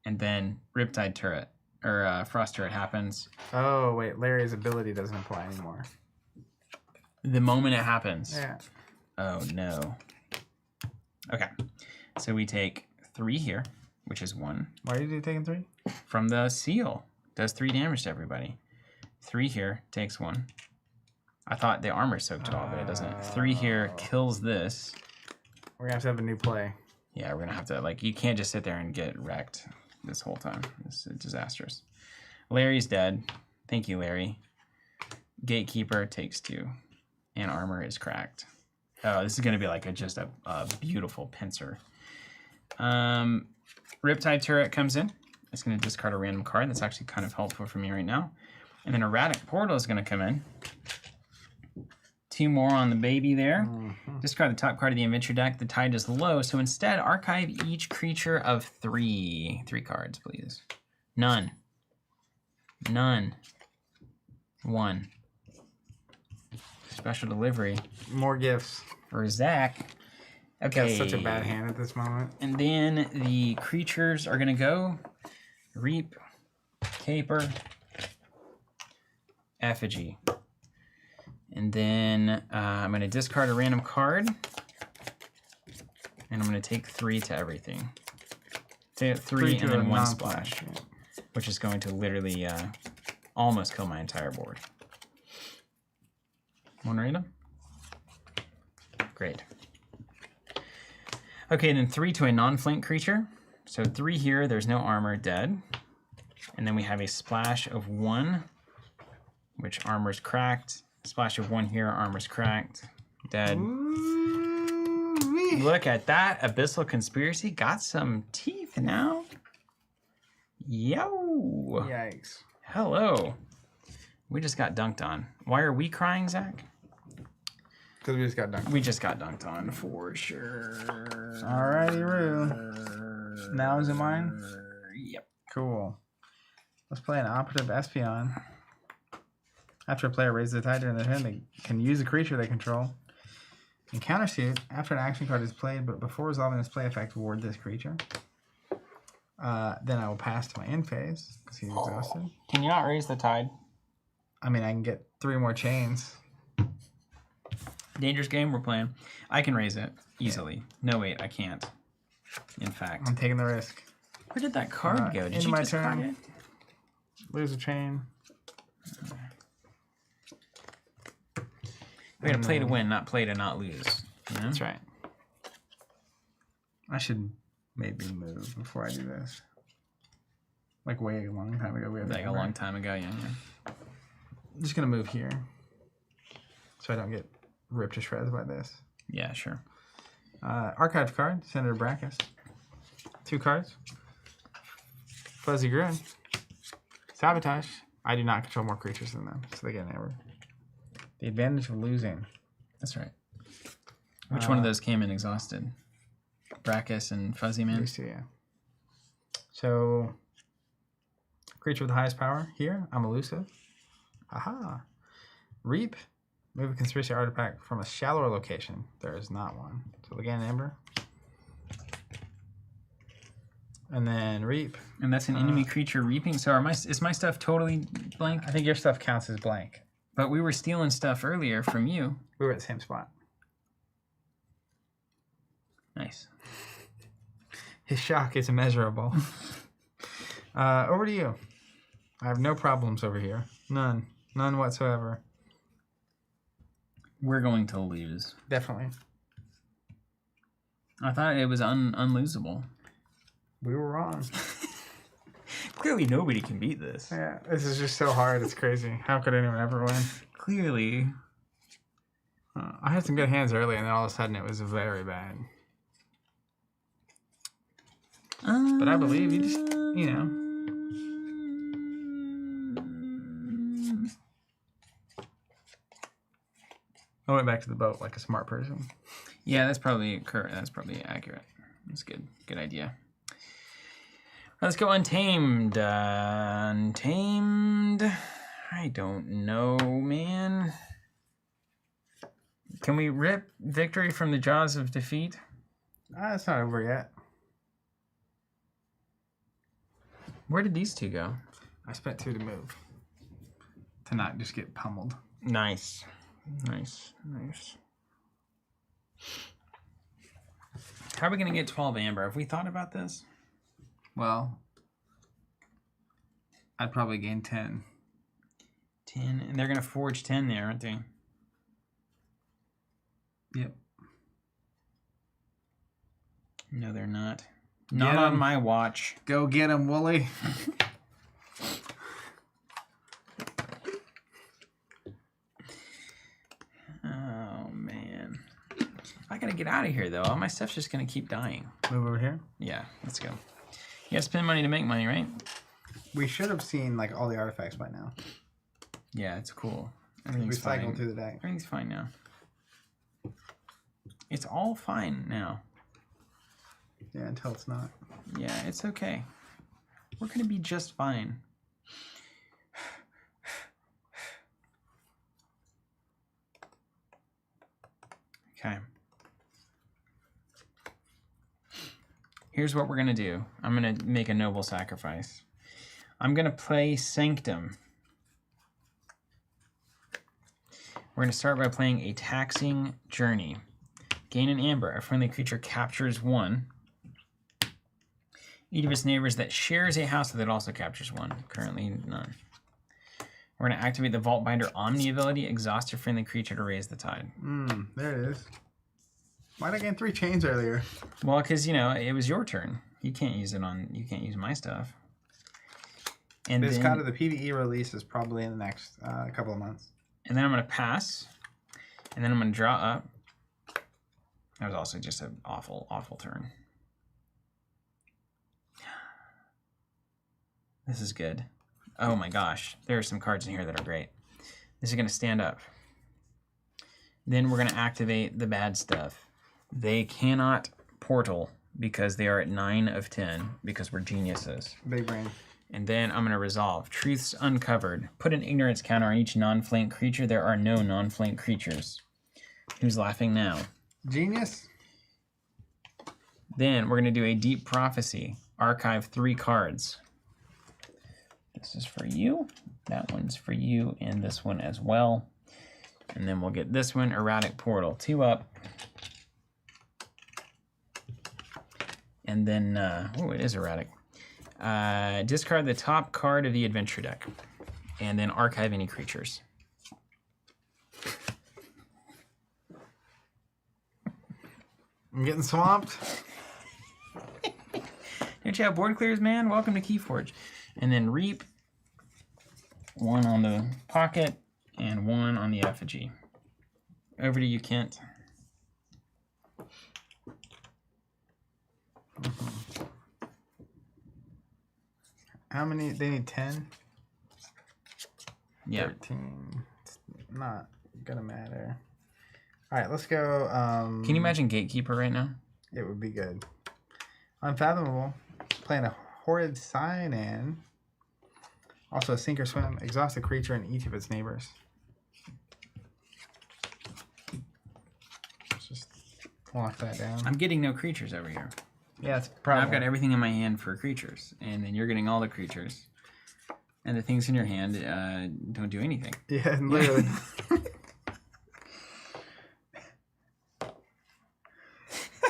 And then Riptide Turret or Frost Turret happens Oh, wait. Larry's ability doesn't apply anymore. the moment it happens. Yeah. Oh no. Okay, so we take 3 here, which is 1 Why are you taking 3? from the seal. Does 3 damage to everybody. 3 here takes 1. I thought the armor soaked it all, but it doesn't. 3 here kills this. We're going to have a new play. Yeah, we're gonna have to, like, you can't just sit there and get wrecked this whole time. This is disastrous. Larry's dead. Thank you, Larry. Gatekeeper takes 2. And armor is cracked. Oh, this is going to be like just a beautiful pincer. Riptide Turret comes in. It's going to discard a random card. That's actually kind of helpful for me right now. And then Erratic Portal is going to come in. 2 more on the baby there. Discard the top card of the adventure deck. The tide is low, so instead archive each creature of 3. 3 cards, please. None. None. 1. Special delivery. More gifts. For Zach. Okay. Got such a bad hand at this moment. And then the creatures are going to go Reap, Caper, Effigy. And then I'm going to discard a random card. And I'm going to take 3 to everything. 3 and then 1 splash. Which is going to literally almost kill my entire board. Want to read them? Great. Okay, then 3 to a non-flank creature. So 3 here, there's no armor, dead. And then we have a splash of 1, which armor's cracked. Splash of 1 here, armor's cracked, dead. Ooh-wee. Look at that. Abyssal Conspiracy got some teeth now. Yo. Yikes. Hello. We just got dunked on. Why are we crying, Zach? Because we just got dunked. We just got dunked on for sure. Alrighty, Roo. Now is it mine? Yep. Cool. Let's play an Operative Espion. After a player raises a tide during their turn, they can use a creature they control. In countersuit, after an action card is played, but before resolving its play effect, ward this creature. Then I will pass to my end phase, because he's exhausted. Can you not raise the tide? I mean, I can get 3 more chains. Dangerous game we're playing. I can raise it easily. No, wait, I can't. In fact. I'm taking the risk. Where did that card go? Did in you my discard turn. it? Lose a chain. We gotta play to win, not play to not lose. You know? That's right. I should maybe move before I do this. Like way a long time ago. We had Like a long time ago, yeah. I'm just gonna move here, so I don't get ripped to shreds by this. Yeah, sure. Archived card, Senator Brackus. 2 cards. Fuzzy Gruin. Sabotage. I do not control more creatures than them, so they get an error. The advantage of losing. That's right. Which one of those came in exhausted? Brackus and Fuzzy Man? These 2, yeah. So, creature with the highest power here. I'm elusive. Aha. Reap. Move a conspiracy artifact from a shallower location. There is not one. So again, Ember. And then Reap. And that's an enemy creature reaping. So is my stuff totally blank? I think your stuff counts as blank. But we were stealing stuff earlier from you. We were at the same spot. Nice. His shock is immeasurable. Over to you. I have no problems over here. None. None whatsoever. We're going to lose. Definitely. I thought it was unlosable. We were wrong. Clearly nobody can beat this. Yeah, this is just so hard. It's crazy. How could anyone ever win? Clearly. I had some good hands early, and then all of a sudden it was very bad. But I believe you just, you know. I went back to the boat like a smart person. Yeah, that's probably correct. That's probably accurate. That's good. Good idea. Let's go Untamed. Untamed. I don't know, man. Can we rip victory from the jaws of defeat? It's not over yet. Where did these 2 go? I spent 2 to move. To not just get pummeled. Nice. Nice. Nice. How are we going to get 12 amber? Have we thought about this? Well, I'd probably gain 10. 10. And they're going to forge 10 there, aren't they? Yep. No, they're not. Not on my watch. Go get him, Wooly. I gotta get out of here, though. All my stuff's just gonna keep dying. Move over here. Yeah, let's go. You gotta spend money to make money, right? We should have seen like all the artifacts by now. Yeah, it's cool. Everything's Recycle fine. through the deck. Everything's fine now. It's all fine now. Yeah, until it's not. Yeah, it's okay. We're gonna be just fine. Okay. Here's what we're gonna do. I'm gonna make a noble sacrifice. I'm gonna play Sanctum. We're gonna start by playing a Taxing Journey. Gain an amber. A friendly creature captures 1. Each of its neighbors that shares a house with it also captures 1. Currently none. We're gonna activate the Vault Binder Omni ability. Exhaust a friendly creature to raise the tide. There it is. Why did I gain 3 chains earlier? Well, because you know it was your turn. You can't use it on. You can't use my stuff. And This then, card of the PvE release is probably in the next couple of months. and then I'm gonna pass, and then I'm gonna draw up. That was also just an awful, awful turn. This is good. Oh my gosh, there are some cards in here that are great. This is gonna stand up. Then we're gonna activate the bad stuff. They cannot portal because they are at 9 of 10 because we're geniuses. Big brain. And then I'm going to resolve. Truths uncovered. Put an ignorance counter on each non-flank creature. There are no non-flank creatures. Who's laughing now? Genius. Then we're going to do a deep prophecy. Archive 3 cards. This is for you. That one's for you. And this one as well. And then we'll get this one. Erratic Portal. 2 up. And then, oh, it is erratic. Discard the top card of the adventure deck. And then archive any creatures. I'm getting swamped. Don't you have board clears, man? Welcome to KeyForge. And then reap. 1 on the pocket and 1 on the effigy. Over to you, Kent. How many? They need 10? Yeah. 13. It's not gonna matter. Alright, let's go. Can you imagine Gatekeeper right now? It would be good. Unfathomable. Playing a Horrid Cyan. Also a Sink or Swim. Exhaust a creature and each of its neighbors. Let's just lock that down. I'm getting no creatures over here. Yeah, it's I've probably. got everything in my hand for creatures, and then you're getting all the creatures. And the things in your hand don't do anything. Yeah, literally.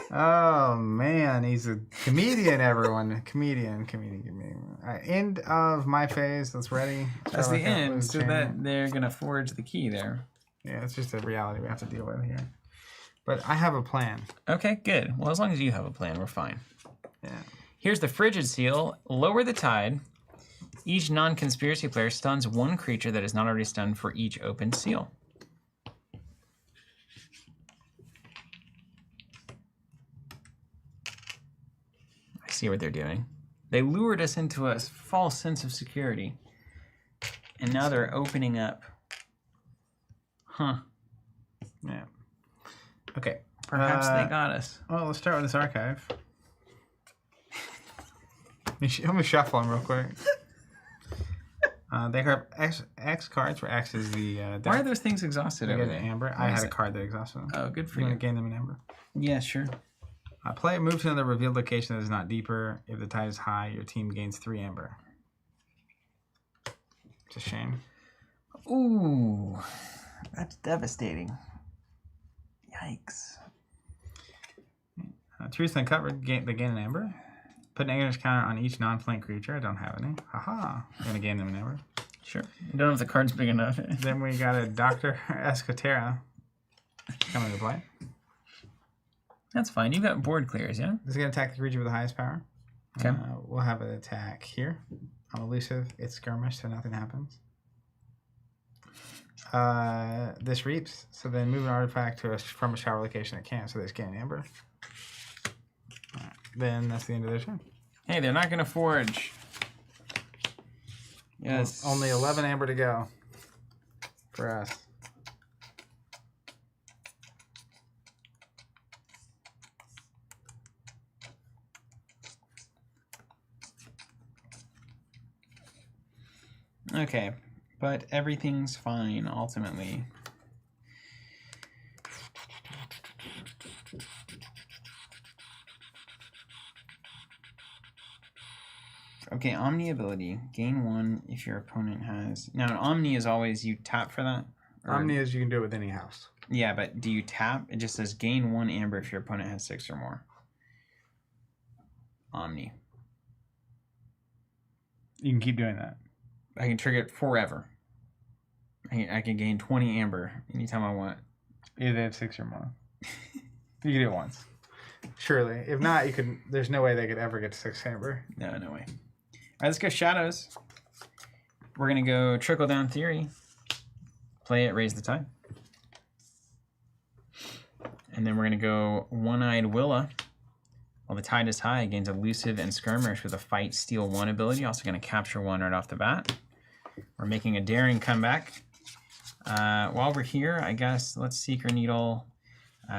Oh man, he's a comedian, everyone. Comedian. All right, end of my phase. That's ready. That's the Sherlock end, Holmes so chain. that they're gonna forge the key there. Yeah, it's just a reality we have to deal with here. But I have a plan. Okay, good. Well, as long as you have a plan, we're fine. Yeah. Here's the Frigid Seal. Lower the tide. Each non-conspiracy player stuns 1 creature that is not already stunned for each open seal. I see what they're doing. They lured us into a false sense of security. And now they're opening up. Huh. Yeah. Okay. Perhaps they got us. Well, let's start with this archive. Let me shuffle them real quick. They have X cards, where X is the deck. Why are those things exhausted They over get an there? amber. I had a card that exhausted them. Oh, good for You you. want to gain them an amber? Yeah, sure. Play move to another revealed location that is not deeper. If the tide is high, your team gains 3 amber. It's a shame. Ooh, that's devastating. Yikes. Truth uncovered. They gain an amber. Put an ignorance counter on each non-flank creature. I don't have any. Haha. I'm going to gain them an amber. Sure. I don't know if the card's big enough. Then we got a Dr. Escotera coming to play. That's fine. You got board clears, yeah? This is going to attack the creature with the highest power. Okay. We'll have an attack here. I'm elusive. It's skirmish, so nothing happens. This reaps, so then move an artifact from a shower location it can't, so they just gain an amber. Alright, then that's the end of their turn. Hey, they're not gonna forge. Yes. Only 11 amber to go for us. Okay, but everything's fine ultimately. Okay, Omni ability. Gain 1 if your opponent has... Now, an Omni is always you tap for that? Or... Omni is you can do it with any house. Yeah, but do you tap? It just says gain 1 amber if your opponent has 6 or more. Omni. You can keep doing that. I can trigger it forever. I can gain 20 amber anytime I want. Either they have 6 or more. You can do it once. Surely. If not, you could. There's no way they could ever get to 6 amber. No way. All right, let's go Shadows. We're going to go Trickle Down Theory. Play it, Raise the Tide. And then we're going to go One-Eyed Willa. While the tide is high, it gains Elusive and Skirmish with a Fight Steal 1 ability. Also going to capture 1 right off the bat. We're making a daring comeback. While we're here, I guess let's Seeker Needle.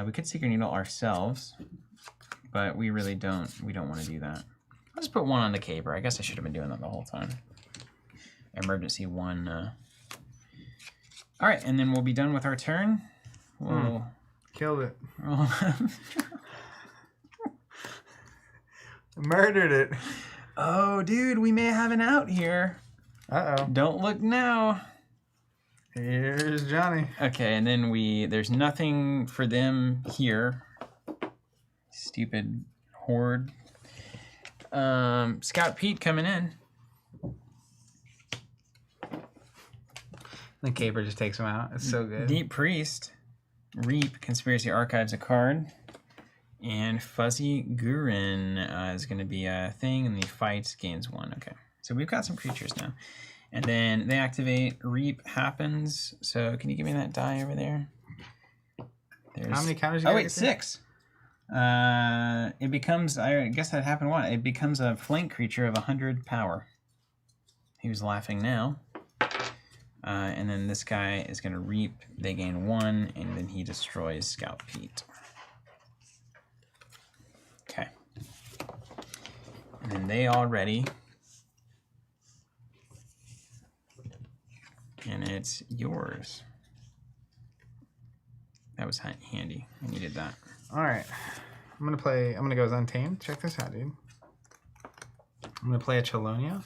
We could Seeker Needle ourselves, but we really don't. We don't want to do that. I'll just put 1 on the Caper. I guess I should have been doing that the whole time. Emergency 1. All right, and then we'll be done with our turn. We'll... Killed it. Murdered it. Oh, dude, we may have an out here. Uh-oh. Don't look now. Here's Johnny. Okay, and then there's nothing for them here. Stupid horde. Scout Pete coming in. The Caper just takes him out. It's so good. Deep Priest. Reap. Conspiracy archives a card. And Fuzzy Gurin is going to be a thing, and the fights gains 1. Okay, so we've got some creatures now. And then they activate, Reap happens. So can you give me that die over there? How many counters you Oh, gotta wait, get 6. It becomes, I guess that happened what? It becomes a flank creature of 100 power. He was laughing now. And then this guy is going to Reap. They gain 1, and then he destroys Scout Pete. Okay. And then they all ready. And it's yours. That was handy. I needed that. All right. I'm going to go as Untamed. Check this out, dude. I'm going to play a Chelonia.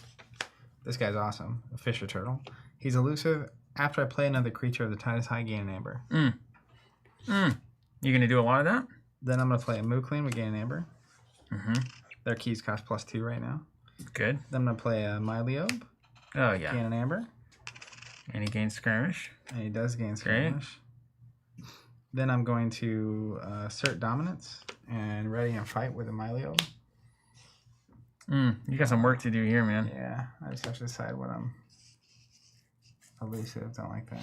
This guy's awesome. A Fisher Turtle. He's elusive. After I play another creature of the tide is high, gain an amber. You going to do a lot of that? Then I'm going to play a Mookling with gain an amber. Mm-hmm. Their keys cost +2 right now. Good. Then I'm going to play a Myliobe. Oh, yeah. Gain an amber. And he gains Skirmish. And he does gain Skirmish. Then I'm going to assert dominance and ready and fight with a Myliobe. You got some work to do here, man. Yeah, I just have to decide what I'm elusive. Don't like that.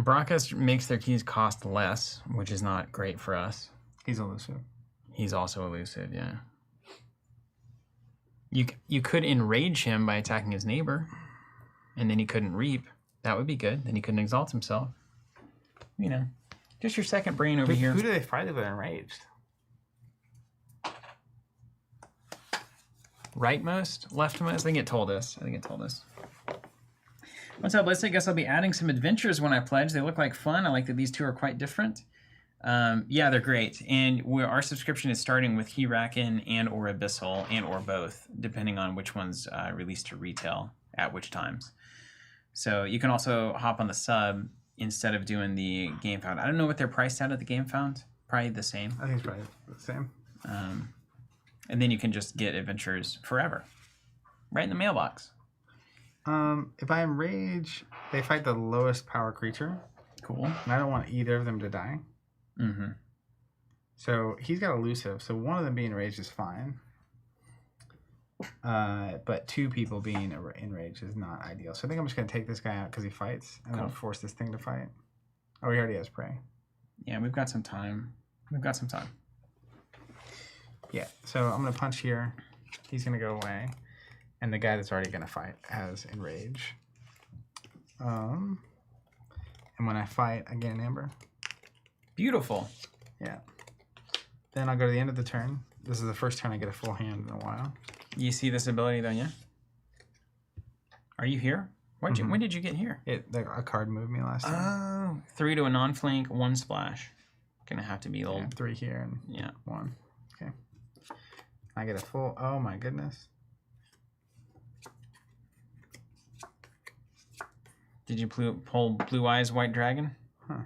Broncos makes their keys cost less, which is not great for us. He's elusive. He's also elusive, yeah. You could enrage him by attacking his neighbor, and then he couldn't Reap. That would be good. Then he couldn't exalt himself. You know, just your second brain over here. Who do they fight with enraged? Rightmost? Leftmost? I think it told us. What's up, Blitz? I guess I'll be adding some adventures when I pledge. They look like fun. I like that these two are quite different. Yeah, they're great. And our subscription is starting with Hiraken and or Abyssal and or both, depending on which one's released to retail at which times. So you can also hop on the sub instead of doing the Game Found. I don't know what they're priced at the Game Found. Probably the same. I think it's probably the same. And then you can just get adventures forever. Right in the mailbox. If I enrage, they fight the lowest power creature. Cool. And I don't want either of them to die. Mm-hmm. So he's got elusive, so one of them being enraged is fine. But 2 people being enraged is not ideal. So I think I'm just going to take this guy out because he fights, and then Cool. force this thing to fight. Oh, he already has prey. Yeah, we've got some time. Yeah, so I'm going to punch here. He's going to go away. And the guy that's already going to fight has enrage. And when I fight, I gain Amber. Beautiful. Yeah. Then I'll go to the end of the turn. This is the first turn I get a full hand in a while. You see this ability though, yeah? Are you here? When did you get here? A card moved me last time. Oh, 3 to a non-flank, 1 splash. Gonna have to be old. Yeah, 3 here and Yeah. 1. Okay. I get a full. Oh my goodness. Did you pull Blue Eyes White Dragon? Huh.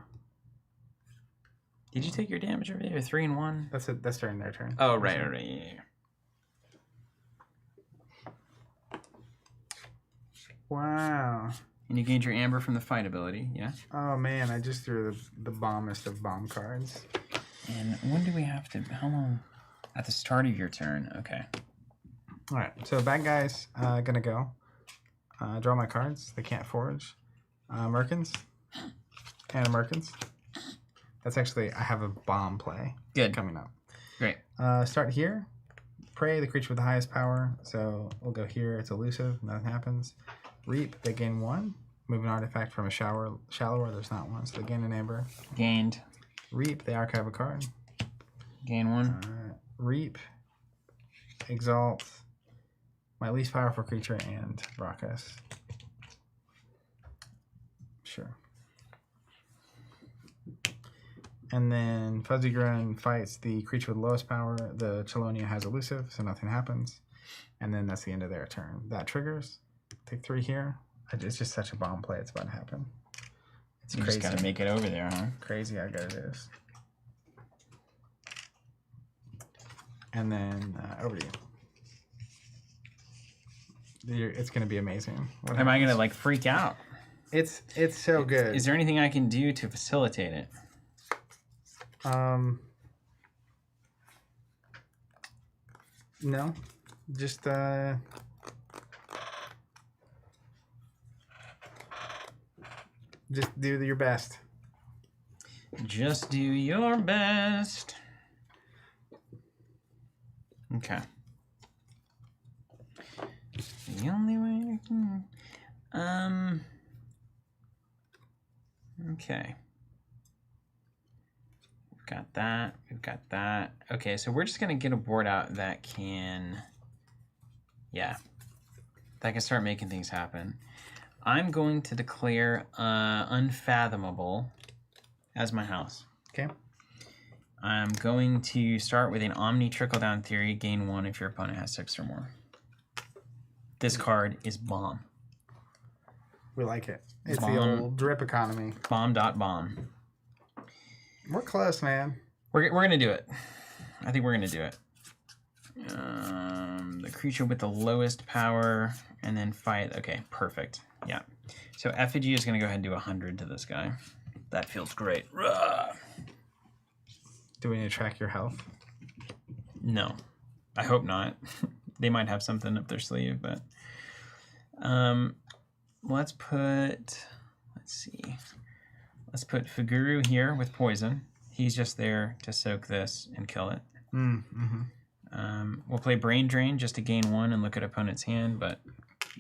Did you take your damage over there? 3 and 1? That's it. That's during their turn. Oh, right. Yeah. Wow. And you gained your Amber from the fight ability, yeah? Oh man, I just threw the bombest of bomb cards. And when do we have to... How long? At the start of your turn. Okay. All right. So bad guys gonna go. Draw my cards. They can't forge. Merkins. And Merkins. That's actually, I have a bomb play Good. coming up. Great. Start here. Prey, the creature with the highest power. So we'll go here. It's elusive. Nothing happens. Reap, they gain 1. Move an artifact from a shallower. There's not one. So they gain an Amber. Gained. Reap, they archive a card. Gain 1. Reap. Exalt. My least powerful creature and Brachus. Sure. And then Fuzzy Grown fights the creature with the lowest power. The Chelonia has elusive, so nothing happens. And then that's the end of their turn. That triggers. Take 3 here. It's just such a bomb play. It's about to happen. It's You crazy. just gotta make it over there, huh? Crazy how good it is. And then over to you. It's going to be amazing. What Am I happens? gonna like freak out? It's so good. Is there anything I can do to facilitate it? No. Just do your best. Just do your best. Okay. The only way I can... Okay. We've got that. We've got that. Okay, so we're just going to get a board out that can... Yeah. That can start making things happen. I'm going to declare Unfathomable as my house. Okay. I'm going to start with an Omni Trickle-Down Theory. Gain 1 if your opponent has 6 or more. This card is bomb. We like it. It's Bomb. the old drip economy. Bomb.bomb. We're close, man. We're going to do it. I think we're going to do it. The creature with the lowest power and then fight. Okay, perfect. Yeah. So Effigy is going to go ahead and do 100 to this guy. That feels great. Rah! Do we need to track your health? No. I hope not. They might have something up their sleeve, but let's put Fuguru here with poison. He's just there to soak this and kill it. We'll play Brain Drain just to gain 1 and look at opponent's hand, but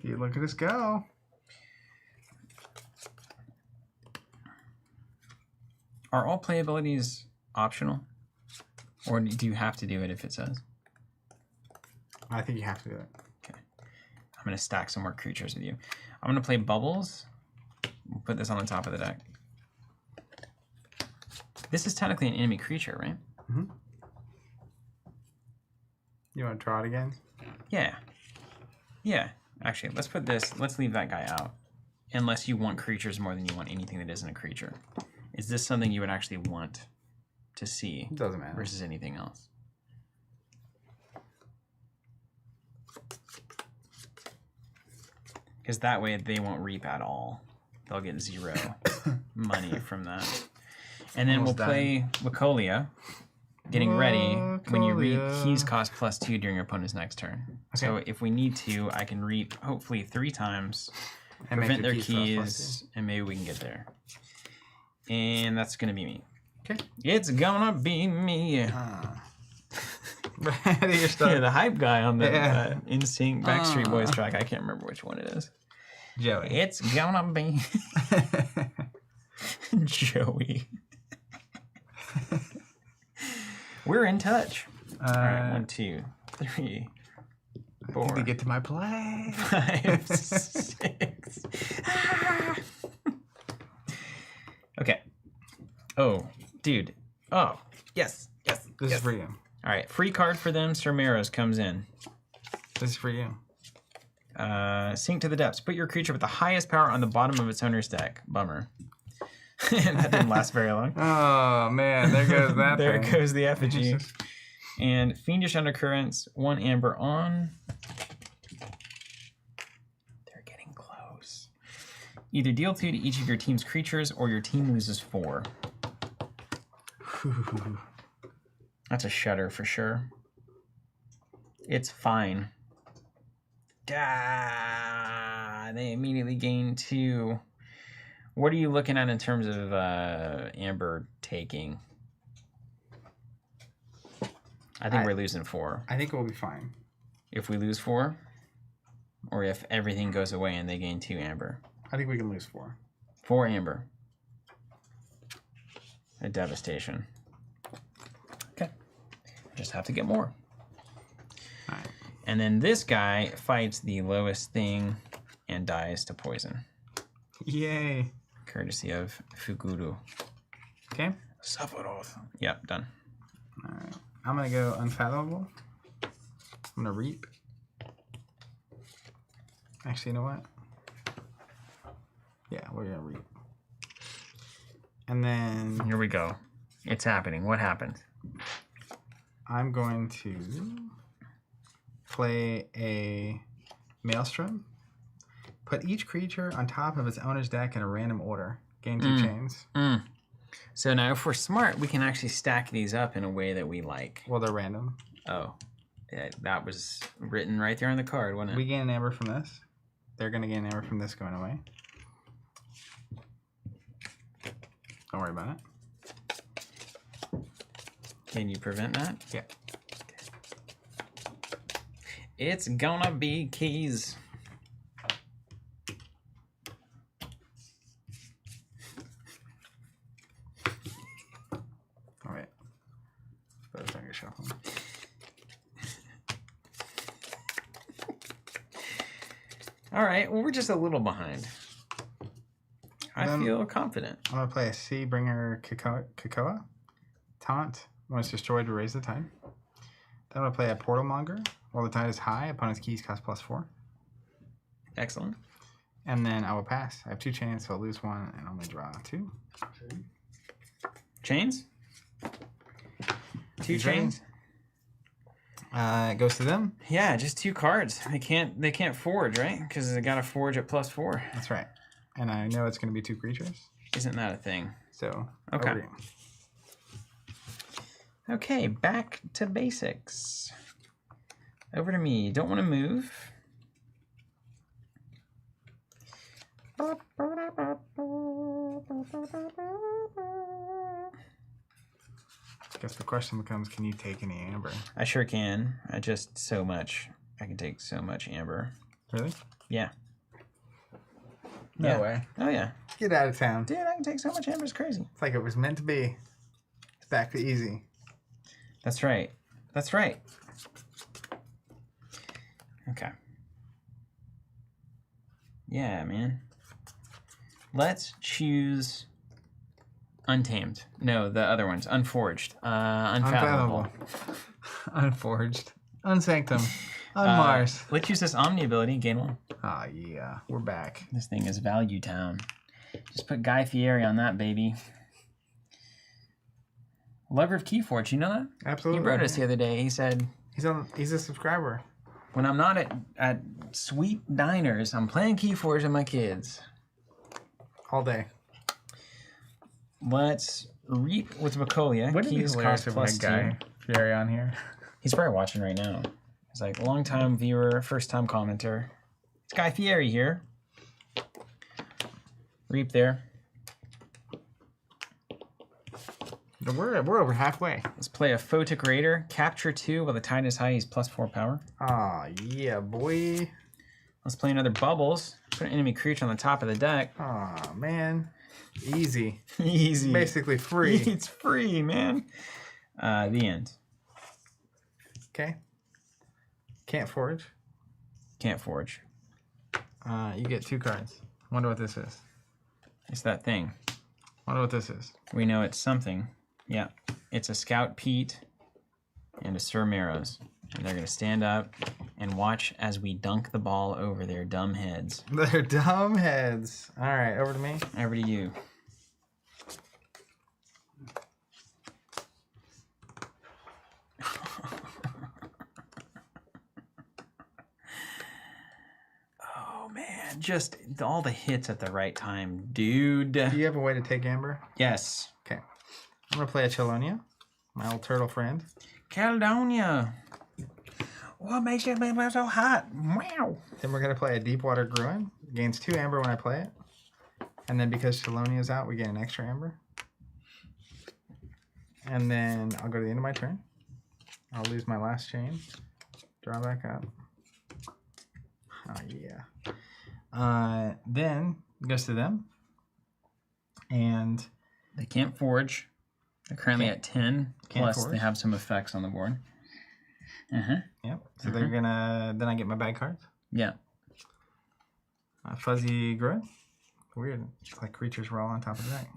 You look at us go. are all play abilities optional? Or do you have to do it if it says? I think you have to do it. Okay. I'm going to stack some more creatures with you. I'm going to play Bubbles. We'll put this on the top of the deck. This is technically an enemy creature, right? You want to draw it again? Yeah. Yeah. Actually, let's put this, let's leave that guy out. Unless you want creatures more than you want anything that isn't a creature. Is this something you would actually want to see It doesn't matter. versus anything else? Because that way they won't reap at all. They'll get 0 money from that. And then Almost we'll play Wacolia. getting ready, when you reap, Colia. keys cost +2 during your opponent's next turn. So if we need to, I can reap hopefully 3 times, And make prevent your their keys keys, and maybe we can get there. And that's gonna be me. Okay. It's gonna be me. Ready your stuff. You're the hype guy on the Yeah. NSYNC Backstreet Boys track. I can't remember which one it is. Joey. It's gonna be Joey. We're in touch. All right, 1, 2, 3, 4. I need to get to my play. 5, 6. Ah. Okay. Oh, dude. Oh, yes. This is for you. All right, free card for them. Sir Meros comes in. This is for you. Sink to the depths. Put your creature with the highest power on the bottom of its owner's deck. Bummer. That didn't last very long. Oh man, there goes that. There thing. goes the effigy. And Fiendish Undercurrents, 1 amber on. They're getting close. Either deal 2 to each of your team's creatures, or your team loses 4. That's a shudder for sure. It's fine. They immediately gain 2. What are you looking at in terms of amber taking? I think we're losing 4. I think we'll be fine. If we lose 4, or if everything goes away and they gain 2 amber. I think we can lose 4. 4 amber. A devastation. Okay. Just have to get more. All right. And then this guy fights the lowest thing and dies to poison. Yay. Courtesy of Fuguru. Okay. Sephiroth. Yep, done. All right. I'm gonna go unfathomable. I'm gonna reap. Actually, you know what? Yeah, we're gonna reap. And then Here we go. It's happening. What happened? I'm going to play a Maelstrom. Put each creature on top of its owner's deck in a random order. Gain 2 chains. So now if we're smart, we can actually stack these up in a way that we like. Well, they're random. Oh. Yeah, that was written right there on the card, wasn't it? We gain an amber from this. They're going to gain an amber from this going away. Don't worry about it. Can you prevent that? Yeah. It's gonna be keys. All right. Those are shuffle. All right, well, we're just a little behind. I feel confident. I'm going to play a Seabringer Kakoa. Taunt. When it's destroyed, to raise the tide. Then I'm going to play a Portal Monger. While the tide is high, opponent's keys cost +4. Excellent. And then I will pass. I have 2 chains, so I'll lose 1 and only draw 2. Chains? 2 chains? It goes to them. Yeah, just 2 cards. They can't forge, right? Because they got to forge at +4. That's right. And I know it's going to be 2 creatures. Isn't that a thing? So, Okay. over to you. Okay, back to basics. Over to me. Don't want to move. I guess the question becomes, can you take any amber? I sure can. I just so much. I can take so much amber. Really? Yeah. No Yeah. way. Oh, yeah. Get out of town. Dude, I can take so much amber. It's crazy. It's like it was meant to be. It's back to easy. That's right. That's right. Okay. Yeah, man. Let's choose Untamed. No, the other ones. Unforged. Unfathomable. Unforged. Unsanctum. Unmars. Let's use this Omni ability. Gain 1. Oh, yeah. We're back. This thing is Value Town. Just put Guy Fieri on that, baby. Lover of KeyForge, you know that? Absolutely. He wrote us the other day. He said, He's a subscriber. when I'm not at sweet diners, I'm playing KeyForge with my kids. All day. Let's Reap with Macaulay. What did these cost for my guy Fury on here? He's probably watching right now. He's like, long-time viewer, first-time commenter. It's Guy Fieri here. Reap there. We're over halfway. Let's play a Photic Raider. Capture 2 while the tide is high. He's +4 power. Aw, yeah, boy. Let's play another Bubbles. Put an enemy creature on the top of the deck. Aw, man. Easy. Easy. Basically free. It's free, man. The end. Okay. Can't forge. Can't forge. You get 2 cards. Wonder what this is. It's that thing. Wonder what this is. We know it's something. Yeah. It's a Scout Pete and a Sir Meros. And they're going to stand up and watch as we dunk the ball over their dumb heads. Their dumb heads. All right, over to me. Over to you. Oh, man. Just all the hits at the right time, dude. Do you have a way to take Amber? Yes. Okay. I'm going to play a Chelonia, my old turtle friend. Caledonia. What makes it so hot? Wow. Then we're going to play a Deepwater Gruin. Gains 2 Amber when I play it. And then because Chelonia is out, we get an extra Amber. And then I'll go to the end of my turn. I'll lose my last chain. Draw back up. Oh, yeah. Then it goes to them. And They can't forge. They're currently at 10. Plus, forge. they have some effects on the board. Uh-huh. yep. So they're gonna. Then I get my bag cards. Yeah. Fuzzy Gruin. Weird. It's like creatures were all on top of the deck.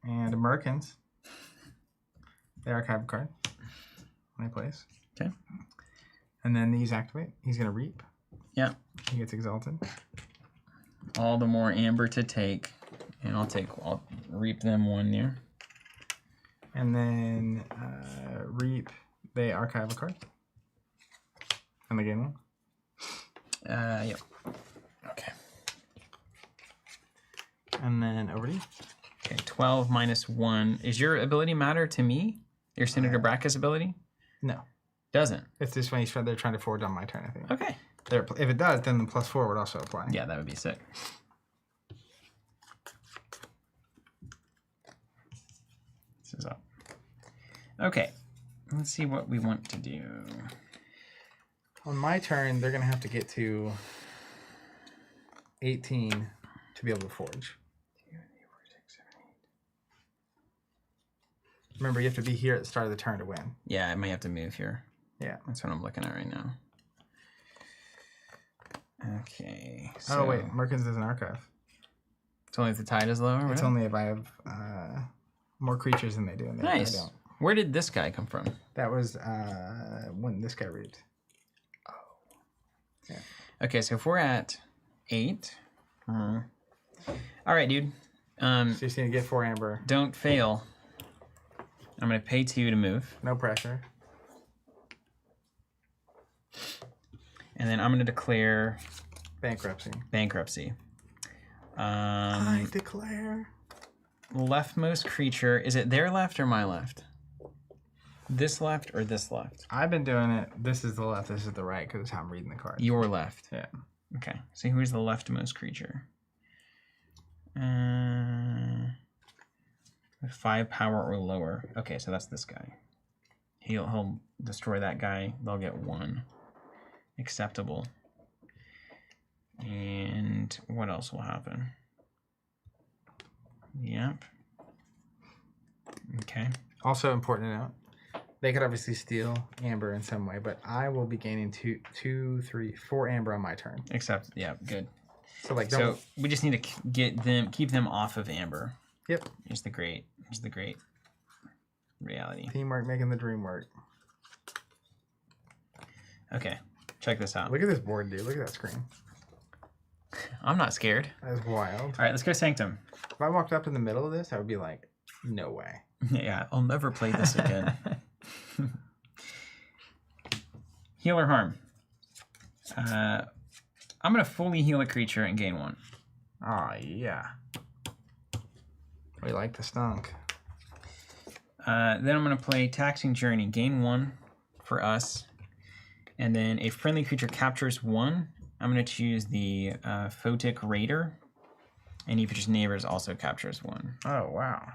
And Americans. They archive a card when I place. Okay. And then these activate. He's gonna reap. Yeah. He gets exalted. All the more amber to take. And I'll reap them 1 there. And then reap. They archive a card. And they gain 1. Yep. Okay. And then over to you. Okay, 12 minus 1. Is your ability matter to me? Your Senator Bracca's ability? No. Doesn't. It's just when they're trying to forge on my turn, I think. Okay. If it does, then the +4 would also apply. Yeah, that would be sick. This is up. Okay. Let's see what we want to do. On my turn, they're going to have to get to 18 to be able to forge. Remember, you have to be here at the start of the turn to win. Yeah, I might have to move here. Yeah. That's what I'm looking at right now. Okay. So Oh, wait. Merkins is an archive. It's only if the tide is low? Or It's whatever? only if I have more creatures than they do. And they Nice. don't. Where did this guy come from? That was when this guy reaped. Okay, so if we're at 8. All right, dude. So you're going to get 4 amber. Don't fail. I'm going to pay 2 to move. No pressure. And then I'm going to declare Bankruptcy. bankruptcy. I declare. Leftmost creature. Is it their left or my left? This left or this left? I've been doing it. This is the left. This is the right because it's how I'm reading the card. Your left. Yeah. Okay. So who's the leftmost creature? With 5 power or lower. Okay, so that's this guy. He'll destroy that guy. They'll get 1. Acceptable. And what else will happen? Yep. Okay. Also important to note, they could obviously steal amber in some way, but I will be gaining 4 amber on my turn. Except, yeah, good. So like, So don't. we just need to keep them off of amber. Yep. Here's the great reality. Teamwork making the dream work. Okay, check this out. Look at this board, dude. Look at that screen. I'm not scared. That is wild. All right, let's go Sanctum. If I walked up in the middle of this, I would be like, no way. Yeah, I'll never play this again. Heal or harm. I'm going to fully heal a creature and gain 1. Oh, yeah. We like the stunk. Then I'm going to play Taxing Journey. Gain 1 for us. And then a friendly creature captures 1. I'm going to choose the Photic Raider. And he features neighbors also captures 1. Oh, wow.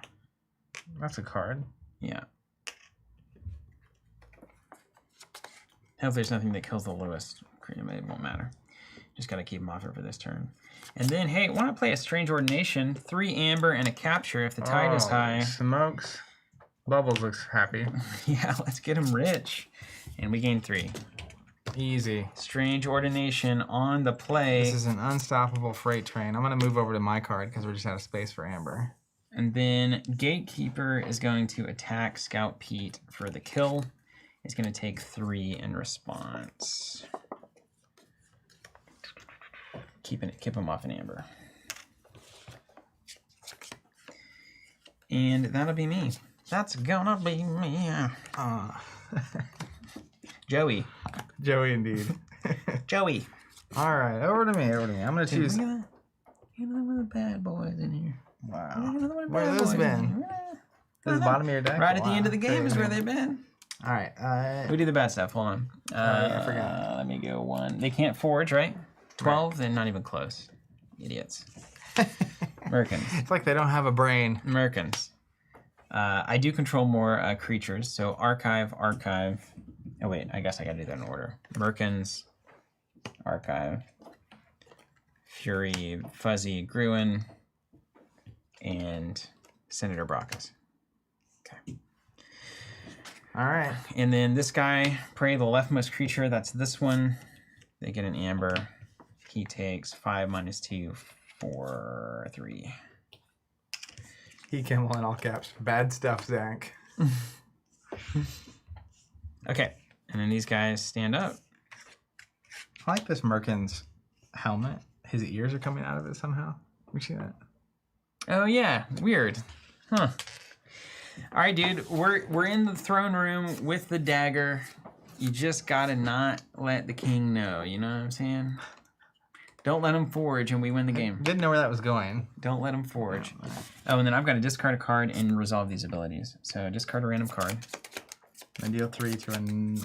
That's a card. Yeah. Hopefully there's nothing that kills the lowest creature. It won't matter. Just got to keep him off it for this turn. And then, hey, want to play a Strange Ordination. 3 amber and a capture if the tide is high. Smokes. Bubbles looks happy. Yeah, let's get him rich. And we gain 3. Easy. Strange Ordination on the play. This is an unstoppable freight train. I'm going to move over to my card because we're just out of space for amber. And then Gatekeeper is going to attack Scout Pete for the kill. It's going to take 3 in response. Keep him off an amber. And that'll be me. That's gonna be me. Joey. Joey, indeed. Joey. All right, over to me. I'm going to choose. Look at one of the bad boys in here. Wow. Where have those been? This is the bottom of your deck? Right at the Wow. end of the game is where they've been. All right. We do the bad stuff. Hold on. I forgot. Let me go 1. They can't forge, right? 12? Right. They're not even close. Idiots. Merkins. It's like they don't have a brain. Merkins. I do control more creatures. So Archive. Oh, wait. I guess I got to do that in order. Merkins. Archive. Fury. Fuzzy. Gruen. And Senator Brackus. Okay. All right. And then this guy, Prey, the leftmost creature, that's this one. They get an amber. He takes 5 - 2 for 3. He came in all caps. Bad stuff, Zach. Okay. And then these guys stand up. I like this Merkin's helmet. His ears are coming out of it somehow. You see that? Oh, yeah. Weird. Huh. All right, dude. We're in the throne room with the dagger. You just got to not let the king know. You know what I'm saying? Don't let him forge and we win the game. Didn't know where that was going. Don't let him forge. Oh, and then I've got to discard a card and resolve these abilities. So discard a random card. And deal 3 to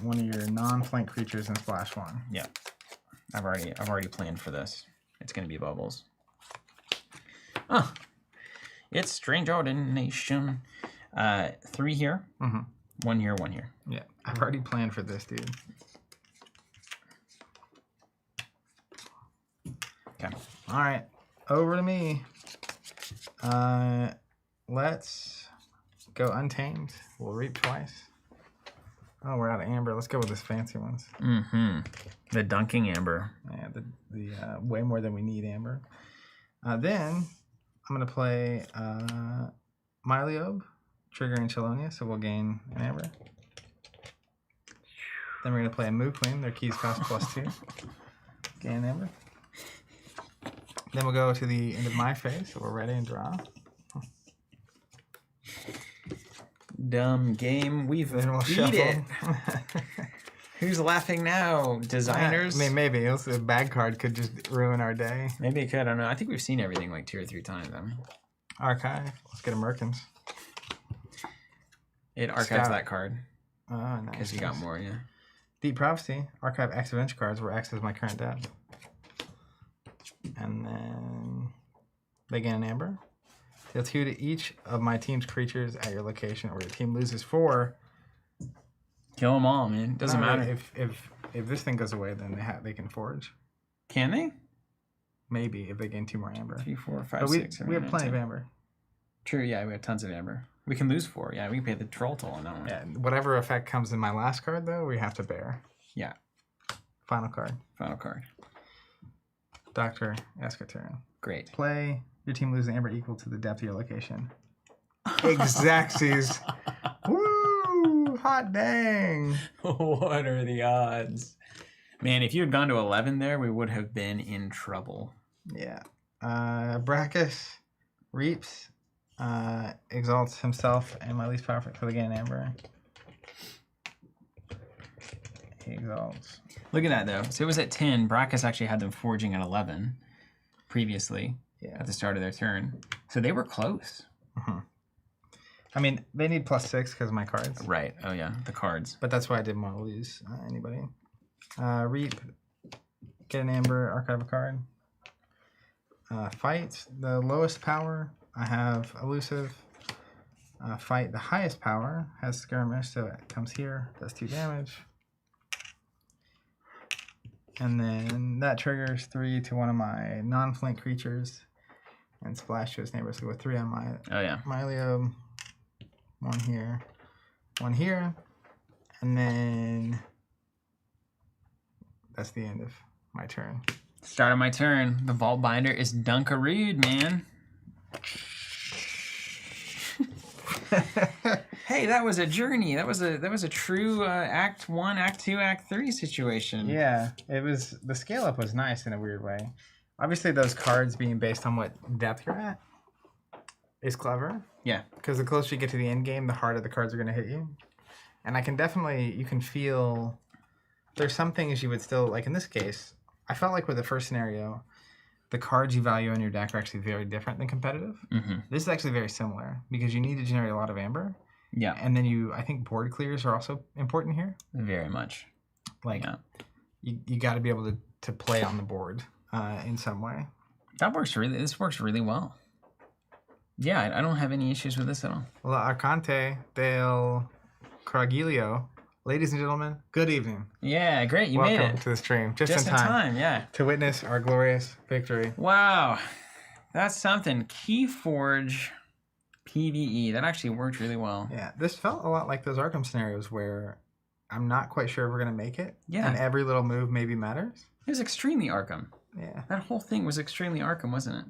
one of your non-flank creatures and splash 1. Yeah. I've already planned for this. It's going to be bubbles. Oh. It's Strange Ordination. 3 here. Mm-hmm. 1 here, 1 here. Yeah. I've already planned for this, dude. Okay. All right. Over to me. Let's go Untamed. We'll reap twice. Oh, we're out of amber. Let's go with this fancy ones. Mm-hmm. The Dunking Amber. Yeah, the way more than we need amber. Then I'm going to play Myliob, triggering Chelonia, so we'll gain an amber. Then we're going to play a Moo Queen. Their keys cost +2. Gain an amber. Then we'll go to the end of my phase, so we're ready and draw. Dumb game. We've Then we'll beat shuffle. it. Who's laughing now? Designers? I mean, maybe. A bad card could just ruin our day. Maybe it could. I don't know. I think we've seen everything like 2 or 3 times. I mean, Archive. Let's get a Merkins. it archives Scout. that card Oh, nice. because you got more, yeah. Deep Prophecy. Archive X Adventure cards where X is my current depth. And then they gain an amber. Deal 2 to each of my team's creatures at your location, or your team loses 4. Kill them all, man. Doesn't matter. If this thing goes away, then they can forge. Can they? Maybe if they gain 2 more amber. 3, 4, 5, But we 6, 7, have 8, plenty 10. of amber. True, yeah, we have tons of amber. We can lose 4. Yeah, we can pay the troll toll on that one. Yeah, whatever effect comes in my last card, though, we have to bear. Yeah. Final card. Final card. Dr. Escaturn. Great. Play. Your team loses amber equal to the depth of your location. Exactsies. Woo! Hot dang. What are the odds? Man, if you had gone to 11 there, we would have been in trouble. Yeah. Brackus reaps, exalts himself, and my least powerful for the gain amber. He exalts. Look at that, though. So it was at 10. Brackus actually had them forging at 11 previously Yeah. at the start of their turn. So they were close. Mm-hmm. I mean, they need +6 because of my cards. Right. Oh yeah, the cards. But that's why I didn't want to lose anybody. Reap, get an amber, archive a card. Fight, the lowest power, I have elusive. Fight, the highest power, has skirmish, so it comes here, does 2 damage. And then that triggers 3 to one of my non-flint creatures and splash to its neighbor. So with 3 on my Oh yeah. Mylium, 1 here, and then that's the end of my turn. Start of my turn. The Vault Binder is Dunkarood, man. Hey, that was a journey. That was a true Act 1, Act 2, Act 3 situation. Yeah, it was, the scale up was nice in a weird way. Obviously those cards being based on what depth you're at is clever. Yeah. Because the closer you get to the end game, the harder the cards are going to hit you. And I can definitely, you can feel, there's some things you would still, like in this case, I felt like with the first scenario, the cards you value in your deck are actually very different than competitive. Mm-hmm. This is actually very similar because you need to generate a lot of amber. Yeah. And then I think board clears are also important here. Very much. Like, Yeah. you got to be able to play on the board in some way. This works really well. Yeah, I don't have any issues with this at all. La Arcante del Cragilio. Ladies and gentlemen, good evening. Yeah, great. You Welcome made it. to the stream. Just Just in time yeah. to witness our glorious victory. Wow. That's something. KeyForge PvE. That actually worked really well. Yeah, this felt a lot like those Arkham scenarios where I'm not quite sure if we're going to make it. Yeah. And every little move maybe matters. It was extremely Arkham. Yeah. That whole thing was extremely Arkham, wasn't it?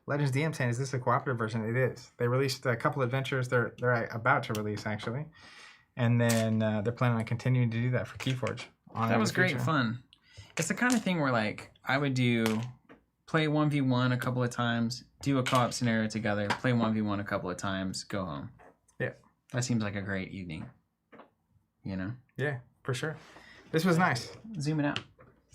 Legends DM saying, is this a cooperative version? It is. They released a couple adventures. They're about to release, actually. And then they're planning on continuing to do that for KeyForge. That was great fun. It's the kind of thing where, like, I would play 1v1 a couple of times, do a co-op scenario together, play 1v1 a couple of times, go home. Yeah. That seems like a great evening. You know? Yeah, for sure. This was nice. Zoom it out.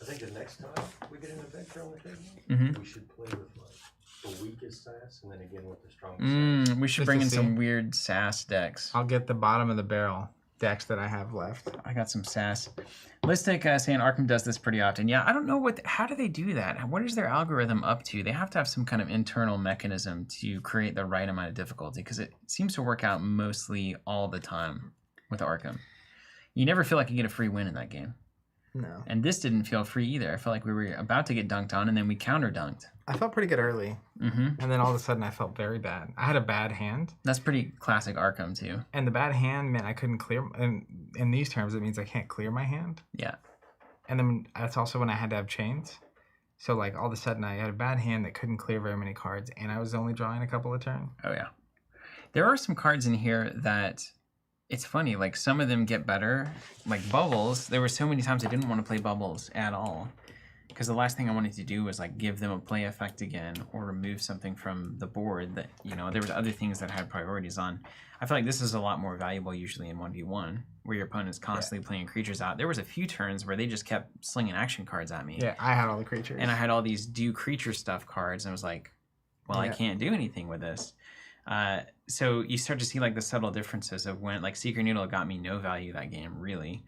I think the next time we get an adventure on the table, Mm-hmm. we should play with like the weakest sass and then again with the strongest sass. We should Just bring to in some see. weird sass decks. I'll get the bottom of the barrel decks that I have left. I got some sass. Let's take saying Arkham does this pretty often. Yeah, I don't know how do they do that? What is their algorithm up to? They have to have some kind of internal mechanism to create the right amount of difficulty because it seems to work out mostly all the time with Arkham. You never feel like you get a free win in that game. No. And this didn't feel free either. I felt like we were about to get dunked on and then we counter dunked. I felt pretty good early. Mm-hmm. And then all of a sudden I felt very bad. I had a bad hand. That's pretty classic Arkham too. And the bad hand meant I couldn't clear. And in these terms, it means I can't clear my hand. Yeah. And then that's also when I had to have chains. So like all of a sudden I had a bad hand that couldn't clear very many cards. And I was only drawing a couple of turns. Oh yeah. There are some cards in here that it's funny, like some of them get better, like Bubbles. There were so many times I didn't want to play Bubbles at all because the last thing I wanted to do was like give them a play effect again or remove something from the board that, you know, there was other things that I had priorities on. I feel like this is a lot more valuable usually in 1v1 where your opponent's constantly playing creatures out. There was a few turns where they just kept slinging action cards at me. Yeah, I had all the creatures. And I had all these do creature stuff cards and I was like, well, I Yeah. can't do anything with this. So you start to see like the subtle differences of when like Secret Needle got me no value that game, really.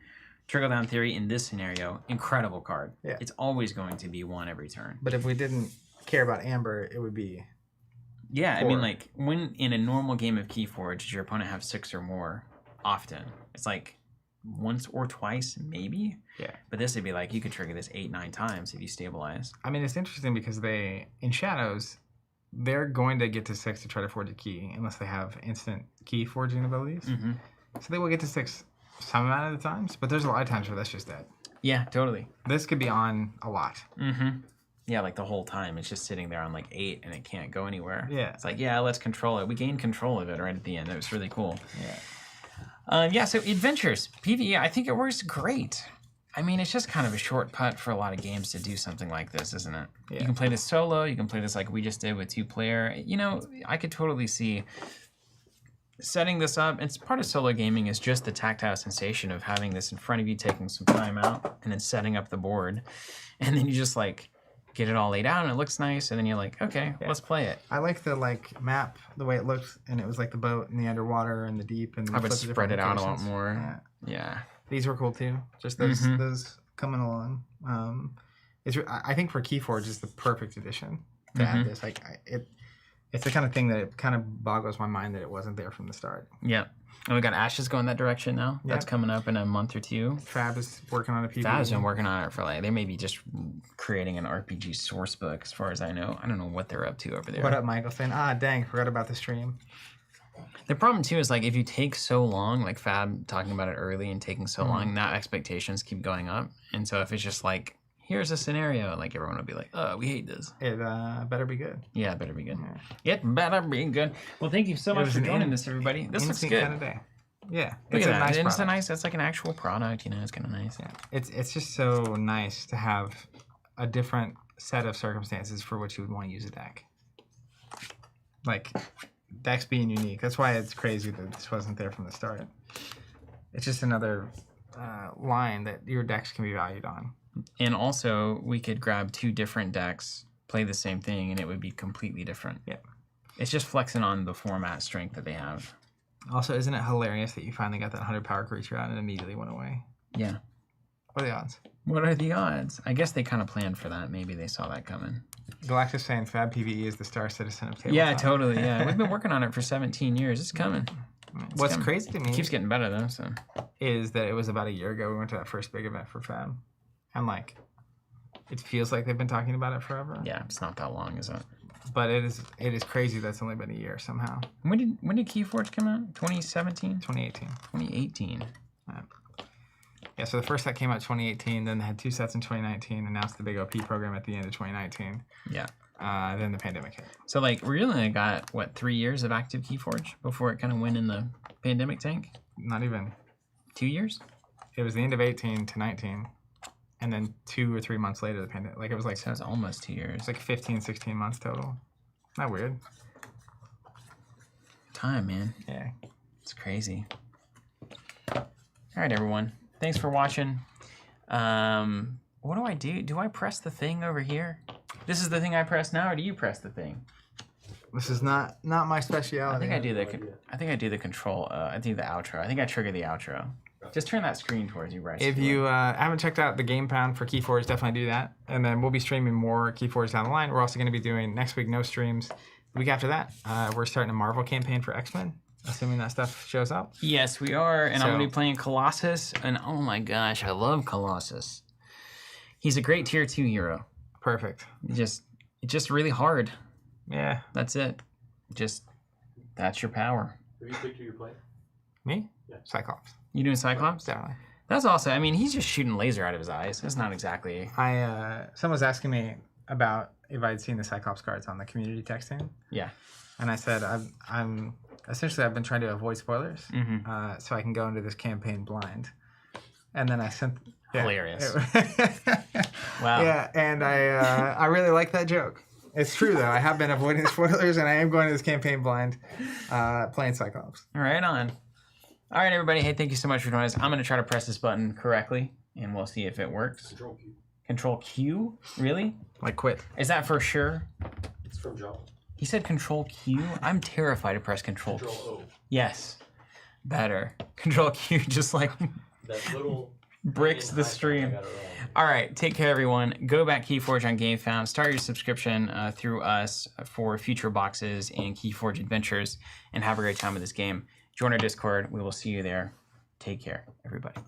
Trickle Down Theory in this scenario, incredible card. Yeah. It's always going to be one every turn. But if we didn't care about Amber, it would be... Yeah, I mean Four. like when in a normal game of KeyForge, does your opponent have 6 or more often? It's like once or twice, maybe. Yeah. But this would be like you could trigger this 8-9 times if you stabilize. I mean, it's interesting because in Shadows, they're going to get to 6 to try to forge a key unless they have instant key forging abilities. Mm-hmm. So they will get to 6 some amount of the times, but there's a lot of times where that's just dead. Yeah, totally. This could be on a lot. Mm-hmm. Yeah, like the whole time it's just sitting there on like 8 and it can't go anywhere. Yeah. It's like, yeah, let's control it. We gained control of it right at the end. It was really cool. Yeah. Yeah, so Adventures, PvE, I think it works great. I mean, it's just kind of a short putt for a lot of games to do something like this, isn't it? Yeah. You can play this solo. You can play this like we just did with 2-player. You know, I could totally see setting this up. It's part of solo gaming is just the tactile sensation of having this in front of you, taking some time out, and then setting up the board. And then you just like get it all laid out and it looks nice, and then you're like, okay, let's play it. I like the map, the way it looks, and it was like the boat and the underwater and the deep, and I would spread it out a lot locations. more. Yeah. These were cool too. Just those coming along. I think for KeyForge is the perfect addition to add this. Like it's the kind of thing that it kind of boggles my mind that it wasn't there from the start. Yeah. And we got Ashes going that direction now. That's coming up in a month or two. Fab is working on a PvE. Fab's been working on it for they may be just creating an RPG source book as far as I know. I don't know what they're up to over there. What up, Michael? Saying, dang, forgot about the stream. The problem too is if you take so long, like Fab talking about it early and taking so long, now expectations keep going up. And so if it's just here's a scenario, everyone will be like, oh, we hate this. It better be good. Yeah, it better be good. It better be good. Well, thank you so much for joining us, everybody. This looks good. Kind of day. Yeah, Look at that. Nice It's a nice. It's like an actual product. It's kind of nice. Yeah, it's just so nice to have a different set of circumstances for which you would want to use a deck. Decks being unique. That's why it's crazy that this wasn't there from the start. It's just another line that your decks can be valued on. And also, we could grab 2 different decks, play the same thing, and it would be completely different. Yeah. It's just flexing on the format strength that they have. Also, isn't it hilarious that you finally got that 100 power creature out and it immediately went away? Yeah. What are the odds? What are the odds? I guess they kind of planned for that. Maybe they saw that coming. Galactus saying Fab PvE is the Star Citizen of tabletop. Yeah, totally. Yeah, we've been working on it for 17 years. It's coming. What's crazy to me Keeps getting better though. So is that it was about a year ago we went to that first big event for Fab, and it feels like they've been talking about it forever. yeah, it's not that long, is it? But it is crazy that's only been a year somehow. When did KeyForge come out? 2017? 2018. 2018. Yeah, so the first set came out 2018, then they had 2 sets in 2019, announced the big OP program at the end of 2019. Yeah. Then the pandemic hit. So we really only got 3 years of active KeyForge before it kind of went in the pandemic tank? Not even. 2 years? It was the end of 18 to 19, and then 2 or 3 months later the pandemic. It was So it's almost 2 years. It's 15, 16 months total. Not weird. Time, man. Yeah. It's crazy. All right, everyone. Thanks for watching. What do I do? Do I press the thing over here? This is the thing I press now, or do you press the thing? This is not my speciality. I think I do the control. I do the outro. I think I trigger the outro. Just turn that screen towards you, right? If you haven't checked out the game pound for KeyForge, definitely do that. And then we'll be streaming more KeyForge down the line. We're also going to be doing next week no streams. The week after that, we're starting a Marvel campaign for X-Men, assuming that stuff shows up. Yes, we are, and I'm So- going to be playing Colossus. And oh my gosh, I love Colossus. He's a great tier 2 hero. Perfect. It's just really hard. Yeah. That's it. That's your power. Have you picked who you're playing? Me? Yeah. Cyclops. You doing Cyclops? Definitely. That's also. I mean, he's just shooting laser out of his eyes. That's not exactly. Someone was asking me about if I'd seen the Cyclops cards on the community texting. Yeah. And I said I'm essentially I've been trying to avoid spoilers, Mm-hmm. so I can go into this campaign blind. And then I sent. Yeah. Hilarious. Wow. Yeah, and I really like that joke. It's true though. I have been avoiding spoilers, and I am going to this campaign blind, playing Cyclops. Right on. All right, everybody. Hey, thank you so much for joining us. I'm going to try to press this button correctly, and we'll see if it works. Control Q. Control Q? Really? Quit. Is that for sure? It's from John. He said Control Q? I'm terrified to press Control Q. Control O. Yes. Better. Control Q just That little bricks the stream. All right, take care, everyone. Go back KeyForge on GameFound. Start your subscription through us for future boxes and KeyForge adventures, and have a great time with this game. Join our Discord. We will see you there. Take care, everybody.